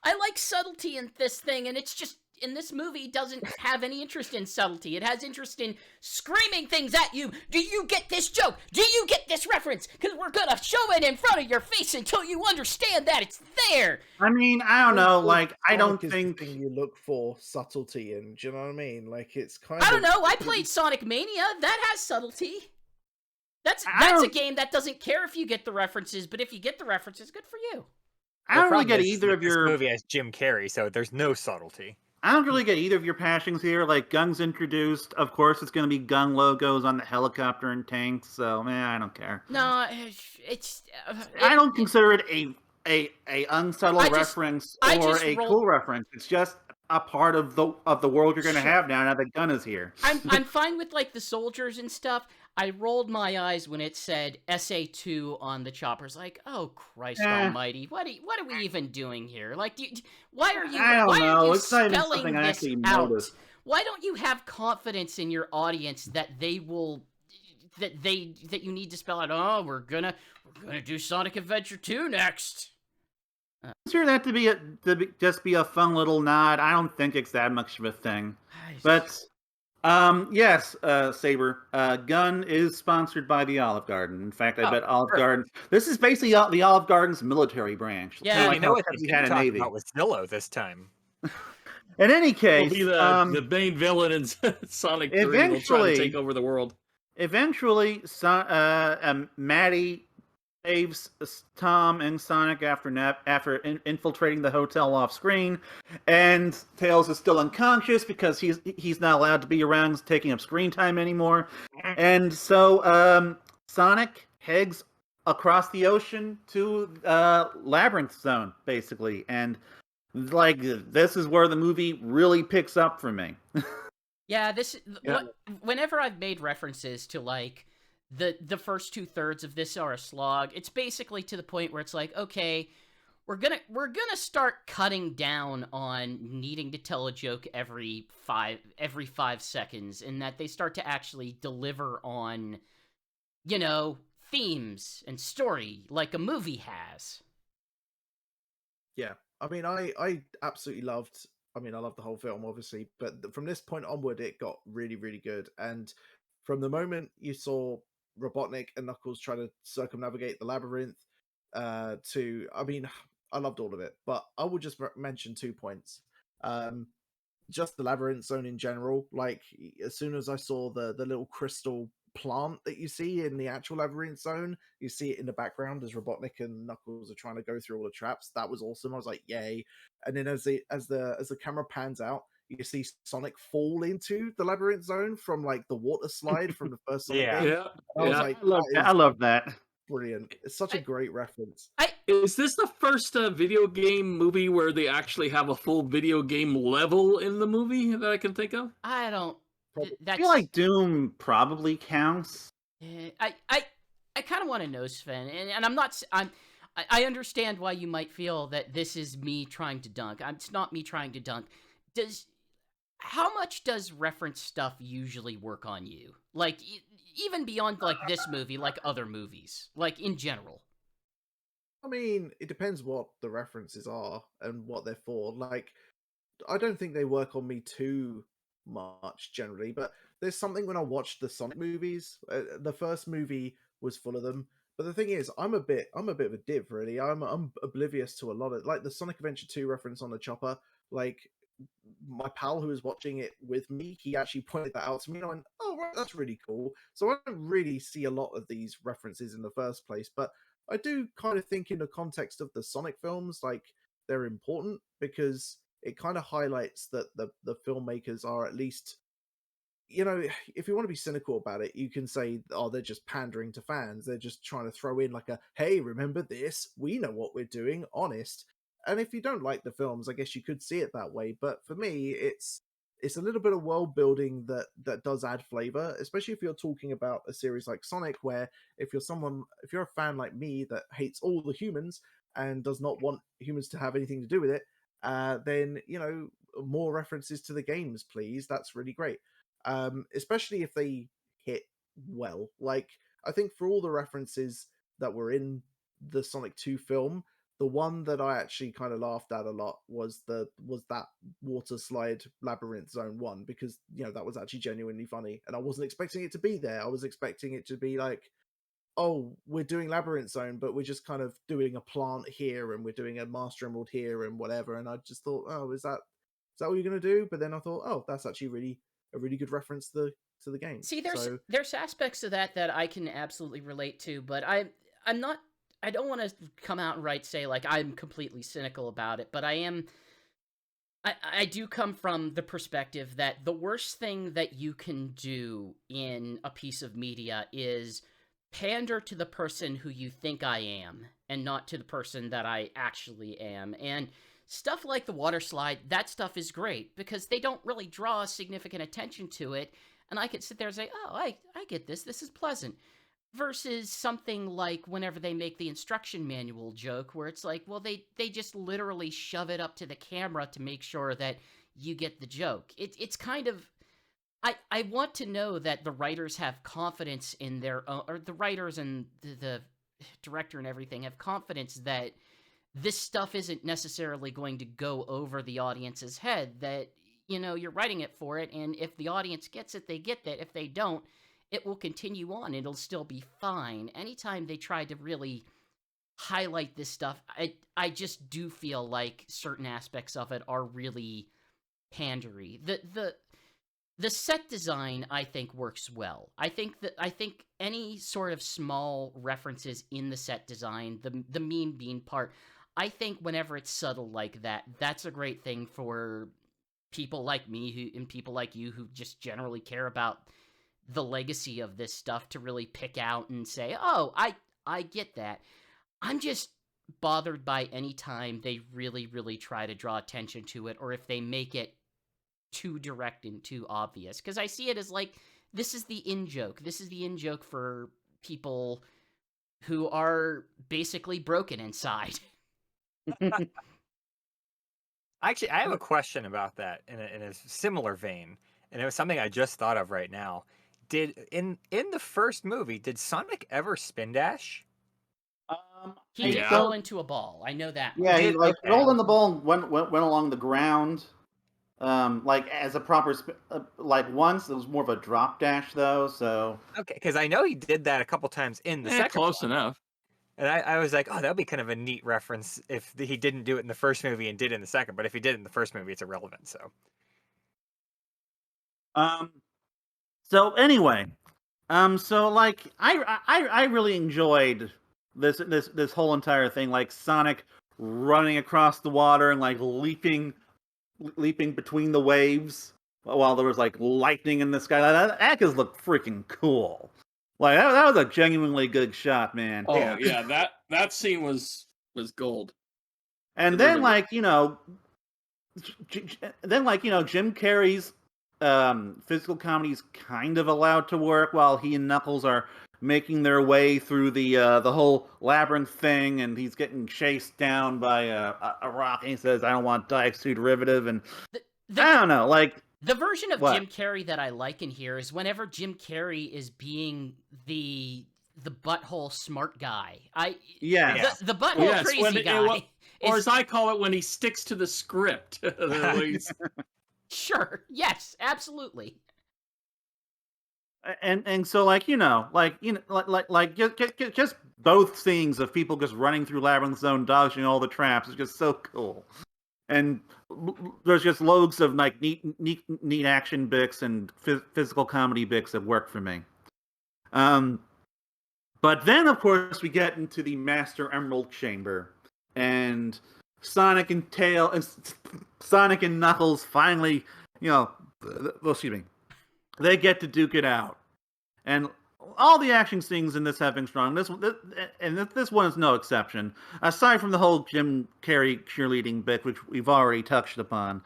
I like subtlety in this thing, and it's just in this movie doesn't have any interest in subtlety. It has interest in screaming things at you. Do you get this joke? Do you get this reference? Because we're gonna show it in front of your face until you understand that it's there. I mean, I don't know. Like, I don't Sonic is the think. thing you look for subtlety in. Do you know what I mean? Like, it's kind I of. don't know. I played Sonic Mania. That has subtlety. That's I a don't- game that doesn't care if you get the references, but if you get the references, good for you. I The don't really problem get is either of this your. movie has Jim Carrey, so there's no subtlety. I don't really get either of your passions here. Like, Gun's introduced. Of course, it's going to be Gun logos on the helicopter and tanks. So, I don't care. No, it's. I don't consider it a unsubtle I just- reference I or just a rolled- cool reference. It's just a part of the world you're going to Sure. have now that Gun is here. I'm fine with like the soldiers and stuff. I rolled my eyes when it said SA2 on the choppers. Like, oh Christ Almighty, what are we even doing here? Like, why are you? I don't why know. Are you It's not even spelling something I this actually out? noticed. Why don't you have confidence in your audience that they will? That you need to spell out. Oh, we're gonna do Sonic Adventure 2 next. Consider that to just be a fun little nod. I don't think it's that much of a thing. But yes, Saber, Gun is sponsored by the Olive Garden. In fact, I bet Olive Garden. This is basically the Olive Garden's military branch. Yeah. Kinda You like know how what they we had didn't a talk Navy. about was Zillow this time. In any Will case, be the main villain in Sonic 3. They'll try to Eventually- take over the world. eventually, Maddie saves Tom and Sonic after infiltrating the hotel off screen, and Tails is still unconscious because he's not allowed to be around taking up screen time anymore, and so Sonic heads across the ocean to Labyrinth Zone, basically, and like this is where the movie really picks up for me. Yeah, Yeah. Whenever I've made references to like the first 2/3 of this are a slog, it's basically to the point where it's like, okay, we're gonna start cutting down on needing to tell a joke every 5 seconds, and that they start to actually deliver on, themes and story like a movie has. Yeah, I mean, I absolutely loved. I mean, I loved the whole film, obviously, but from this point onward, it got really, really good. And from the moment you saw Robotnik and Knuckles try to circumnavigate the labyrinth, I mean, I loved all of it. But I will just mention 2 points. Just the labyrinth zone in general. Like, as soon as I saw the little crystal plant that you see in the actual labyrinth zone, you see it in the background as Robotnik and Knuckles are trying to go through all the traps. That was awesome. I was like, yay! And then as the camera pans out, you see Sonic fall into the labyrinth zone from like the water slide from the first Sonic Yeah. game. Yeah. I was Yeah. like, I love that. brilliant. It's such a great reference. Is this the first video game movie where they actually have a full video game level in the movie that I can think of? I don't. Probably. I That's. feel like Doom probably counts. I kind of want to know, Sven, and I'm not. I understand why you might feel that this is me trying to dunk. It's not me trying to dunk. How much does reference stuff usually work on you? Like, even beyond like this movie, like other movies, like in general. I mean, it depends what the references are and what they're for. Like, I don't think they work on me too much generally, but there's something when I watched the Sonic movies. The first movie was full of them, but the thing is, I'm a bit of a div, really. I'm oblivious to a lot of, like, the Sonic Adventure 2 reference on the chopper. Like, my pal who was watching it with me, he actually pointed that out to me, and I went, "Oh, right, that's really cool." So I don't really see a lot of these references in the first place, but I do kind of think in the context of the Sonic films, like, they're important because it kind of highlights that the filmmakers are at least, you know, if you want to be cynical about it, you can say, oh, they're just pandering to fans. They're just trying to throw in like a, hey, remember this? We know what we're doing, honest. And if you don't like the films, I guess you could see it that way. But for me, it's a little bit of world building that does add flavor, especially if you're talking about a series like Sonic, where if you're a fan like me that hates all the humans and does not want humans to have anything to do with it, then, you know, more references to the games, please. That's really great. Especially if they hit well. Like, I think for all the references that were in the Sonic 2 film, the one that I actually kind of laughed at a lot was that water slide labyrinth zone one, because, you know, that was actually genuinely funny, and I wasn't expecting it to be there. I was expecting it to be like, oh, we're doing labyrinth zone, but we're just kind of doing a plant here, and we're doing a master emerald here, and whatever. And I just thought, oh, is that what you're gonna do? But then I thought, oh, that's actually a really good reference to the game. See, there's aspects of that I can absolutely relate to, but I'm not. I don't want to come out and say like I'm completely cynical about it, but I am. I do come from the perspective that the worst thing that you can do in a piece of media is pander to the person who you think I am and not to the person that I actually am. And stuff like the water slide, that stuff is great because they don't really draw significant attention to it, and I could sit there and say, oh, I get this is pleasant. Versus something like whenever they make the instruction manual joke where it's like, well, they just literally shove it up to the camera to make sure that you get the joke. It's kind of... I want to know that the writers have confidence in their own... Or the writers and the director and everything have confidence that this stuff isn't necessarily going to go over the audience's head. That, you know, you're writing it for it, and if the audience gets it, they get that. If they don't, it will continue on. It'll still be fine. Anytime they try to really highlight this stuff, I just do feel like certain aspects of it are really pandery. The set design, I think, works well. I think any sort of small references in the set design, the mean bean part, I think whenever it's subtle like that, that's a great thing for people like me and people like you who just generally care about the legacy of this stuff to really pick out and say, oh, I get that. I'm just bothered by any time they really, really try to draw attention to it, or if they make it too direct and too obvious. Because I see it as like, this is the in-joke. This is the in-joke for people who are basically broken inside. Actually, I have a question about that in a similar vein, and it was something I just thought of right now. In the first movie, did Sonic ever spin dash? He did roll into a ball. I know that. Yeah, he Okay. rolled in the ball, went along the ground, like as a proper like once. It was more of a drop dash though. So Okay, because I know he did that a couple times in the second Close one. enough. And I was like, oh, that'd be kind of a neat reference if he didn't do it in the first movie and did it in the second. But if he did it in the first movie, it's irrelevant. So Um. So anyway, so like I really enjoyed this whole entire thing, like Sonic running across the water and like leaping between the waves while there was like lightning in the sky. That just looked freaking cool. Like that was a genuinely good shot, man. Oh Yeah. yeah, that scene was gold. And It then really like Jim Carrey's physical comedy's kind of allowed to work while he and Knuckles are making their way through the whole labyrinth thing, and he's getting chased down by a rock, and he says, "I don't want Dice derivative," and I don't know, like The version of What? Jim Carrey that I like in here is whenever Jim Carrey is being the butthole smart guy. yeah. The butthole Yes, crazy when guy. or is- as I call it, when he sticks to the script. Sure, yes, absolutely. And so like just both scenes of people just running through Labyrinth Zone, dodging all the traps is just so cool. And there's just loads of like neat action bits and physical comedy bits that work for me. But then of course we get into the Master Emerald Chamber, and Sonic and Knuckles finally, excuse me, they get to duke it out. And all the action scenes in this have been strong. This one is no exception. Aside from the whole Jim Carrey cheerleading bit, which we've already touched upon.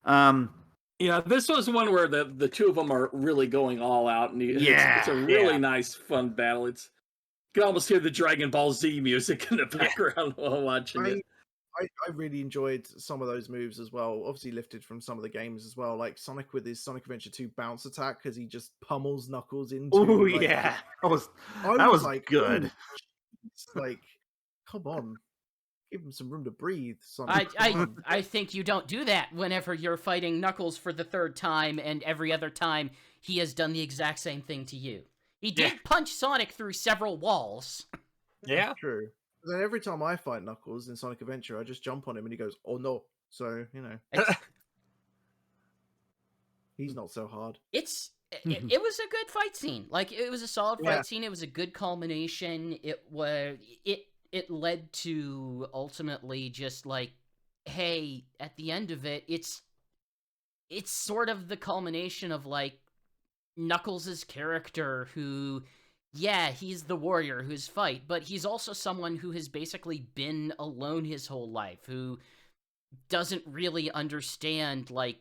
Yeah, this was one where the two of them are really going all out, and it's a really nice, fun battle. You can almost hear the Dragon Ball Z music in the background while watching it. I really enjoyed some of those moves as well. Obviously lifted from some of the games as well, like Sonic with his Sonic Adventure 2 bounce attack, because he just pummels Knuckles into. Oh like, yeah, that was like, good. It's like, come on, give him some room to breathe. Sonic. I think you don't do that whenever you're fighting Knuckles for the third time, and every other time he has done the exact same thing to you. He did punch Sonic through several walls. yeah, True. Then every time I fight Knuckles in Sonic Adventure, I just jump on him and he goes, "Oh no!" So he's not so hard. It was a good fight scene. Like, it was a solid fight scene. It was a good culmination. It led to ultimately just like, hey, at the end of it, it's sort of the culmination of like Knuckles' character, who, yeah, he's the warrior who's fight, but he's also someone who has basically been alone his whole life, who doesn't really understand like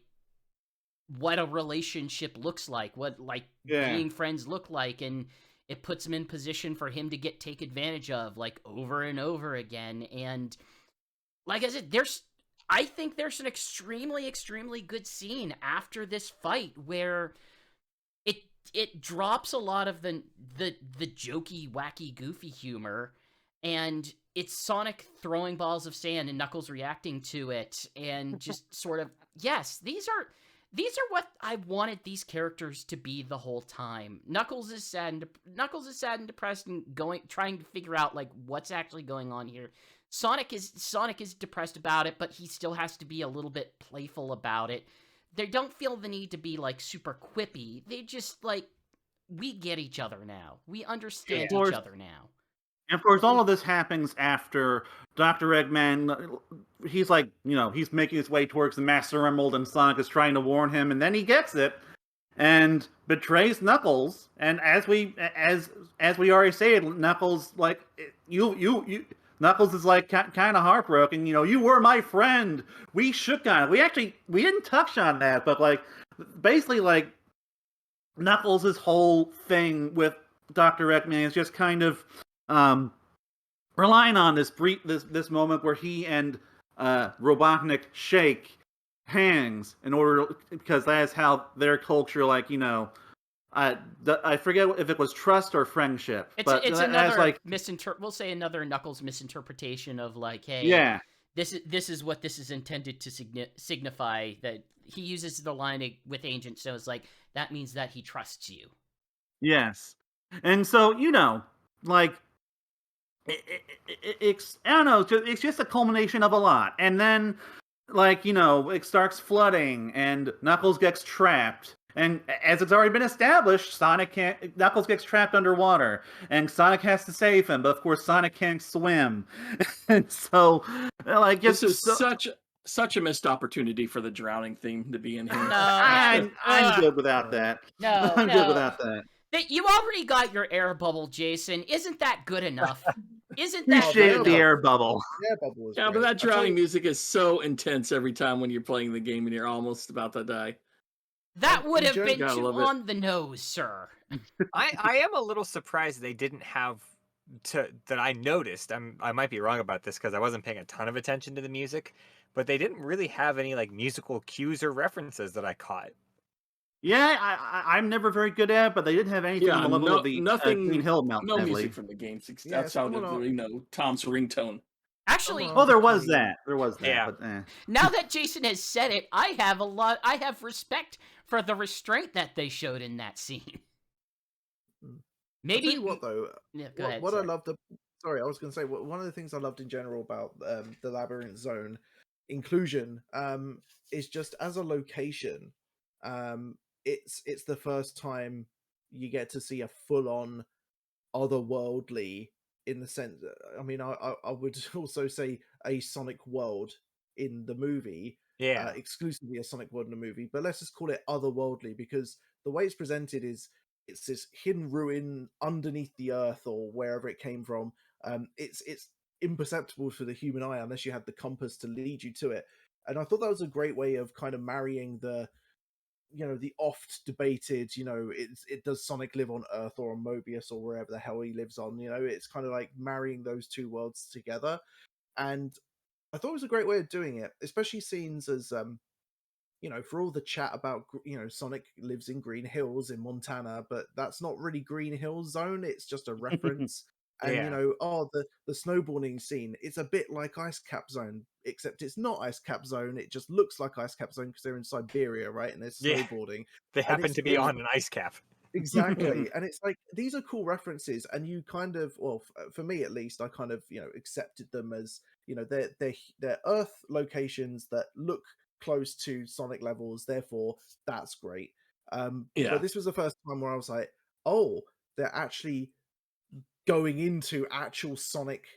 what a relationship looks like, what like being friends look like, and it puts him in position for him to get taken advantage of like over and over again. And like I said, I think there's an extremely, extremely good scene after this fight where it drops a lot of the jokey, wacky, goofy humor, and it's Sonic throwing balls of sand and Knuckles reacting to it, and just sort of, yes, these are what I wanted these characters to be the whole time. Knuckles is sad and depressed and trying to figure out like what's actually going on here. Sonic is depressed about it, but he still has to be a little bit playful about it. They don't feel the need to be like super quippy. They just like, we get each other now. We understand each other now. And of course, all of this happens after Dr. Eggman, he's like, he's making his way towards the Master Emerald, and Sonic is trying to warn him, and then he gets it and betrays Knuckles. And as we already said, Knuckles like Knuckles is like kind of heartbroken. You were my friend. We shook on it. We didn't touch on that, but like basically like Knuckles' whole thing with Dr. Eggman is just kind of relying on this moment where he and Robotnik shake hands in order, because that is how their culture, like, I forget if it was trust or friendship. It's another like we'll say another Knuckles misinterpretation of like, hey, this is what this is intended to signify. That he uses the line with Agent So it's like, that means that he trusts you. Yes. And so, like I don't know. It's just a culmination of a lot, and then like it starts flooding, and Knuckles gets trapped. And as it's already been established, Knuckles gets trapped underwater, and Sonic has to save him. But of course, Sonic can't swim, and so like This is such a missed opportunity for the drowning theme to be in here. I'm good without that. No, I'm good without that. You already got your air bubble, Jason. Isn't that good enough? Isn't that Appreciate good the enough? air bubble. Yeah, bubble was Yeah, but great. that drowning music is so intense every time when you're playing the game and you're almost about to die. That would have been Gotta too love it. on the nose, sir. I am a little surprised they didn't have that I noticed. I might be wrong about this because I wasn't paying a ton of attention to the music, but they didn't really have any like musical cues or references that I caught. Yeah, I'm never very good at it, but they didn't have anything on the level of the Green Hill Mountain No medley. music from the game. Yeah, That sounded, Tom's ringtone. Actually, Oh, there was that. There was that. Yeah. But, now that Jason has said it, I have respect for the restraint that they showed in that scene. Maybe I'll tell you what though, Yeah, go ahead. what I sorry. loved. Sorry, I was going to say one of the things I loved in general about the Labyrinth Zone inclusion is just as a location. It's the first time you get to see a full-on otherworldly, in the sense. I mean, I would also say a Sonic world in the movie. Yeah. Exclusively a Sonic world in the movie, but let's just call it otherworldly because the way it's presented is it's this hidden ruin underneath the earth or wherever it came from. It's imperceptible for the human eye unless you had the compass to lead you to it. And I thought that was a great way of kind of marrying the oft debated, it does Sonic live on Earth or on Mobius or wherever the hell he lives on. It's kind of like marrying those two worlds together. And I thought it was a great way of doing it, especially scenes as for all the chat about Sonic lives in Green Hills in Montana, but that's not really Green Hills Zone. It's just a reference. And Yeah. the snowboarding scene, it's a bit like Ice Cap Zone, except it's not Ice Cap Zone. It just looks like Ice Cap Zone because they're in Siberia, right? And there's Yeah. snowboarding. They And happen to be on an ice cap. Exactly. And it's like these are cool references, and you kind of, well, for me at least, I kind of accepted them as they're Earth locations that look close to Sonic levels, therefore that's great. Yeah. But this was the first time where I was like, oh, they're actually going into actual Sonic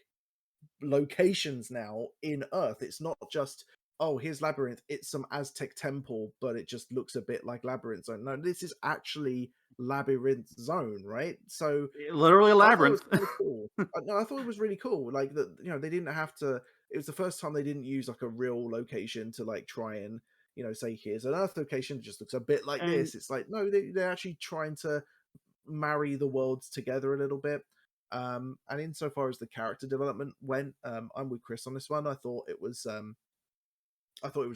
locations now in Earth. It's not just, oh, here's Labyrinth, it's some Aztec temple, but it just looks a bit like Labyrinth Zone. No, this is actually Labyrinth Zone, right? So literally a I thought it was labyrinth. kind of cool. No, I thought it was really cool. Like that, they didn't have to. It was the first time they didn't use like a real location to like try and say here's an Earth location. It just looks a bit like And- this. It's like no, they're actually trying to marry the worlds together a little bit. And insofar as the character development went, I'm with Chris on this one. I thought it was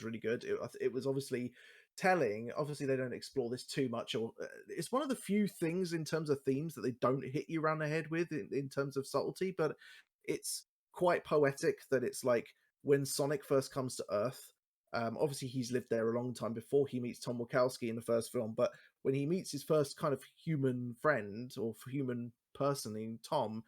really good. It was obviously telling. Obviously, they don't explore this too much, or it's one of the few things in terms of themes that they don't hit you around the head with in terms of subtlety. But it's quite poetic that it's like when Sonic first comes to Earth. Obviously, he's lived there a long time before he meets Tom Wachowski in the first film. But when he meets his first kind of human friend or human person in Tom,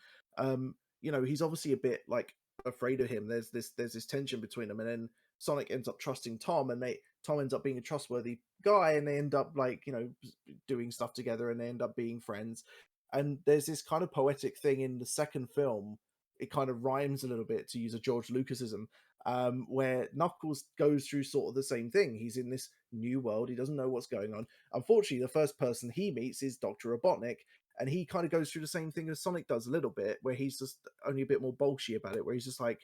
he's obviously a bit like afraid of him. There's this tension between them, and then Sonic ends up trusting Tom, and Tom ends up being a trustworthy guy, and they end up like doing stuff together, and they end up being friends. And there's this kind of poetic thing in the second film. It kind of rhymes a little bit, to use a George Lucasism, where Knuckles goes through sort of the same thing. He's in this new world. He doesn't know what's going on. Unfortunately, the first person he meets is Dr. Robotnik, and he kind of goes through the same thing as Sonic does a little bit, where he's just only a bit more bolshy about it, where he's just like,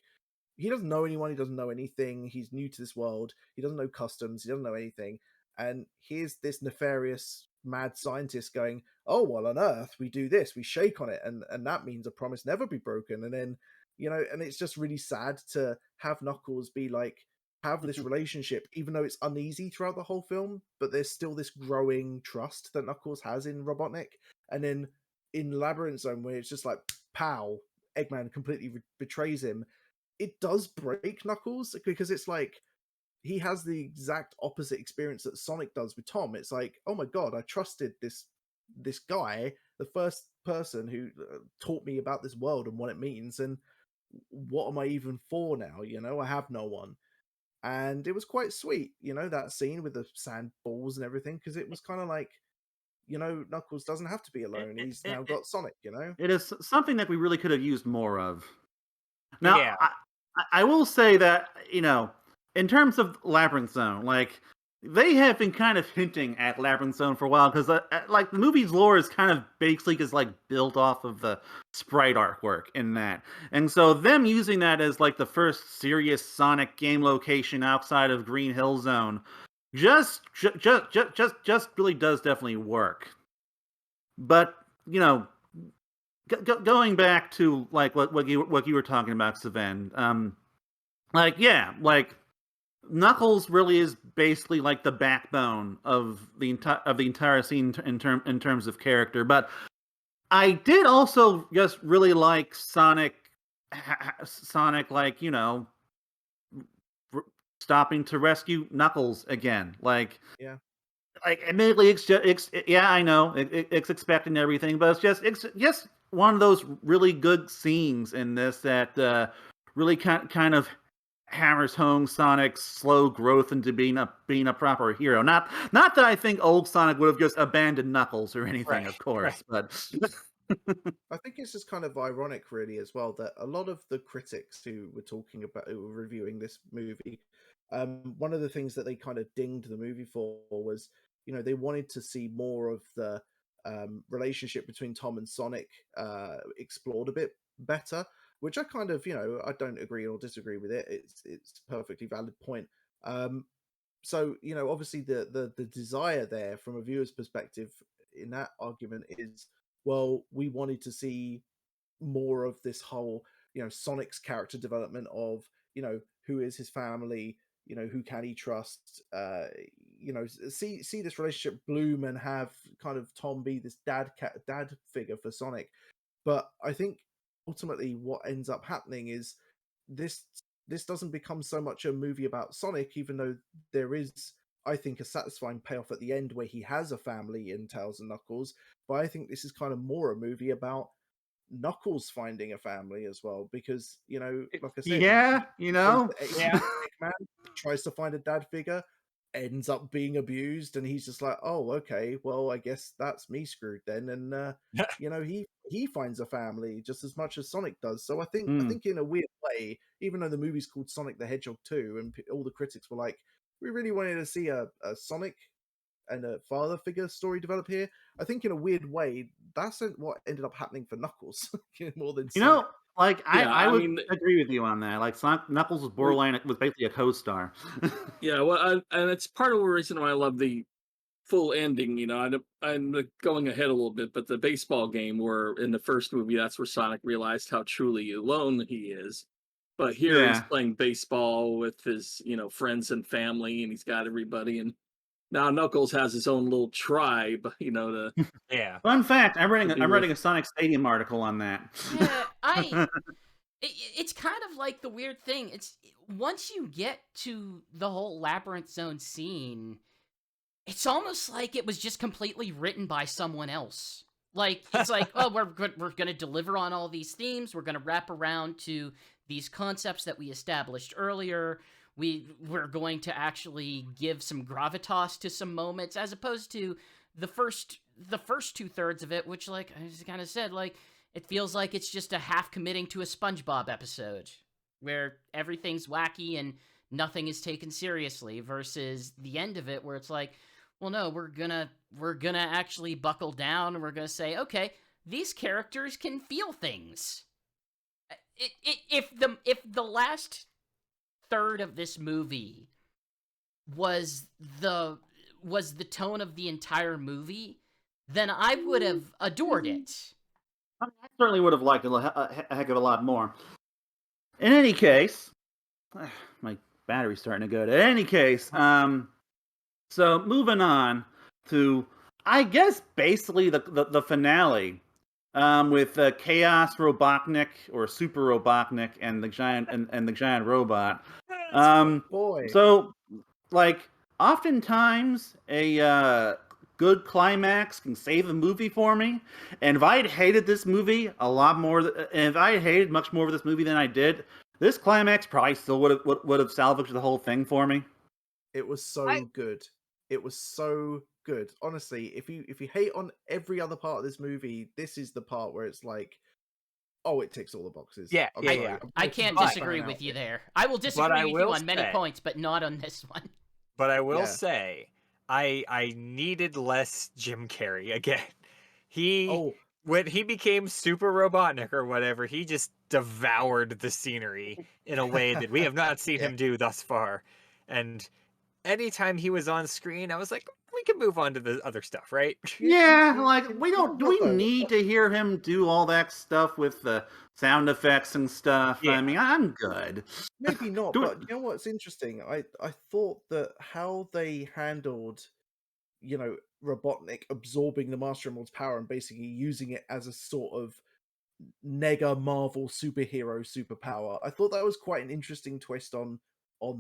he doesn't know anyone, he doesn't know anything, he's new to this world, he doesn't know customs, he doesn't know anything. And here's this nefarious mad scientist going, oh, well, on Earth we do this, we shake on it, and that means a promise never be broken. And then and it's just really sad to have Knuckles be like, have this relationship, even though it's uneasy throughout the whole film, but there's still this growing trust that Knuckles has in Robotnik. And then in Labyrinth Zone, where it's just like, pow, Eggman completely betrays him, it does break Knuckles, because it's like he has the exact opposite experience that Sonic does with Tom. It's like, oh my god, I trusted this guy, the first person who taught me about this world and what it means, and what am I even for now? I have no one. And it was quite sweet, that scene with the sand balls and everything, because it was kind of like, Knuckles doesn't have to be alone. He's now got Sonic. It is something that we really could have used more of. Now, Yeah. I will say that, in terms of Labyrinth Zone, like, they have been kind of hinting at Labyrinth Zone for a while, because, like, the movie's lore is kind of basically just, like, built off of the sprite artwork in that. And so them using that as, like, the first serious Sonic game location outside of Green Hill Zone just really does definitely work. But, going back to like what you were talking about, Savan, like Knuckles really is basically like the backbone of the entire scene in terms of character. But I did also just really like Sonic, like stopping to rescue Knuckles again, like. Yeah. Like, admittedly, I know it's expected and everything, but it's just one of those really good scenes in this that really kind of hammers home Sonic's slow growth into being a proper hero. Not that I think old Sonic would have just abandoned Knuckles or anything, of course, but. I think it's just kind of ironic, really, as well, that a lot of the critics who were reviewing this movie, one of the things that they kind of dinged the movie for was, they wanted to see more of the relationship between Tom and Sonic explored a bit better, which I kind of, I don't agree or disagree with it. It's a perfectly valid point. So, obviously the desire there from a viewer's perspective in that argument is, well, we wanted to see more of this whole, Sonic's character development of, who is his family, who can he trust, see this relationship bloom and have kind of Tom be this dad figure for Sonic. But I think ultimately what ends up happening is this doesn't become so much a movie about Sonic, even though there is, I think, a satisfying payoff at the end where he has a family in Tails and Knuckles. But I think this is kind of more a movie about Knuckles finding a family as well, because like I said, Yeah, man tries to find a dad figure, ends up being abused, and he's just like, oh, okay, well, I guess that's me screwed then. And he finds a family just as much as Sonic does. So I think in a weird way, even though the movie's called Sonic the Hedgehog 2, and all the critics were like, we really wanted to see a Sonic and a father figure story develop here, I think in a weird way that's what ended up happening for Knuckles more than Sonic. Like, Yeah, I would agree with you on that. Like, Knuckles was borderline, was basically a co-star. Yeah, well, and it's part of the reason why I love the full ending. I'm going ahead a little bit, but the baseball game where in the first movie, that's where Sonic realized how truly alone he is. But here he's playing baseball with his, friends and family, and he's got everybody. And now Knuckles has his own little tribe, to Yeah. Fun fact: I'm writing a Sonic Stadium article on that. Yeah, it's kind of like the weird thing. It's once you get to the whole Labyrinth Zone scene, it's almost like it was just completely written by someone else. Like, it's like, oh, we're going to deliver on all these themes. We're going to wrap around to these concepts that we established earlier. We're going to actually give some gravitas to some moments, as opposed to the first 2/3 of it, which, like I just kind of said, like, it feels like it's just a half committing to a SpongeBob episode where everything's wacky and nothing is taken seriously, versus the end of it where it's like, well, no, we're gonna actually buckle down and we're gonna say, okay, these characters can feel things. If the last third of this movie was the tone of the entire movie, then I would have adored it. I certainly would have liked it a heck of a lot more. In any case, my battery's starting to go. In any case, so moving on to, I guess, basically the finale, with Chaos Robotnik or Super Robotnik and the giant and the giant robot. Boy. So, like, oftentimes a good climax can save the movie for me. And if I had hated this movie a lot more, and if I had hated much more of this movie than I did, this climax probably still would have salvaged the whole thing for me. It was so good. It was so good. Honestly, if you hate on every other part of this movie, this is the part where it's like, oh, it ticks all the boxes. Yeah, I'm yeah, sorry. yeah. I can't But- disagree with you there. I will disagree with you will on many say- points, but not on this one. But I will Yeah. say, I needed less Jim Carrey again. Oh, When he became Super Robotnik or whatever, he just devoured the scenery in a way that we have not seen Yeah. him do thus far. And anytime he was on screen, I was like, we can move on to the other stuff, right? Yeah, you- like you we don't. Do know we what, though? need to hear him do all that stuff with the sound effects and stuff? Yeah. I mean, I'm good. Maybe not, Do it. but you know what's interesting? I thought that how they handled, Robotnik absorbing the Master Emerald's power and basically using it as a sort of nega Marvel superhero superpower. I thought that was quite an interesting twist on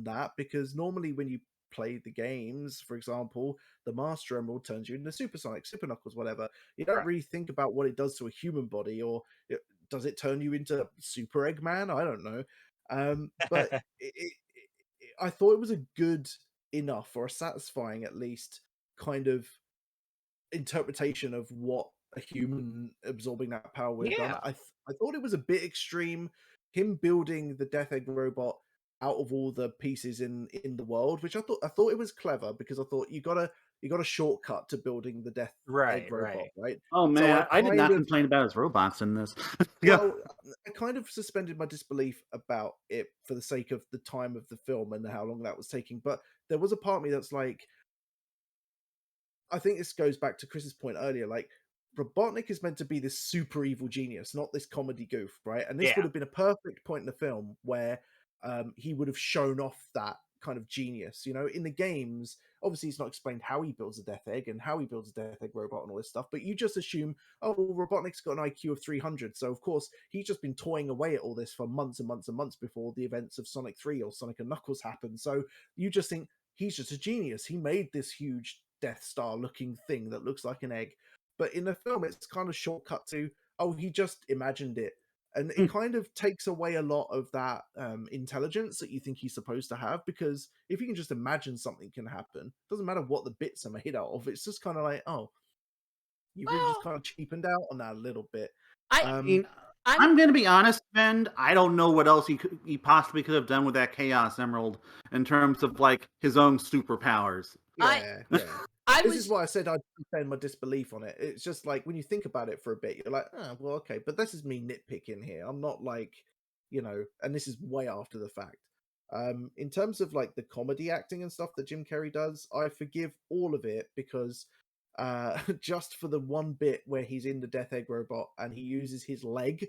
that, because normally when you play the games, for example, the Master Emerald turns you into Supersonic, Super Knuckles, whatever. You don't Right. really think about what it does to a human body, or does it turn you into Super Eggman? I don't know. But I thought it was a good enough, or a satisfying at least, kind of interpretation of what a human absorbing that power would have Yeah. done. I thought it was a bit extreme, him building the Death Egg robot out of all the pieces in the world, which I thought it was clever, because I thought you got a shortcut to building the Death Egg robot, right? Oh So man, I did not kind of- complain about his robots in this. Yeah. Well, I kind of suspended my disbelief about it for the sake of the time of the film and how long that was taking. But there was a part of me that's like, I think this goes back to Chris's point earlier. Like, Robotnik is meant to be this super evil genius, not this comedy goof, right? And this Yeah. would have been a perfect point in the film where he would have shown off that kind of genius. In the games, obviously it's not explained how he builds a Death Egg and how he builds a Death Egg robot and all this stuff, but you just assume, oh, well, Robotnik's got an IQ of 300, so of course he's just been toying away at all this for months and months and months before the events of Sonic 3 or Sonic and Knuckles happen. So you just think he's just a genius. He made this huge Death Star looking thing that looks like an egg. But in the film, it's kind of shortcut to, oh, he just imagined it. And it kind of takes away a lot of that intelligence that you think he's supposed to have, because if you can just imagine something can happen, doesn't matter what the bits are made out of. It's just kind of like, oh, you really just kind of cheapened out on that a little bit. I mean, I'm going to be honest, Ben. I don't know what else he possibly could have done with that Chaos Emerald in terms of like his own superpowers. Yeah. This is why I said I'd suspend my disbelief on it. It's just like, when you think about it for a bit, you're like, oh, well, okay. But this is me nitpicking here. I'm not like, and this is way after the fact. In terms of like the comedy acting and stuff that Jim Carrey does, I forgive all of it, because just for the one bit where he's in the Death Egg robot and he uses his leg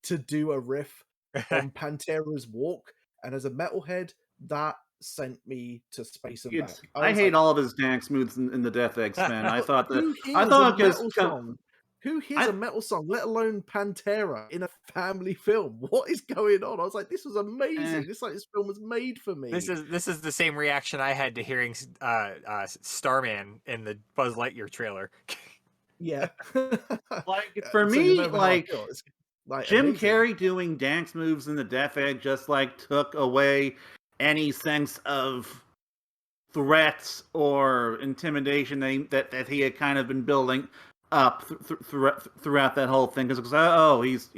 to do a riff on Pantera's Walk, and as a metalhead, that sent me to space and back. I hate all of his dance moves in the Death Egg spin. I thought that Who hears a metal song, let alone Pantera, in a family film? What is going on? I was like, this was amazing. This film was made for me. This is the same reaction I had to hearing Starman in the Buzz Lightyear trailer. Yeah. Like, for me, you know like, Jim amazing. Carrey doing dance moves in the Death Egg just like took away any sense of threats or intimidation that he had kind of been building up throughout that whole thing. Because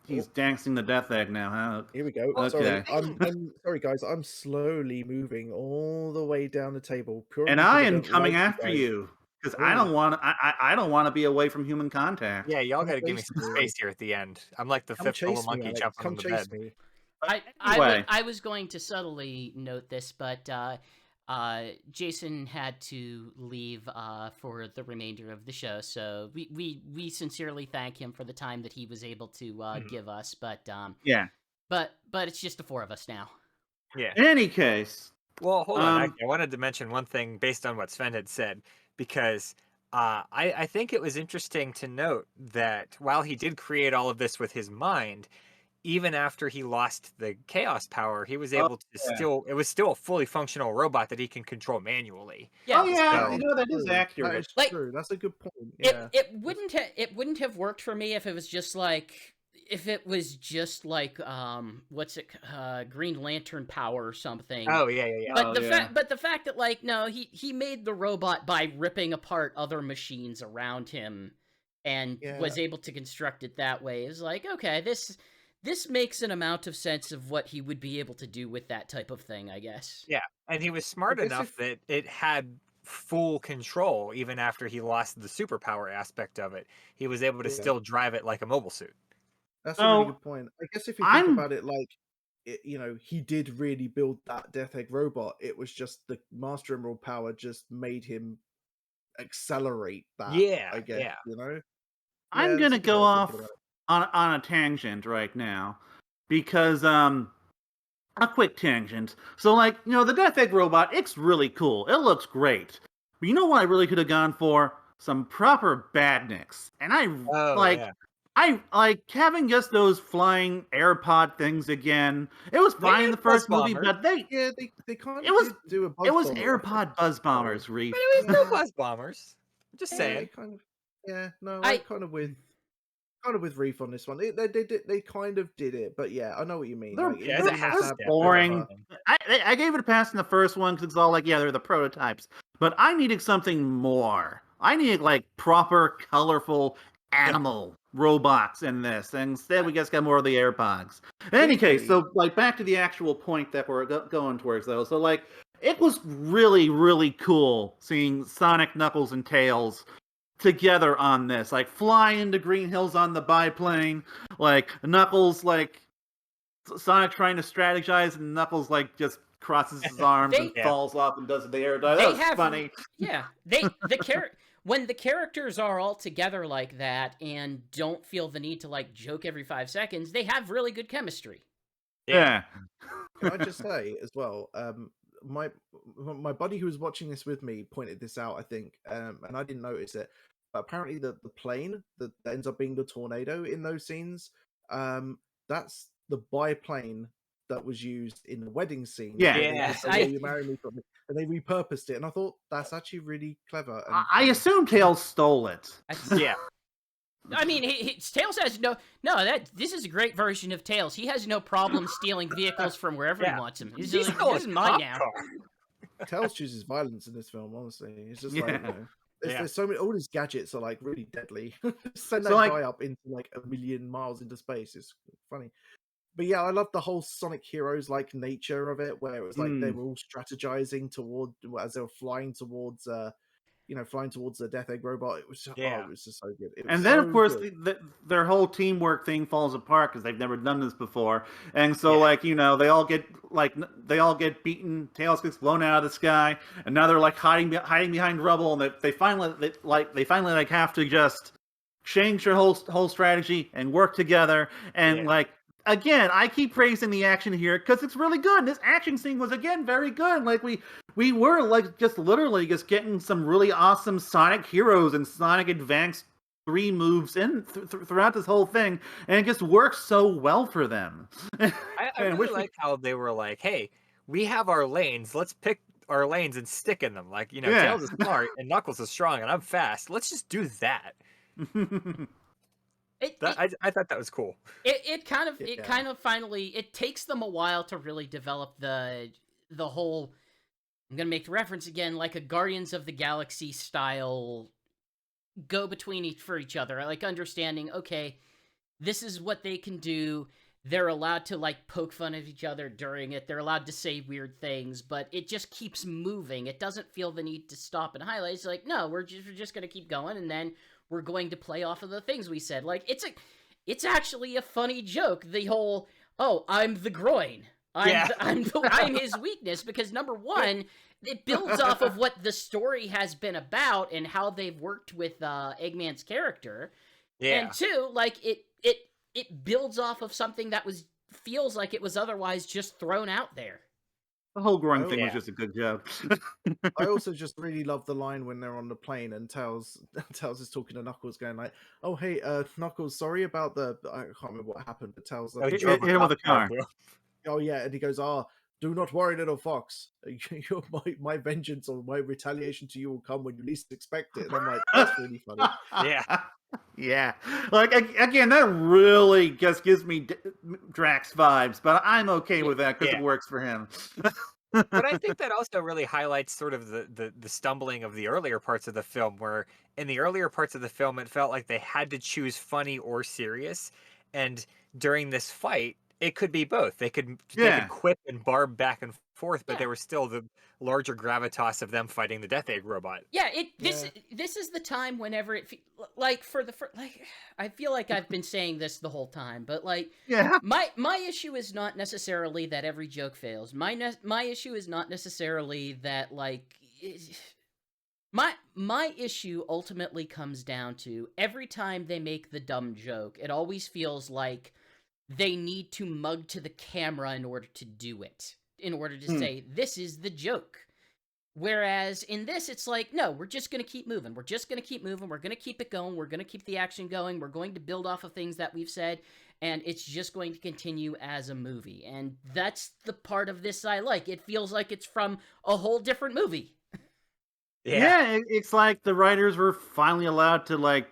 he's dancing the Death Egg now. Huh? Here we go. Okay. Sorry, I'm sorry, guys. I'm slowly moving all the way down the table. And I am coming after you, because I don't want to be away from human contact. Yeah, y'all Come got to give me chase some me. space here at the end. I'm like the Come fifth little chase me, monkey Alex. jumping Come on the chase bed. me. Anyway. I was going to subtly note this, but Jason had to leave for the remainder of the show, so we sincerely thank him for the time that he was able to give us. But Yeah. but it's just the four of us now. Yeah. In any case, Well, hold on. I wanted to mention one thing based on what Sven had said, because I think it was interesting to note that while he did create all of this with his mind, even after he lost the chaos power, he was Oh, able to yeah. it was still a fully functional robot that he can control manually. Oh Yeah, yeah, So- that is True. That accurate. is Like, true. That's a good point. it Yeah. it wouldn't have worked for me if it was just like what's it, Green Lantern power or something. Oh yeah. But Oh, the yeah. fact that like no, he made the robot by ripping apart other machines around him and Yeah. was able to construct it that way is like, okay, this makes an amount of sense of what he would be able to do with that type of thing, I guess. Yeah, and he was smart guess enough that it had full control even after he lost the superpower aspect of it. He was able to Yeah. still drive it like a mobile suit. That's a really So, good point. I guess if you think I'm about it, like, he did really build that Death Egg robot. It was just the Master Emerald power just made him accelerate that. Yeah, I guess yeah. I'm that's gonna a good go way of off thinking about it. on a tangent right now because a quick tangent. So like, the Death Egg robot, it's really cool. It looks great. But you know what I really could have gone for? Some proper badniks. And Oh yeah. I like having just those flying AirPod things again. It was They fine in had the first buzz movie, bombers. but Yeah, they kind it of was did do a buzz it was bomber AirPod reference, buzz so bombers, Reef. But it was no yeah, buzz bombers. Just yeah, saying. it kind of, yeah. No, I I'm kind of with Reef on this one. They kind of did it, but yeah, I know what you mean. They're, Like, it Yeah, it's would a be they're, nice half to they're have step. a bit of boring. a I gave it a pass in the first one because it's all like, yeah, they're the prototypes. But I needed something more. I needed like proper, colorful animal robots in this. And instead, we just got more of the AirPods. In any case, weirdly. so like back to the actual point that we're going towards, though. So like, it was really, really cool seeing Sonic, Knuckles, and Tails together on this, like flying into Green Hills on the biplane, like Knuckles, like Sonic trying to strategize, and Knuckles like just crosses his arms and They- falls off and does the air dive. they That was have funny. yeah, when the characters are all together like that and don't feel the need to like joke every 5 seconds, they have really good chemistry. Yeah. Can I just say as well, my buddy who was watching this with me pointed this out, I think, and I didn't notice it, but apparently the plane that ends up being the tornado in those scenes, that's the biplane that was used in the wedding scene. Yeah. where they Yes, said, "Will you marry me?" And they repurposed it, and I thought that's actually really clever. And I assume Tails stole it. Yeah. I mean, Tails has this is a great version of Tails. He has no problem stealing vehicles from wherever Yeah. he wants them. He's He's like, still this a is mine cop now. car. Tails chooses violence in this film. Honestly, it's just like, Yeah. there's so many. All his gadgets are like really deadly. Send that So, like- guy up into like 1,000,000 miles into space. It's funny. But yeah, I love the whole Sonic Heroes like nature of it, where it was like they were all strategizing toward as they were flying towards the Death Egg robot. It was Yeah. it was just so good. It was And then, of so course, good. their whole teamwork thing falls apart because they've never done this before. And so, Yeah. like, they all get beaten. Tails gets blown out of the sky, and now they're like hiding behind rubble. And they finally have to just change their whole strategy and work together. And Yeah. like, again, I keep praising the action here because it's really good. This action scene was again very good. Like we were like just literally just getting some really awesome Sonic heroes and Sonic Advance 3 moves in throughout this whole thing, and it just works so well for them. I And really like how they were like, "Hey, we have our lanes. Let's pick our lanes and stick in them." Like, Yeah. Tails is smart and Knuckles is strong and I'm fast. Let's just do that. I thought that was cool. It kind Yeah. of finally, it takes them a while to really develop the whole, I'm gonna make the reference again, like a Guardians of the Galaxy style go between for each other, like understanding, okay, this is what they can do. They're allowed to like poke fun at each other during it. They're allowed to say weird things, but it just keeps moving. It doesn't feel the need to stop and highlight. It's like, no, we're just gonna keep going, and then we're going to play off of the things we said. Like, it's actually a funny joke. The whole, oh, I'm the groin. I'm his weakness, because number one, it builds off of what the story has been about and how they've worked with Eggman's character. Yeah. And two, like it builds off of something that feels like it was otherwise just thrown out there. The whole growing Oh, thing was yeah. just a good joke. I also just really love the line when they're on the plane and Tails is talking to Knuckles, going like, "Oh hey, Knuckles, sorry about the I can't remember what happened, but Tails Oh, he like, drove Hit him with a car. bro. oh yeah," and he goes, "Ah, do not worry, little fox. My vengeance or my retaliation to you will come when you least expect it." And I'm like, that's really funny. Yeah. Yeah. Like, again, that really just gives me Drax vibes, but I'm okay with that because Yeah. it works for him. But I think that also really highlights sort of the stumbling of the earlier parts of the film, where in the earlier parts of the film, it felt like they had to choose funny or serious. And during this fight, it could be both. They could Yeah. quip and barb back and forth, but Yeah. there was still the larger gravitas of them fighting the Death Egg robot. Yeah, this is the time whenever like like I feel like I've been saying this the whole time, but like Yeah. my issue is not necessarily that every joke fails. My issue is not necessarily that like my issue ultimately comes down to every time they make the dumb joke, it always feels like they need to mug to the camera in order to do it, in order to say this is the joke. Whereas in this, it's like, no, we're just going to keep moving. We're just going to keep moving. We're going to keep it going. We're going to keep the action going. We're going to build off of things that we've said, and it's just going to continue as a movie. And that's the part of this I like. It feels like it's from a whole different movie. Yeah, it's like the writers were finally allowed to like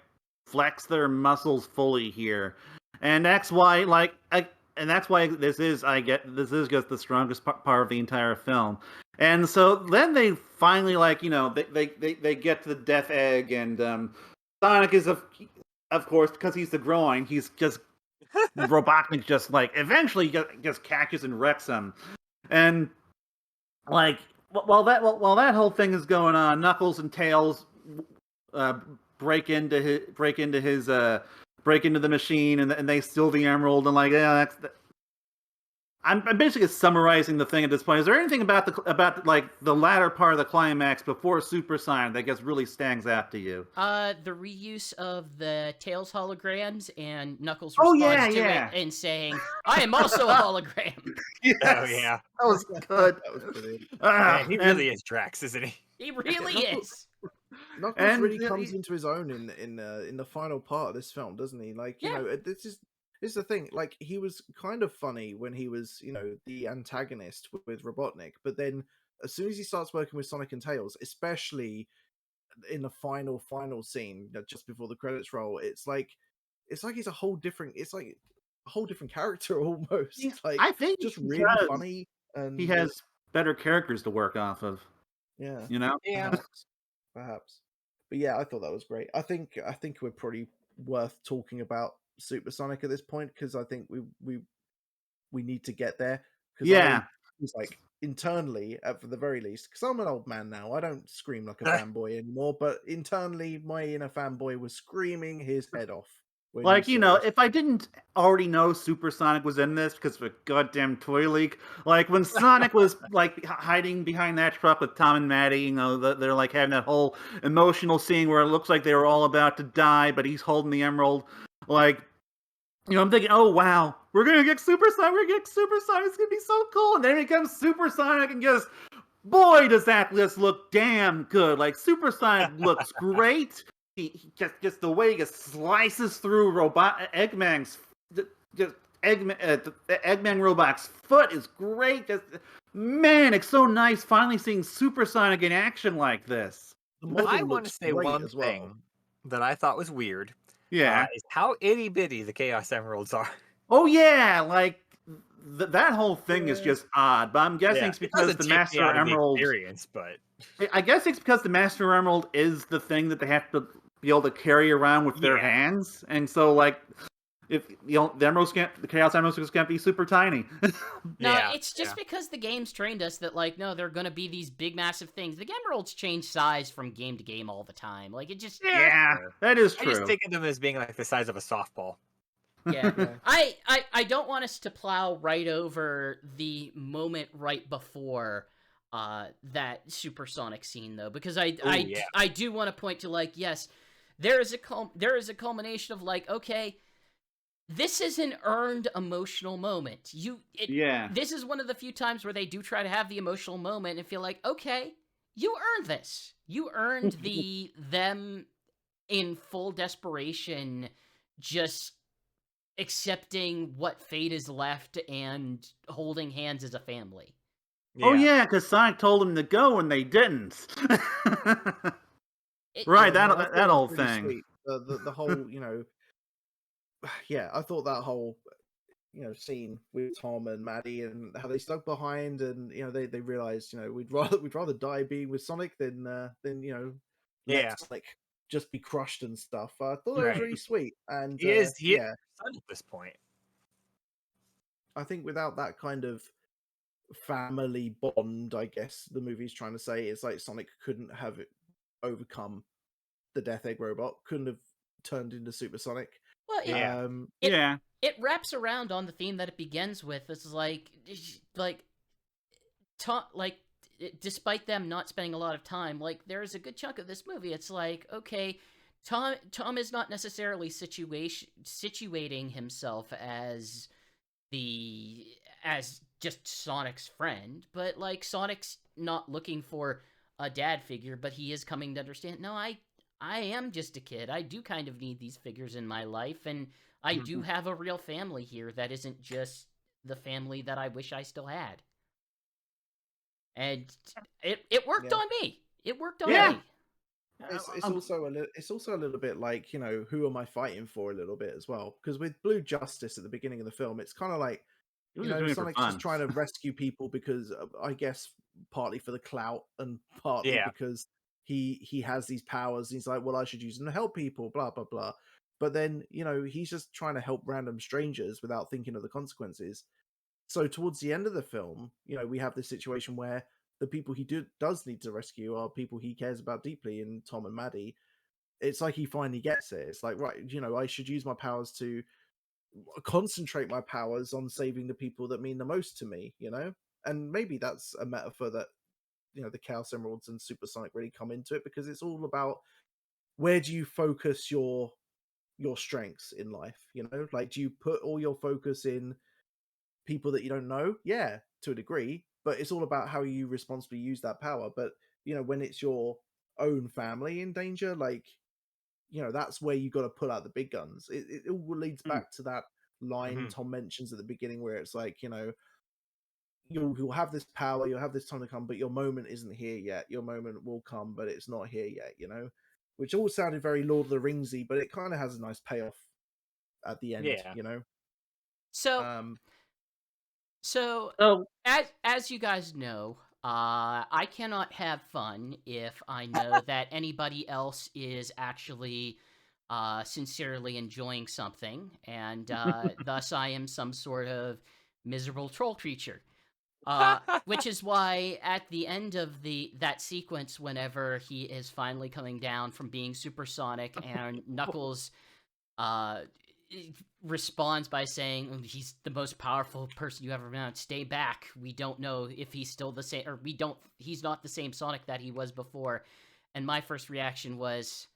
flex their muscles fully here, and that's why this is just the strongest part of the entire film. And so then they finally they get to the Death Egg, and Sonic is of course, because he's the groin, he's just Robotnik just like eventually just catches and wrecks him, and like. While that whole thing is going on, Knuckles and Tails break into the machine, and they steal the emerald, and like, yeah, I'm basically summarizing the thing at this point. Is there anything about the latter part of the climax before Super Saiyan that gets really stands out to you? The reuse of the Tails holograms and Knuckles' Oh, response to yeah. it and saying, "I am also a hologram." Yes, Oh yeah. that was good. That was brilliant. Man, he really is Drax, isn't he? He really is. Knuckles And really comes into his own in the final part of this film, doesn't he? Like, you Yeah. know, this is the thing. Like, he was kind of funny when he was, you know, the antagonist with Robotnik, but then as soon as he starts working with Sonic and Tails, especially in the final scene, just before the credits roll, it's like he's a whole different. It's like a whole different character almost. Like, I think just he really does. funny, and He has better characters to work off of. yeah, You know? Yeah. perhaps. But yeah, I thought that was great. I think we're pretty worth talking about Supersonic at this point, because I think we need to get there. Because Yeah. I was like, internally, for the very least, because I'm an old man now, I don't scream like a fanboy anymore. But internally, my inner fanboy was screaming his head off. when Like, he you saw know, this. if I didn't already know Supersonic was in this because of a goddamn toy leak, like when Sonic was like hiding behind that truck with Tom and Maddie, you know, they're like having that whole emotional scene where it looks like they were all about to die, but he's holding the emerald. Like, you know, I'm thinking, oh wow, we're gonna get Supersonic, it's gonna be so cool. And then it comes Supersonic and just, boy, does that just look damn good. Like, Supersonic looks great. He just the way he just slices through Eggman's Eggman robot's foot is great. Man, it's so nice finally seeing Supersonic in action like this. The But I model want to looks say great one as well. thing that I thought was weird. Yeah. Is how itty bitty the Chaos Emeralds are. Oh yeah, like that whole thing is just odd. But I'm guessing it's it because doesn't the take me Master out of the Emerald. experience, but I guess it's because the Master Emerald is the thing that they have to be able to carry around with their Yeah. hands, and so like, if you know, the Chaos Emeralds just can't be super tiny. No, yeah, it's just because the game's trained us that, like, no, they're gonna be these big, massive things. The Emeralds change size from game to game all the time. Like, it just... Yeah, that is I true. just think of them as being like the size of a softball. Yeah. Yeah. I don't want us to plow right over the moment right before that supersonic scene, though, because I do want to point to, like, yes, there is a culmination of, like, okay, this is an earned emotional moment. Yeah. This is one of the few times where they do try to have the emotional moment and feel like, okay, you earned this. You earned them in full desperation, just accepting what fate is left and holding hands as a family. Oh yeah, because Sonic told them to go and they didn't. Right, Yeah, no, I thought that that was old really thing. sweet. The whole, yeah, I thought that whole, scene with Tom and Maddie and how they stuck behind, and they realized, we'd rather die being with Sonic than Yeah. let Sonic just be crushed and stuff. I thought that was Right. really sweet, and He is yeah, son at this point. I think without that kind of family bond, I guess the movie's trying to say, it's like Sonic couldn't have overcome the Death Egg robot, couldn't have turned into Super Sonic. Well, Yeah. Yeah. it wraps around on the theme that it begins with. It's like despite them not spending a lot of time, like there's a good chunk of this movie. It's like, okay, Tom is not necessarily situating himself as just Sonic's friend, but like Sonic's not looking for a dad figure, but he is coming to understand, no, I am just a kid. I do kind of need these figures in my life, and I do have a real family here that isn't just the family that I wish I still had. And it worked on me. It worked on me. It's also a little bit like, who am I fighting for a little bit as well, because with Blue Justice at the beginning of the film, it's kind of like, Sonic's just trying to rescue people because I guess partly for the clout and partly because he has these powers. And he's like, well, I should use them to help people, blah blah blah. But then he's just trying to help random strangers without thinking of the consequences. So towards the end of the film, we have this situation where the people he does need to rescue are people he cares about deeply, in Tom and Maddie. It's like he finally gets it. It's like, right, I should use my powers to concentrate my powers on saving the people that mean the most to me, and maybe that's a metaphor that the Chaos Emeralds and Supersonic really come into it, because it's all about where do you focus your strengths in life, like, do you put all your focus in people that you don't know? Yeah, to a degree, but it's all about how you responsibly use that power. But when it's your own family in danger, like, that's where you got to pull out the big guns. It all leads back to that line Tom mentions at the beginning, where it's like, you'll have this power, you'll have this time to come, but your moment isn't here yet. Your moment will come, but it's not here yet, which all sounded very Lord of the Ringsy, but it kind of has a nice payoff at the end. So as you guys know, I cannot have fun if I know that anybody else is actually sincerely enjoying something, and thus I am some sort of miserable troll creature. Which is why at the end of that sequence, whenever he is finally coming down from being supersonic, and Knuckles responds by saying, he's the most powerful person you ever met. Stay back. We don't know if he's still the same, or he's not the same Sonic that he was before. And my first reaction was,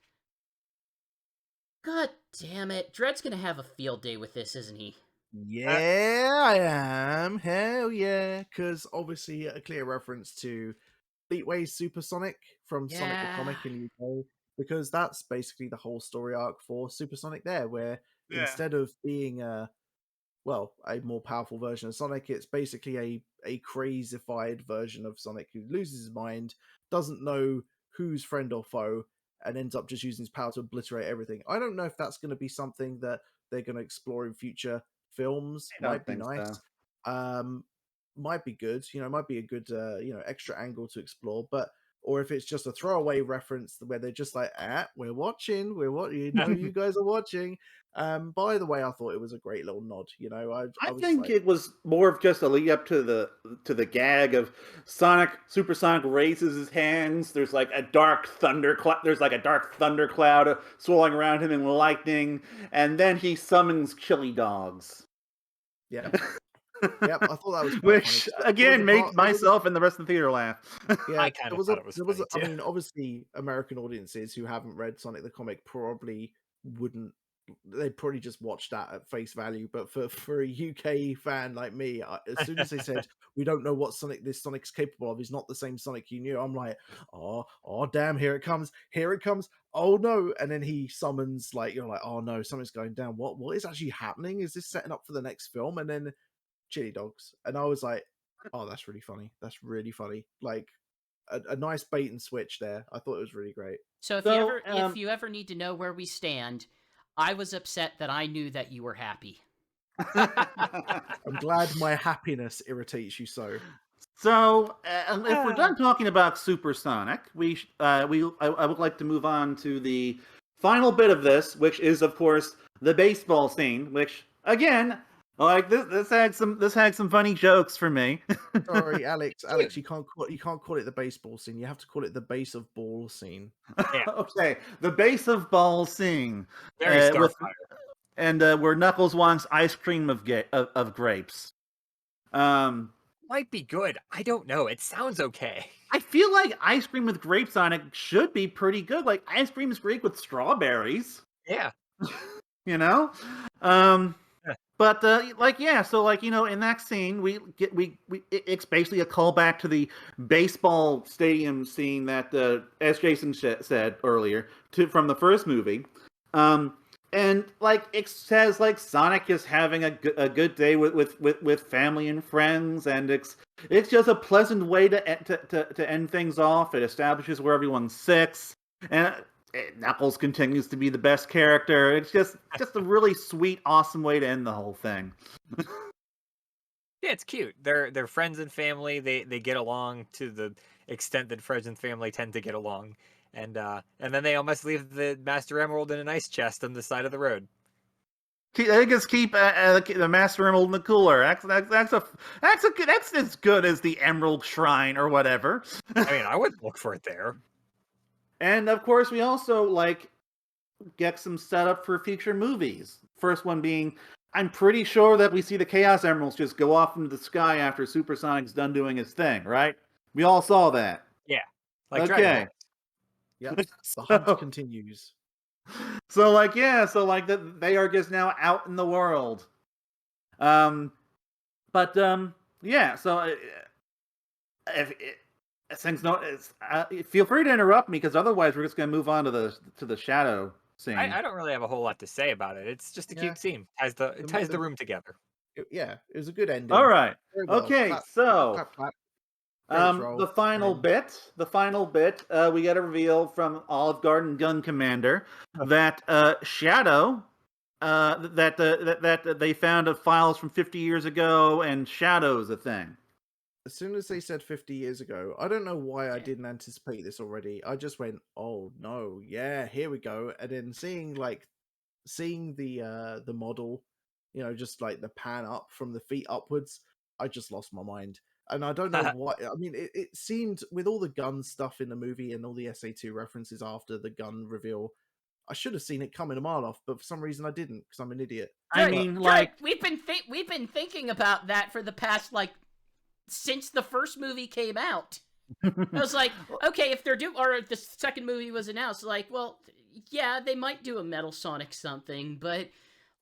God damn it. Dread's gonna have a field day with this, isn't he? Yeah, I am. Hell yeah. Because obviously a clear reference to Fleetway's Supersonic from Sonic the Comic in UK, because that's basically the whole story arc for Supersonic there, where instead of being a more powerful version of Sonic, it's basically a crazified version of Sonic who loses his mind, doesn't know who's friend or foe, and ends up just using his power to obliterate everything. I don't know if that's going to be something that they're going to explore in future films. Might be nice. Might be good. Might be a good extra angle to explore. Or if it's just a throwaway reference where they're just like, we're watching, you guys are watching. By the way, I thought it was a great little nod. I think it was more of just a lead up to the gag of Supersonic raises his hands. There's like a dark thunder cloud swirling around him and lightning, and then he summons chili dogs. Yeah. Yep, I thought that was which funny. Again made myself and the rest of the theater laugh. Yeah, I kind of thought it was funny too. I mean, obviously, American audiences who haven't read Sonic the Comic probably wouldn't they probably just watched that at face value. But for a UK fan like me, as soon as they said we don't know what Sonic's capable of, he's not the same Sonic you knew. I'm like, oh damn, here it comes, oh no. And then he summons, like, you're like, oh no, something's going down. What is actually happening? Is this setting up for the next film? And then chili dogs, and I was like, oh, that's really funny. Like a nice bait and switch there. I thought it was really great. So if you ever need to know where we stand, I was upset that I knew that you were happy. I'm glad my happiness irritates you so. So, if we're done talking about Supersonic, I would like to move on to the final bit of this, which is, of course, the baseball scene. Which, again, like this had some funny jokes for me. Sorry, Alex, you can't call it the baseball scene. You have to call it the base of ball scene. Yeah. Okay, the base of ball scene. Very Starfire. And where Knuckles wants ice cream of grapes. Might be good. I don't know. It sounds okay. I feel like ice cream with grapes on it should be pretty good. Like, ice cream is great with strawberries. Yeah. You know? But so in that scene it's basically a callback to the baseball stadium scene that as Jason said earlier from the first movie. And like it says, like Sonic is having a good day with family and friends, and it's just a pleasant way to end things off. It establishes where everyone sits, and Knuckles continues to be the best character. It's just a really sweet, awesome way to end the whole thing. Yeah, it's cute. They're friends and family. They get along to the extent that friends and family tend to get along. And then they almost leave the Master Emerald in an ice chest on the side of the road. They just keep the Master Emerald in the cooler. That's as good as the Emerald Shrine or whatever. I mean, I would look for it there. And of course, we also get some setup for future movies. First one being, I'm pretty sure that we see the Chaos Emeralds just go off into the sky after Supersonic's done doing his thing, right? We all saw that. Yeah. Like okay. Yep. The hunt continues. So they are just now out in the world. Feel free to interrupt me, because otherwise we're just going to move on to the shadow scene. I don't really have a whole lot to say about it. It's just a cute scene. It ties the room together. It was a good ending. All right. Well. Okay. Clap. The final bit, we get a reveal from Olive Garden Gun Commander that Shadow, that they found files from 50 years ago, and Shadow's a thing. As soon as they said 50 years ago, I don't know why I didn't anticipate this already. I just went, oh no, yeah, here we go. And then seeing the model, just like the pan up from the feet upwards, I just lost my mind. And I don't know what. I mean, it seemed, with all the gun stuff in the movie and all the SA2 references after the gun reveal, I should have seen it coming a mile off, but for some reason I didn't, because I'm an idiot. We've been thinking about that for the past since the first movie came out. I was like, okay, if they're or the second movie was announced, well, yeah, they might do a Metal Sonic something, but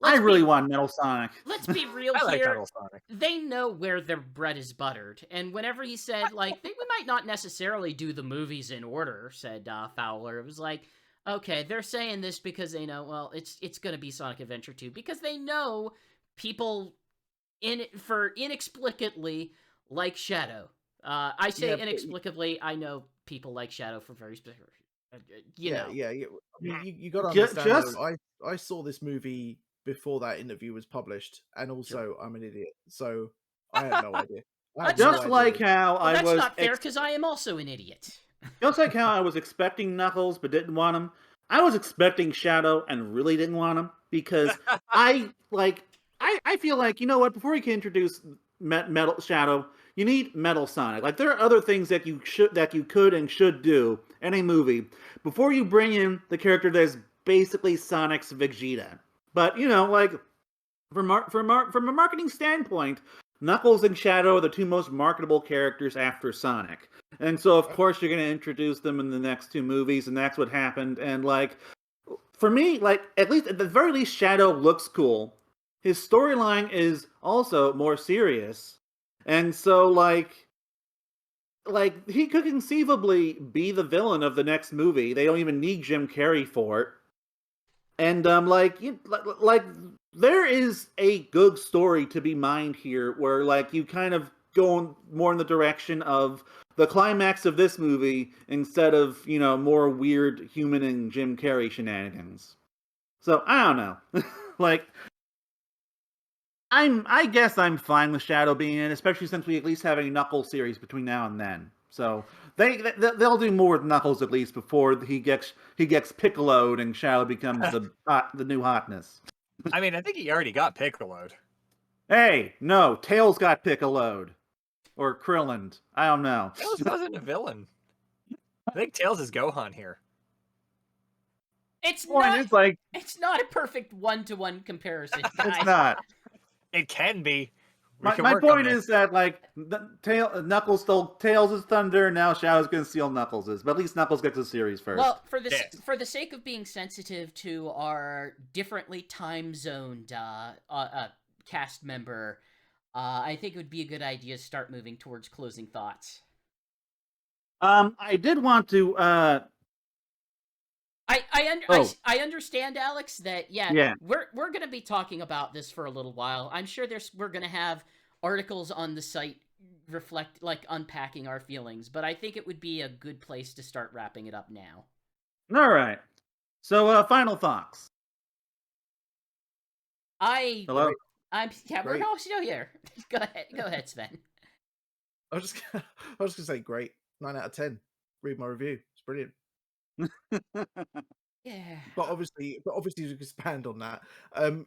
I really want Metal Sonic. Let's be real I like here. Metal Sonic. They know where their bread is buttered, and whenever he said we might not necessarily do the movies in order, said Fowler, it was like, okay, they're saying this because they know, it's going to be Sonic Adventure 2, because they know people inexplicably like Shadow. I say inexplicably. I know people like Shadow for very specific. Yeah. I mean, you got to understand. I saw this movie before that interview was published, and also I'm an idiot, so I had no idea. Just like how I was. That's not fair, because I am also an idiot. Just like how I was expecting Knuckles but didn't want him, I was expecting Shadow and really didn't want him, because I feel like, you know what? Before you can introduce Metal Shadow, you need Metal Sonic. Like, there are other things that you could and should do in a movie before you bring in the character that's basically Sonic's Vegeta. But from a marketing standpoint, Knuckles and Shadow are the two most marketable characters after Sonic, and so of course you're going to introduce them in the next two movies, and that's what happened. And for me, like, at least at the very least, Shadow looks cool. His storyline is also more serious, and so like he could conceivably be the villain of the next movie. They don't even need Jim Carrey for it. And like there is a good story to be mined here, where like you kind of go more in the direction of the climax of this movie instead of more weird human and Jim Carrey shenanigans. So I don't know, like I guess I'm fine with Shadow being in, especially since we at least have a Knuckles series between now and then. So they'll do more with Knuckles at least before he gets Piccoloed and Shadow becomes the new hotness. I mean, I think he already got Piccoloed. Hey, no, Tails got Piccoloed. Or Krillin. I don't know. Tails wasn't a villain. I think Tails is Gohan here. It's Point not. is, like, It's not a perfect one-to-one comparison, guys. it's not. It can be. My point is that like Knuckles stole Tails' thunder, now Shadow's gonna steal Knuckles'. But at least Knuckles gets a series first. Well, Yes. for the sake of being sensitive to our differently time zoned cast member, I think it would be a good idea to start moving towards closing thoughts. I did want to I understand, Alex, that Yeah. we're gonna be talking about this for a little while. I'm sure we're gonna have articles on the site unpacking our feelings, but I think it would be a good place to start wrapping it up now. All right. So final thoughts. Hello? We're Great. all still here. Go ahead, Sven. I was just gonna say great. 9 out of 10. Read my review. It's brilliant. Yeah. But obviously to expand on that,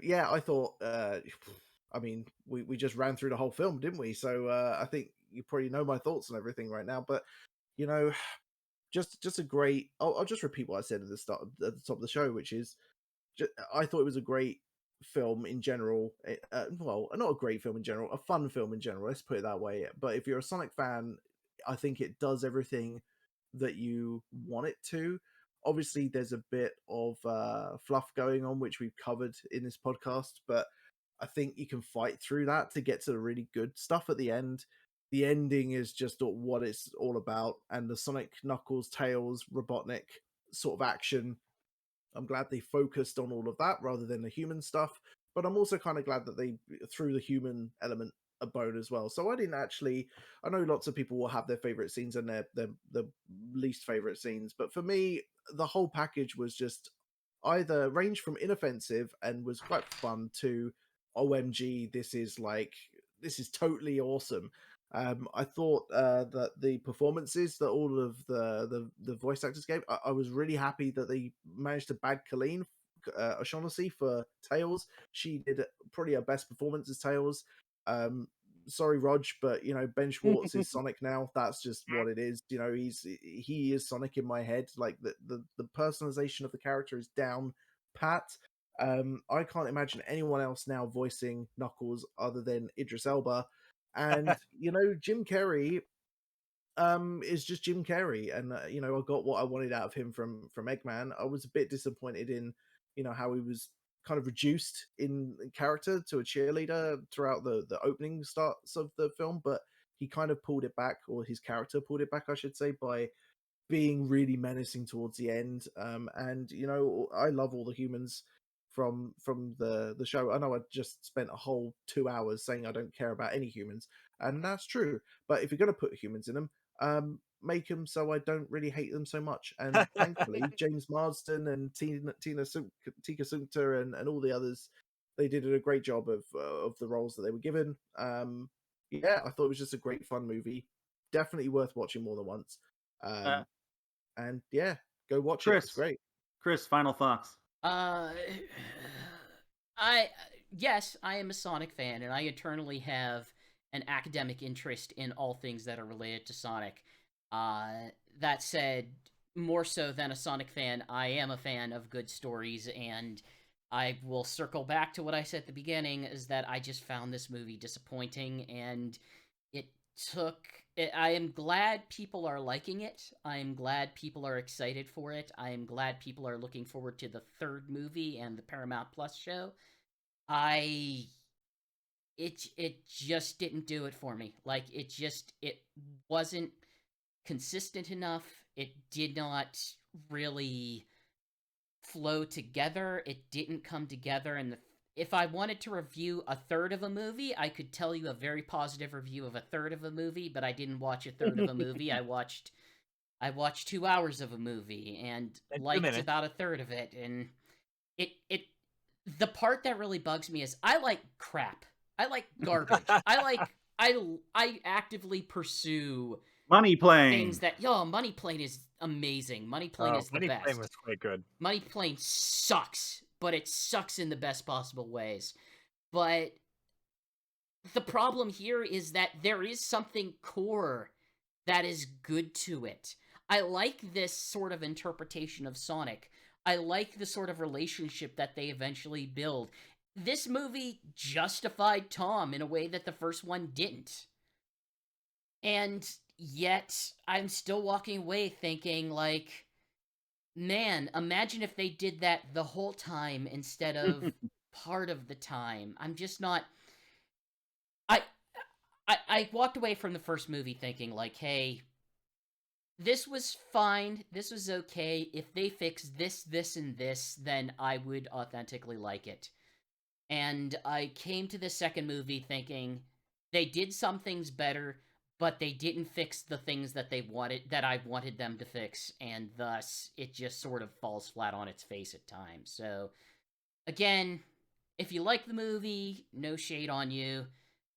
yeah, I thought, I mean, we just ran through the whole film, didn't we? So I think you probably know my thoughts on everything right now. But you know, just a great. I'll just repeat what I said at the top of the show, which is, I thought it was a great film in general. Well, not a great film in general, a fun film in general. Let's put it that way. But if you're a Sonic fan, I think it does everything that you want it to. Obviously, there's a bit of fluff going on, which we've covered in this podcast, but I think you can fight through that to get to the really good stuff at the end. The ending is just what it's all about, and the Sonic, Knuckles, Tails, Robotnik sort of action. I'm glad they focused on all of that rather than the human stuff, but I'm also kind of glad that they threw the human element a bone as well. So I didn't actually. I know lots of people will have their favorite scenes and their least favorite scenes, but for me, the whole package was just either ranged from inoffensive and was quite fun to OMG, this is totally awesome. I thought that the performances that all of the voice actors gave, I was really happy that they managed to bag Colleen O'Shaughnessy for Tails. She did probably her best performance as Tails. Sorry, Rog, but Ben Schwartz is Sonic now. That's just what it is. He is Sonic in my head. Like the personalization of the character is down pat. I can't imagine anyone else now voicing Knuckles other than Idris Elba. And Jim Carrey is just Jim Carrey, and I got what I wanted out of him from Eggman. I was a bit disappointed in how he was kind of reduced in character to a cheerleader throughout the opening starts of the film, but he kind of pulled it back, or his character pulled it back, I should say, by being really menacing towards the end. And I love all the humans from the show. I know I just spent a whole 2 hours saying I don't care about any humans, and that's true. But if you're going to put humans in them, make them so I don't really hate them so much. And thankfully, James Marsden and Tika Sumpter and all the others, they did a great job of the roles that they were given. Yeah, I thought it was just a great fun movie, definitely worth watching more than once. And yeah, go watch it. It's great. Chris, final thoughts. Yes, I am a Sonic fan, and I eternally have an academic interest in all things that are related to Sonic. That said, more so than a Sonic fan, I am a fan of good stories, and I will circle back to what I said at the beginning, is that I just found this movie disappointing, and it I am glad people are liking it. I am glad people are excited for it. I am glad people are looking forward to the third movie and the Paramount Plus show. It just didn't do it for me. Like, it wasn't consistent enough. It did not really flow together. It didn't come together. And if I wanted to review a third of a movie, I could tell you a very positive review of a third of a movie, but I didn't watch a third of a movie. I watched 2 hours of a movie and liked about a third of it. And the part that really bugs me is I like crap. I like garbage. I actively pursue Money Plane. things that Money Plane is amazing. Money Plane is the best. Money Plane was quite good. Money Plane sucks, but it sucks in the best possible ways. But the problem here is that there is something core that is good to it. I like this sort of interpretation of Sonic. I like the sort of relationship that they eventually build. This movie justified Tom in a way that the first one didn't. And yet, I'm still walking away thinking, like, man, imagine if they did that the whole time instead of part of the time. I'm just not... I walked away from the first movie thinking, like, hey, this was fine, this was okay. If they fix this, this, and this, then I would authentically like it. And I came to the second movie thinking, they did some things better, but they didn't fix the things that I wanted them to fix, and thus it just sort of falls flat on its face at times. So, again, if you like the movie, no shade on you.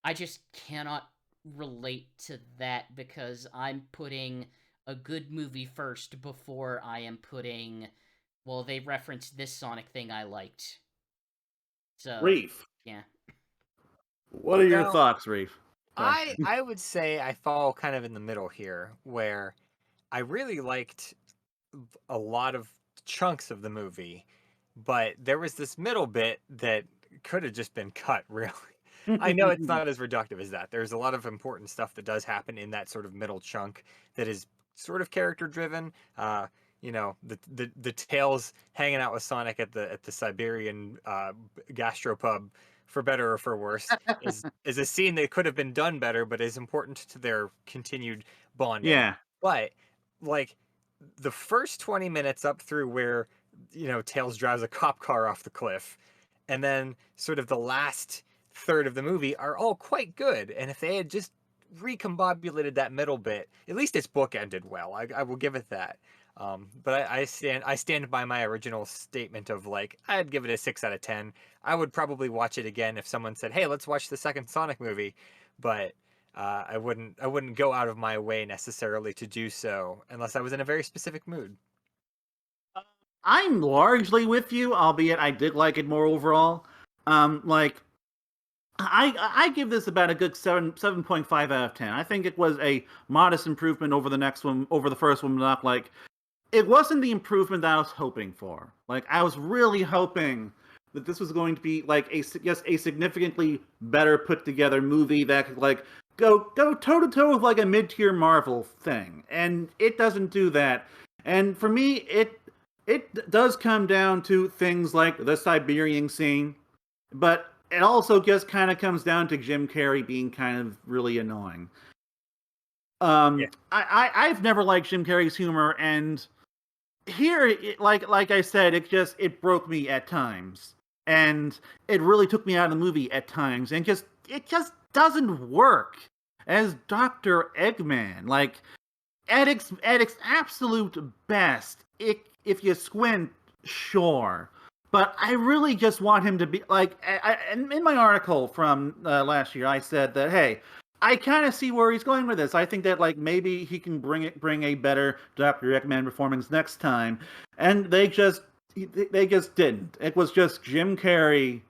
I just cannot relate to that because I'm putting a good movie first before I am putting, well, they referenced this Sonic thing I liked. So, Reef. Yeah. What are your thoughts, Reef? I would say I fall kind of in the middle here, where I really liked a lot of chunks of the movie, but there was this middle bit that could have just been cut, really. I know it's not as reductive as that. There's a lot of important stuff that does happen in that sort of middle chunk that is sort of character driven. The Tails hanging out with Sonic at the Siberian gastropub, for better or for worse, is a scene that could have been done better, but is important to their continued bonding. Yeah. But like the first 20 minutes up through where Tails drives a cop car off the cliff, and then sort of the last third of the movie are all quite good. And if they had just recombobulated that middle bit, at least it's bookended well. I will give it that. But I stand by my original statement of, like, I'd give it a 6 out of 10. I would probably watch it again if someone said, "Hey, let's watch the second Sonic movie," but I wouldn't go out of my way necessarily to do so unless I was in a very specific mood. I'm largely with you, albeit I did like it more overall. I give this about a good 7.5 out of 10. I think it was a modest improvement over the first one, not like it wasn't the improvement that I was hoping for. Like, I was really hoping that this was going to be like a significantly better put together movie that could like go toe to toe with like a mid-tier Marvel thing, and it doesn't do that. And for me, it does come down to things like the Siberian scene, but it also just kind of comes down to Jim Carrey being kind of really annoying. I've never liked Jim Carrey's humor, and here, like I said, it broke me at times, and it really took me out of the movie at times, and it just doesn't work as Dr. Eggman. Like, at its absolute best, if you squint, sure. But I really just want him to be, like, in my article from last year, I said that, hey, I kind of see where he's going with this. I think that, like, maybe he can bring a better Dr. Eggman performance next time. And they just didn't. It was just Jim Carrey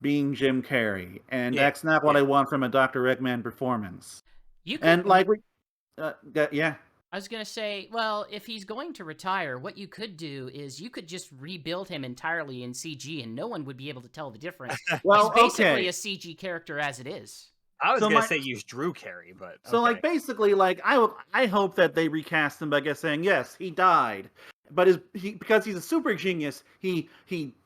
being Jim Carrey. And that's not what I want from a Dr. Eggman performance. I was going to say, well, if he's going to retire, what you could do is you could just rebuild him entirely in CG and no one would be able to tell the difference. Well, he's basically a CG character as it is. I was so gonna my say use Drew Carey, but so like okay. basically like I hope that they recast him by just saying yes, he died. But because he's a super genius, he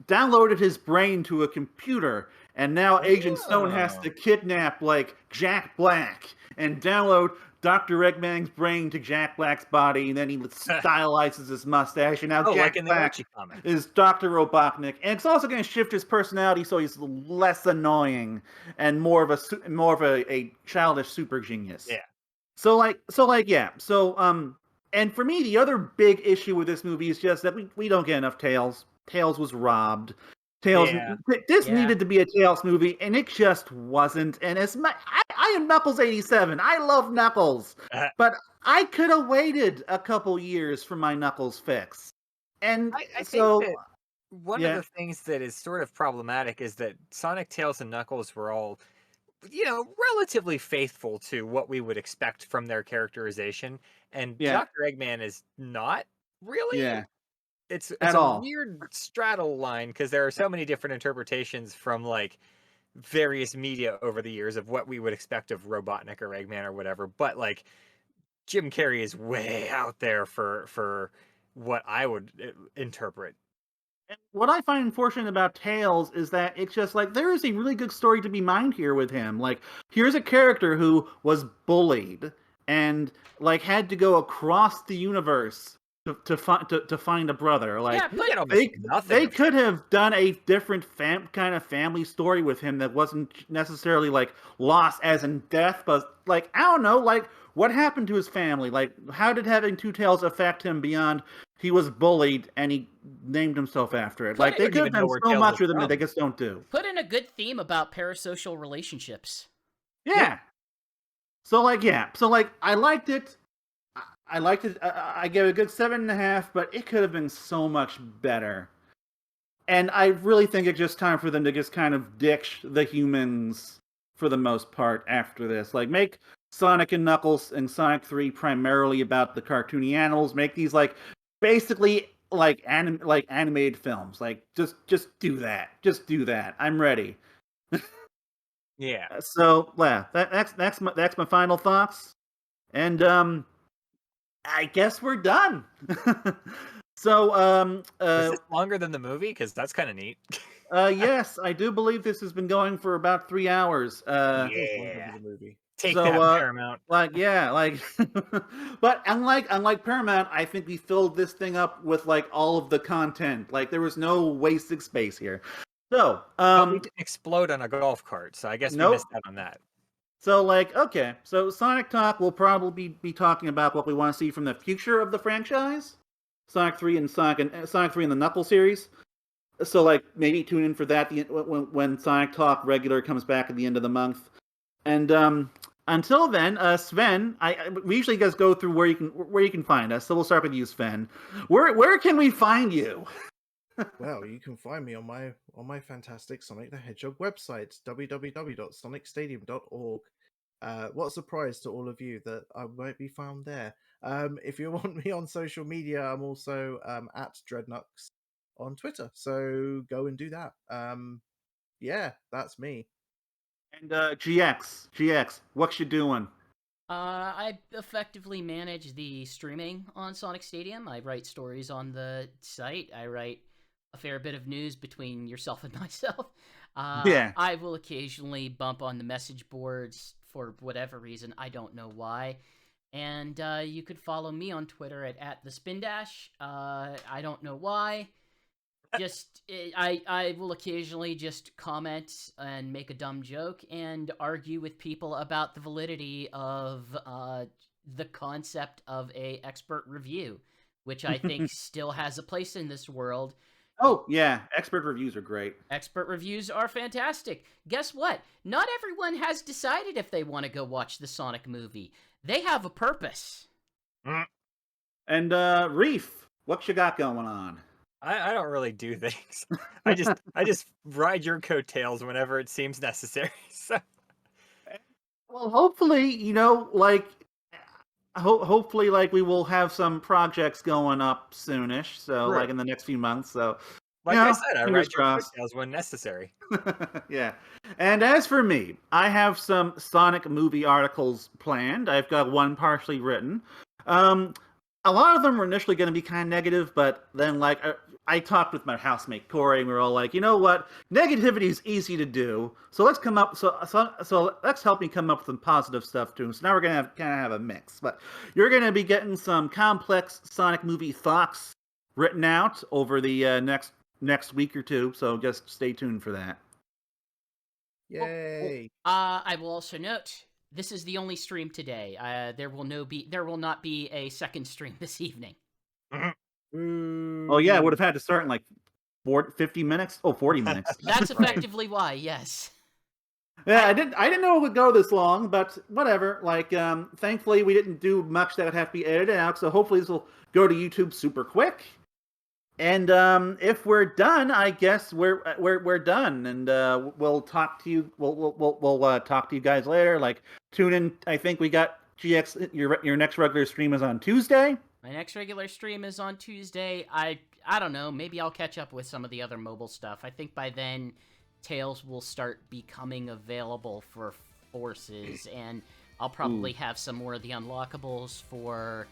downloaded his brain to a computer, and now Agent Stone has Oh. to kidnap like Jack Black and download Dr. Eggman's brain to Jack Black's body, and then he stylizes his mustache, and now Oh, like Jack in the Black Archie comic. is Dr. Robotnik, and it's also going to shift his personality so he's less annoying and more of a childish super genius. Yeah. So and for me the other big issue with this movie is just that we don't get enough Tails. Tails was robbed. Yeah. This Yeah. needed to be a Tails movie, and it just wasn't. And I am Knuckles 87. I love Knuckles, but I could have waited a couple years for my Knuckles fix. And I so think that one of the things that is sort of problematic is that Sonic, Tails, and Knuckles were all, relatively faithful to what we would expect from their characterization, and Dr. Eggman is not really. Yeah. It's At a all. weird straddle line because there are so many different interpretations from like various media over the years of what we would expect of Robotnik or Eggman or whatever, but like Jim Carrey is way out there for what I would interpret. What I find unfortunate about Tails is that it's just like there is a really good story to be mined here with him. Like, here's a character who was bullied and like had to go across the universe to find a brother. Like, Yeah, but they could have done a different kind of family story with him that wasn't necessarily like lost as in death, but like I don't know, like what happened to his family? Like, how did having two tails affect him beyond he was bullied and he named himself after it? Like, they could have done so much with him that they just don't do. Put in a good theme about parasocial relationships. Yeah. So like, I liked it. I liked it. I gave it a good 7.5, but it could have been so much better. And I really think it's just time for them to just kind of ditch the humans for the most part after this. Like, make Sonic and Knuckles and Sonic 3 primarily about the cartoony animals. Make these like basically like animated films. Like, just do that. Just do that. I'm ready. Yeah. So yeah, that's my final thoughts. And I guess we're done. So is this longer than the movie? Because that's kind of neat. Yes, I do believe this has been going for about 3 hours. Yeah. The movie. Take that, Paramount. But unlike Paramount, I think we filled this thing up with like all of the content. Like, there was no wasted space here. So, we didn't explode on a golf cart, so I guess we missed out on that. So, like, okay, so Sonic Talk will probably be talking about what we want to see from the future of the franchise, Sonic 3 and Sonic 3 and the Knuckles series. So, like, maybe tune in for that when Sonic Talk regular comes back at the end of the month. And until then, Sven, we usually just go through where you can find us. So we'll start with you, Sven. Where can we find you? Well, you can find me on my fantastic Sonic the Hedgehog website, www.sonicstadium.org. What a surprise to all of you that I won't be found there. If you want me on social media, I'm also at Dreadknux on Twitter, so go and do that. Yeah, that's me. And GX, what you doing? I effectively manage the streaming on Sonic Stadium. I write stories on the site. I write a fair bit of news between yourself and myself. I will occasionally bump on the message boards for whatever reason. I don't know why. And you could follow me on Twitter at the Spin Dash. I don't know why. I will occasionally just comment and make a dumb joke and argue with people about the validity of the concept of a expert review, which I think still has a place in this world. Oh, yeah. Expert reviews are great. Expert reviews are fantastic. Guess what? Not everyone has decided if they want to go watch the Sonic movie. They have a purpose. And Reef, what you got going on? I don't really do things. I just ride your coattails whenever it seems necessary. So. Well, hopefully, hopefully, we will have some projects going up soonish. So, like in the next few months. So, Like You I know, said, I fingers ride your crossed. coattails when necessary. Yeah. And as for me, I have some Sonic movie articles planned. I've got one partially written. Um, a lot of them were initially going to be kind of negative, but then I talked with my housemate Corey, and we were all like, you know what? Negativity is easy to do, so let's come up. So let's help me come up with some positive stuff too. So now we're gonna kind of have a mix. But you're going to be getting some complex Sonic movie thoughts written out over the next week or two. So just stay tuned for that. Yay! I will also note this is the only stream today. There will not be a second stream this evening. Oh yeah, I would have had to start in like 50 minutes. Oh, 40 minutes. That's effectively why. Yes. Yeah, I didn't know it would go this long, but whatever. Like, thankfully we didn't do much that would have to be edited out, so hopefully this will go to YouTube super quick. And if we're done, I guess we're done, and we'll talk to you. We'll talk to you guys later. Like, tune in. I think we got GX. Your next regular stream is on Tuesday. My next regular stream is on Tuesday. I don't know. Maybe I'll catch up with some of the other mobile stuff. I think by then, Tales will start becoming available for Forces, and I'll probably have some more of the unlockables for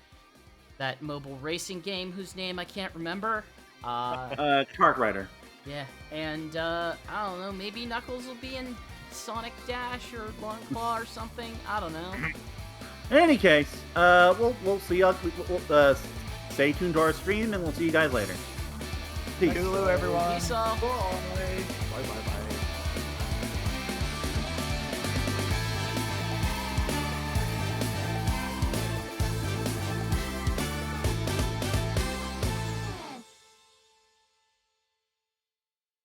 that mobile racing game whose name I can't remember. Shark Rider. Yeah, and I don't know. Maybe Knuckles will be in Sonic Dash or Long Claw or something. I don't know. In any case, we'll see y'all. Stay tuned to our stream, and we'll see you guys later. Peace. Hello, everyone. Peace out. Bye.